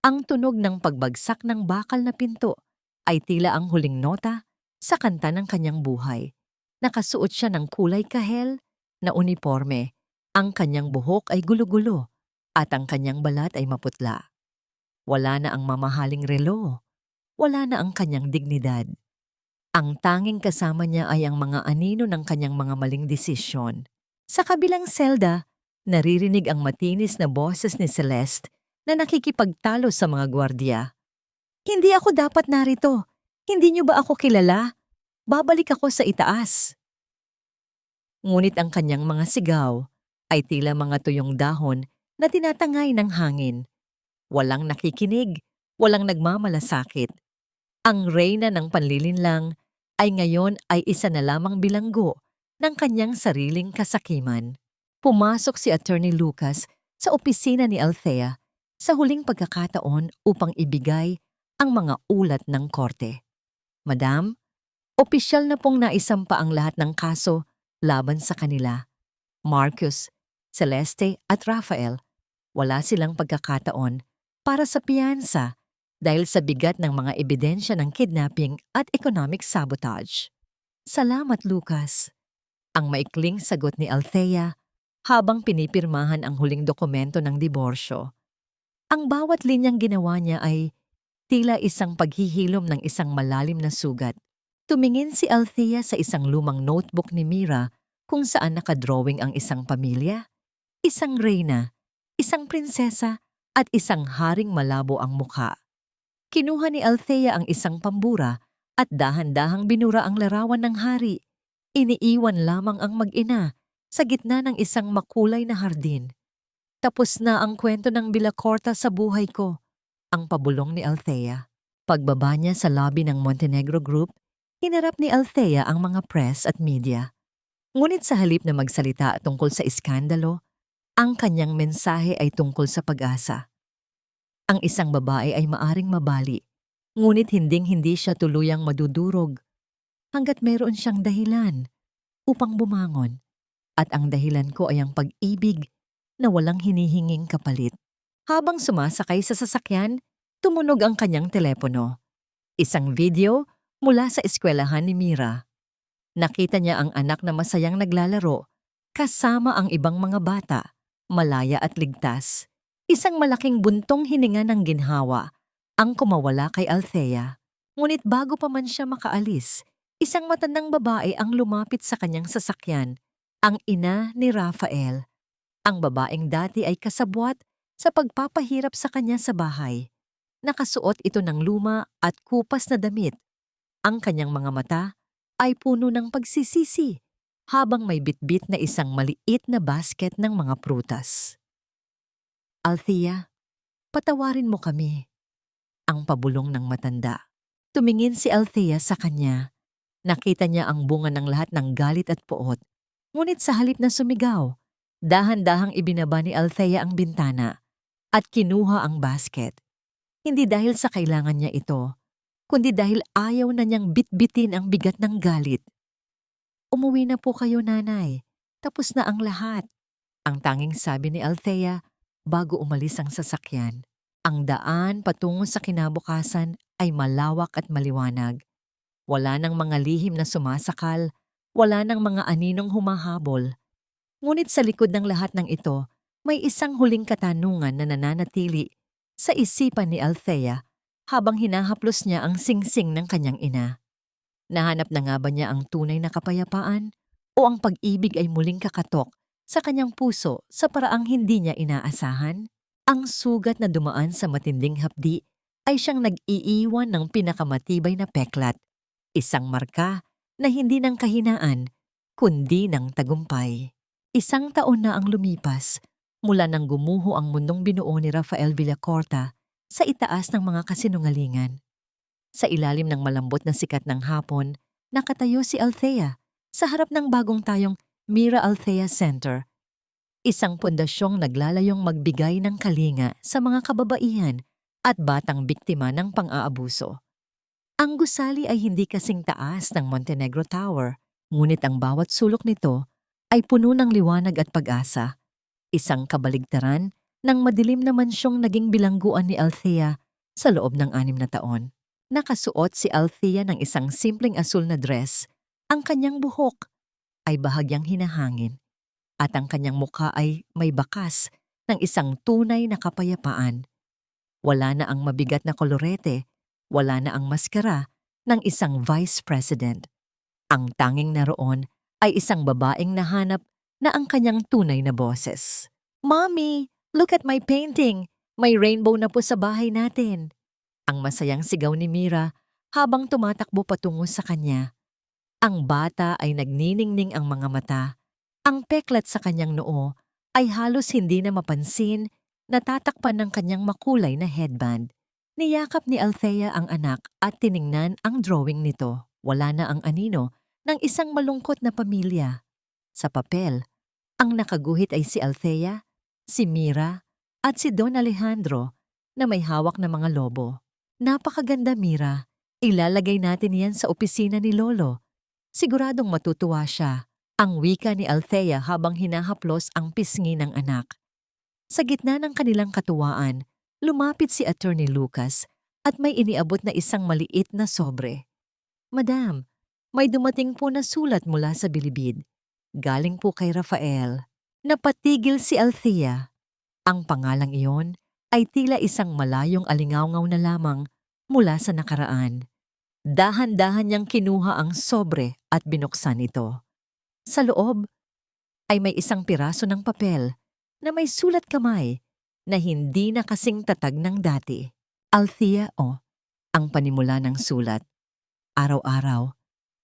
Ang tunog ng pagbagsak ng bakal na pinto ay tila ang huling nota sa kanta ng kanyang buhay. Nakasuot siya ng kulay kahel na uniforme. Ang kanyang buhok ay gulo-gulo at ang kanyang balat ay maputla. Wala na ang mamahaling relo. Wala na ang kanyang dignidad. Ang tanging kasama niya ay ang mga anino ng kanyang mga maling desisyon. Sa kabilang selda, naririnig ang matinis na boses ni Celeste na nakikipagtalo sa mga gwardiya. "Hindi ako dapat narito. Hindi niyo ba ako kilala? Babalik ako sa itaas." Ngunit ang kanyang mga sigaw ay tila mga tuyong dahon na tinatangay ng hangin. Walang nakikinig, walang nagmamalasakit. Ang reyna ng panlilinlang ay ngayon ay isa na lamang bilanggo ng kanyang sariling kasakiman. Pumasok si Attorney Lucas sa opisina ni Althea sa huling pagkakataon upang ibigay ang mga ulat ng korte. "Madam, opisyal na pong naisampa ang lahat ng kaso laban sa kanila. Marcus, Celeste at Rafael, wala silang pagkakataon para sa piyansa dahil sa bigat ng mga ebidensya ng kidnapping at economic sabotage." "Salamat, Lucas." Ang maikling sagot ni Althea habang pinipirmahan ang huling dokumento ng diborsyo. Ang bawat linyang ginawa niya ay tila isang paghihilom ng isang malalim na sugat. Tumingin si Althea sa isang lumang notebook ni Mira kung saan nakadrawing ang isang pamilya, isang reyna, isang prinsesa at isang haring malabo ang mukha. Kinuha ni Althea ang isang pambura at dahan-dahang binura ang larawan ng hari. Iniiwan lamang ang mag-ina sa gitna ng isang makulay na hardin. "Tapos na ang kwento ng Villacorta sa buhay ko," ang pabulong ni Althea. Pagbaba niya sa lobby ng Montenegro Group, hinarap ni Althea ang mga press at media. Ngunit sa halip na magsalita tungkol sa iskandalo, ang kanyang mensahe ay tungkol sa pag-asa. Ang isang babae ay maaring mabali, ngunit hinding-hindi siya tuluyang madudurog hanggat meron siyang dahilan upang bumangon. At ang dahilan ko ay ang pag-ibig na walang hinihinging kapalit. Habang sumasakay sa sasakyan, tumunog ang kanyang telepono. Isang video mula sa eskwelahan ni Mira. Nakita niya ang anak na masayang naglalaro kasama ang ibang mga bata, malaya at ligtas. Isang malaking buntong hininga ng ginhawa ang kumawala kay Althea. Ngunit bago pa man siya makaalis, isang matandang babae ang lumapit sa kanyang sasakyan, ang ina ni Rafael. Ang babaeng dati ay kasabwat sa pagpapahirap sa kanya sa bahay. Nakasuot ito ng luma at kupas na damit. Ang kanyang mga mata ay puno ng pagsisisi habang may bitbit na isang maliit na basket ng mga prutas. "Althea, patawarin mo kami," ang pabulong ng matanda. Tumingin si Althea sa kanya. Nakita niya ang bunga ng lahat ng galit at poot. Ngunit sa halip na sumigaw, dahan-dahang ibinaba ni Althea ang bintana at kinuha ang basket. Hindi dahil sa kailangan niya ito, kundi dahil ayaw na niyang bitbitin ang bigat ng galit. Umuwi na po kayo, nanay. Tapos na ang lahat. Ang tanging sabi ni Althea bago umalis ang sasakyan. Ang daan patungo sa kinabukasan ay malawak at maliwanag. Wala nang mga lihim na sumasakal, wala nang mga aninong humahabol. Ngunit sa likod ng lahat ng ito, may isang huling katanungan na nananatili sa isipan ni Althea habang hinahaplos niya ang singsing ng kanyang ina. Nahanap na nga ba niya ang tunay na kapayapaan o ang pag-ibig ay muling kakatok sa kanyang puso sa paraang hindi niya inaasahan? Ang sugat na dumaan sa matinding hapdi ay siyang nag-iiwan ng pinakamatibay na peklat, isang marka na hindi ng kahinaan kundi ng tagumpay. Isang taon na ang lumipas mula nang gumuho ang mundong binuo ni Rafael Villacorta sa itaas ng mga kasinungalingan. Sa ilalim ng malambot na sikat ng hapon, nakatayo si Althea sa harap ng bagong tayong Mira Althea Center, isang pundasyong naglalayong magbigay ng kalinga sa mga kababaihan at batang biktima ng pang-aabuso. Ang gusali ay hindi kasing taas ng Montenegro Tower, ngunit ang bawat sulok nito ay puno ng liwanag at pag-asa, isang kabaligtaran ng madilim na mansyong naging bilangguan ni Althea sa loob ng 6 na taon. Nakasuot si Althea ng isang simpleng asul na dress, ang kanyang buhok ay bahagyang hinahangin at ang kanyang mukha ay may bakas ng isang tunay na kapayapaan. Wala na ang mabigat na kolorete, wala na ang maskara ng isang vice president. Ang tanging naroon ay isang babaeng nahanap na ang kanyang tunay na boses. "Mommy, look at my painting! May rainbow na po sa bahay natin." Ang masayang sigaw ni Mira habang tumatakbo patungo sa kanya. Ang bata ay nagniningning ang mga mata. Ang peklat sa kanyang noo ay halos hindi na mapansin, natatakpan ng kanyang makulay na headband. Niyakap ni Althea ang anak at tiningnan ang drawing nito. Wala na ang anino ng isang malungkot na pamilya. Sa papel, ang nakaguhit ay si Althea, si Mira, at si Don Alejandro na may hawak na mga lobo. "Napakaganda, Mira. Ilalagay natin yan sa opisina ni Lolo. Siguradong matutuwa siya." Ang wika ni Althea habang hinahaplos ang pisngi ng anak. Sa gitna ng kanilang katuwaan, lumapit si Attorney Lucas at may iniabot na isang maliit na sobre. "Madam, may dumating po na sulat mula sa bilibid. Galing po kay Rafael." Napatigil si Althea. Ang pangalang iyon ay tila isang malayong alingawngaw na lamang mula sa nakaraan. Dahan-dahan niyang kinuha ang sobre at binuksan ito. Sa loob ay may isang piraso ng papel na may sulat kamay na hindi na kasing tatag ng dati. "Althea, ang panimula ng sulat. Araw-araw,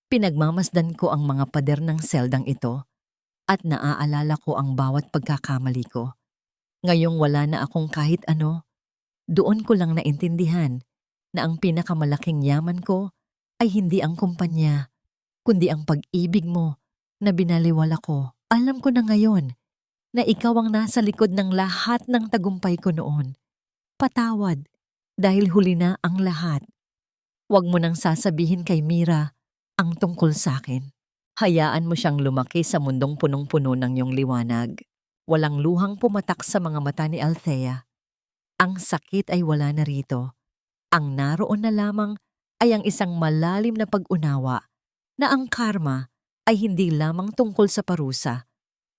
pinagmamasdan ko ang mga pader ng seldang ito at naaalala ko ang bawat pagkakamali ko. Ngayong wala na akong kahit ano, doon ko lang naintindihan na ang pinakamalaking yaman ko ay hindi ang kumpanya, kundi ang pag-ibig mo na binaliwala ko. Alam ko na ngayon na ikaw ang nasa likod ng lahat ng tagumpay ko noon. Patawad dahil huli na ang lahat. Huwag mo nang sasabihin kay Mira ang tungkol sa akin. Hayaan mo siyang lumaki sa mundong punong-puno ng iyong liwanag." Walang luhang pumatak sa mga mata ni Althea. Ang sakit ay wala na rito. Ang naroon na lamang ay ang isang malalim na pag-unawa na ang karma ay hindi lamang tungkol sa parusa,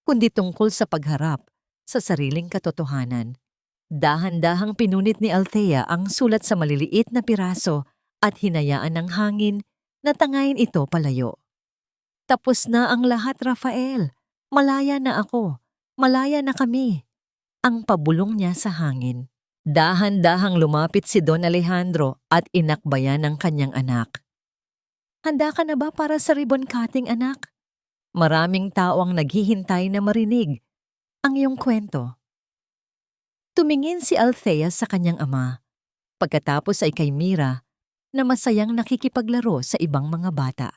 kundi tungkol sa pagharap sa sariling katotohanan. Dahan-dahang pinunit ni Althea ang sulat sa maliliit na piraso at hinayaan ng hangin na tangayin ito palayo. "Tapos na ang lahat, Rafael. Malaya na ako. Malaya na kami." Ang pabulong niya sa hangin. Dahan-dahang lumapit si Don Alejandro at inakbayan ng kanyang anak. "Handa ka na ba para sa ribbon cutting, anak? Maraming tao ang naghihintay na marinig ang iyong kwento." Tumingin si Althea sa kanyang ama. Pagkatapos ay kay Mira na masayang nakikipaglaro sa ibang mga bata.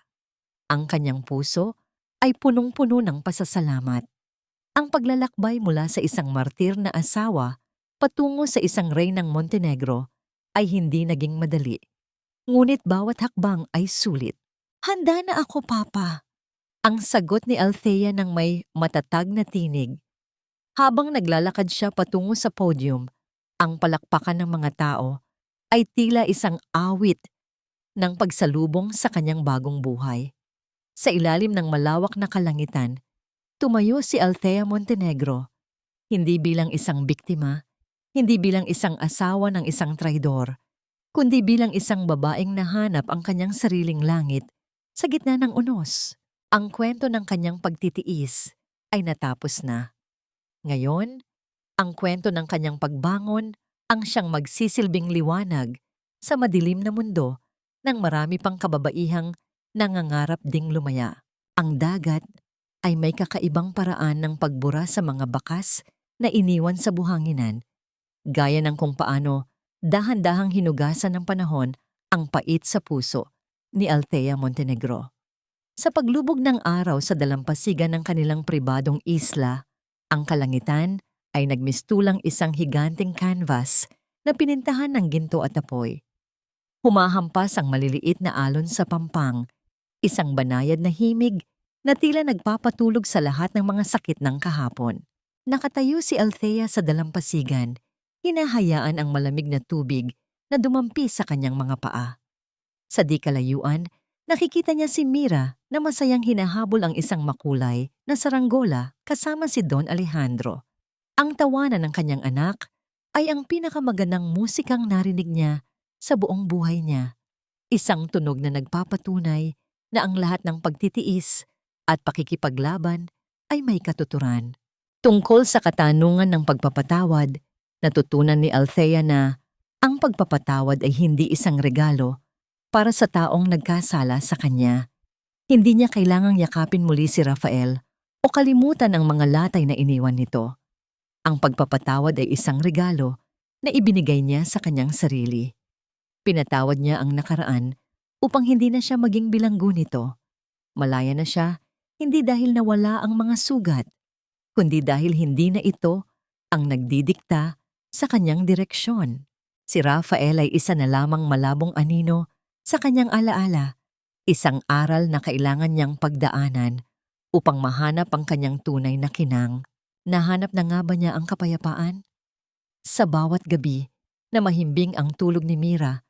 Ang kanyang puso ay punong-puno ng pasasalamat. Ang paglalakbay mula sa isang martir na asawa patungo sa isang rey ng Montenegro ay hindi naging madali. Ngunit bawat hakbang ay sulit. "Handa na ako, Papa." Ang sagot ni Althea ng may matatag na tinig. Habang naglalakad siya patungo sa podium, ang palakpakan ng mga tao ay tila isang awit ng pagsalubong sa kanyang bagong buhay. Sa ilalim ng malawak na kalangitan, tumayo si Althea Montenegro, hindi bilang isang biktima, hindi bilang isang asawa ng isang traidor, kundi bilang isang babaeng nahanap ang kanyang sariling langit sa gitna ng unos. Ang kwento ng kanyang pagtitiis ay natapos na. Ngayon, ang kwento ng kanyang pagbangon ang siyang magsisilbing liwanag sa madilim na mundo ng marami pang kababaihang nangangarap ding lumaya. Ang dagat ay may kakaibang paraan ng pagbura sa mga bakas na iniwan sa buhanginan, gaya ng kung paano dahan-dahang hinugasan ng panahon ang pait sa puso ni Althea Montenegro. Sa paglubog ng araw sa dalampasigan ng kanilang pribadong isla, ang kalangitan ay nagmistulang isang higanting canvas na pinintahan ng ginto at apoy. Humahampas ang maliliit na alon sa pampang, isang banayad na himig na tila nagpapatulog sa lahat ng mga sakit ng kahapon. Nakatayo si Althea sa dalampasigan, hinahayaan ang malamig na tubig na dumampi sa kanyang mga paa. Sa di kalayuan, nakikita niya si Mira na masayang hinahabol ang isang makulay na saranggola kasama si Don Alejandro. Ang tawanan ng kanyang anak ay ang pinakamagandang musikang narinig niya sa buong buhay niya. Isang tunog na nagpapatunay na ang lahat ng pagtitiis at pakikipaglaban ay may katuturan. Tungkol sa katanungan ng pagpapatawad, natutunan ni Althea na ang pagpapatawad ay hindi isang regalo para sa taong nagkasala sa kanya. Hindi niya kailangang yakapin muli si Rafael o kalimutan ang mga latay na iniwan nito. Ang pagpapatawad ay isang regalo na ibinigay niya sa kanyang sarili. Pinatawad niya ang nakaraan upang hindi na siya maging bilanggo nito. Malaya na siya, hindi dahil nawala ang mga sugat, kundi dahil hindi na ito ang nagdidikta sa kanyang direksyon. Si Rafael ay isa na lamang malabong anino sa kanyang alaala, isang aral na kailangan niyang pagdaanan upang mahanap ang kanyang tunay na kinang. Nahanap na nga ba niya ang kapayapaan? Sa bawat gabi na mahimbing ang tulog ni Mira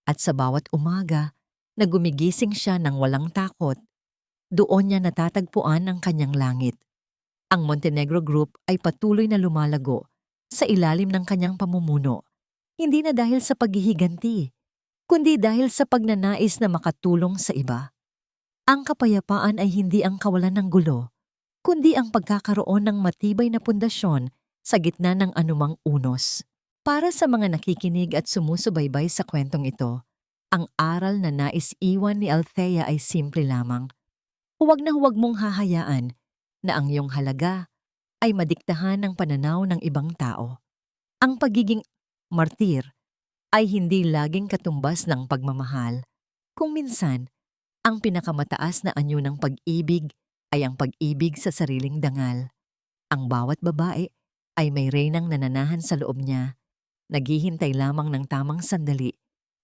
at sa bawat umaga na gumigising siya ng walang takot, doon niya natatagpuan ang kanyang langit. Ang Montenegro Group ay patuloy na lumalago sa ilalim ng kanyang pamumuno, hindi na dahil sa paghihiganti, kundi dahil sa pagnanais na makatulong sa iba. Ang kapayapaan ay hindi ang kawalan ng gulo, kundi ang pagkakaroon ng matibay na pundasyon sa gitna ng anumang unos. Para sa mga nakikinig at sumusubaybay sa kwentong ito, ang aral na nais iwan ni Althea ay simple lamang. Huwag na huwag mong hahayaan na ang iyong halaga ay madiktahan ng pananaw ng ibang tao. Ang pagiging martir ay hindi laging katumbas ng pagmamahal. Kung minsan, ang pinakamataas na anyo ng pag-ibig ay ang pag-ibig sa sariling dangal. Ang bawat babae ay may reynang nananahan sa loob niya, naghihintay lamang ng tamang sandali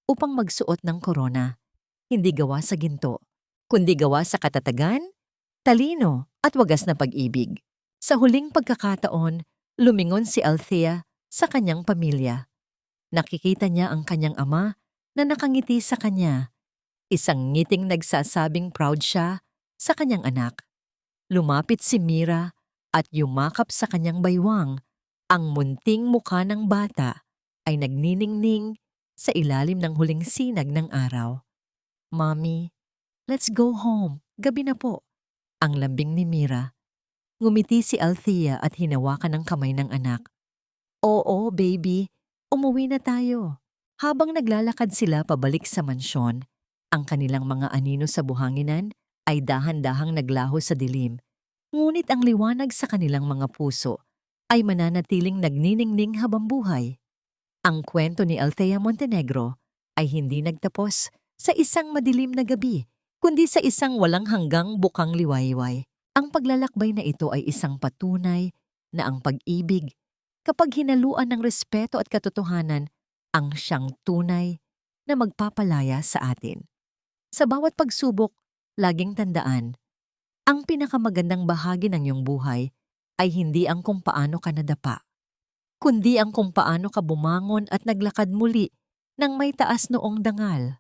upang magsuot ng korona, hindi gawa sa ginto, kundi gawa sa katatagan, talino at wagas na pag-ibig. Sa huling pagkakataon, lumingon si Althea sa kanyang pamilya. Nakikita niya ang kanyang ama na nakangiti sa kanya, isang ngiting nagsasabing proud siya sa kanyang anak. Lumapit si Mira at yumakap sa kanyang baywang. Ang munting mukha ng bata ay nagniningning sa ilalim ng huling sinag ng araw. "Mommy, let's go home. Gabi na po." Ang lambing ni Mira. Ngumiti si Althea at hinawakan ang kamay ng anak. "Oo, baby. Umuwi na tayo." Habang naglalakad sila pabalik sa mansyon, ang kanilang mga anino sa buhanginan ay dahan-dahang naglaho sa dilim. Ngunit ang liwanag sa kanilang mga puso ay mananatiling nagniningning habang buhay. Ang kwento ni Althea Montenegro ay hindi nagtapos sa isang madilim na gabi, kundi sa isang walang hanggang bukang liwayway. Ang paglalakbay na ito ay isang patunay na ang pag-ibig, kapag hinaluan ng respeto at katotohanan, ang siyang tunay na magpapalaya sa atin. Sa bawat pagsubok, laging tandaan, Ang pinakamagandang bahagi ng iyong buhay ay hindi ang kung paano ka nadapa, kundi ang kung paano ka bumangon at naglakad muli ng may taas noong dangal.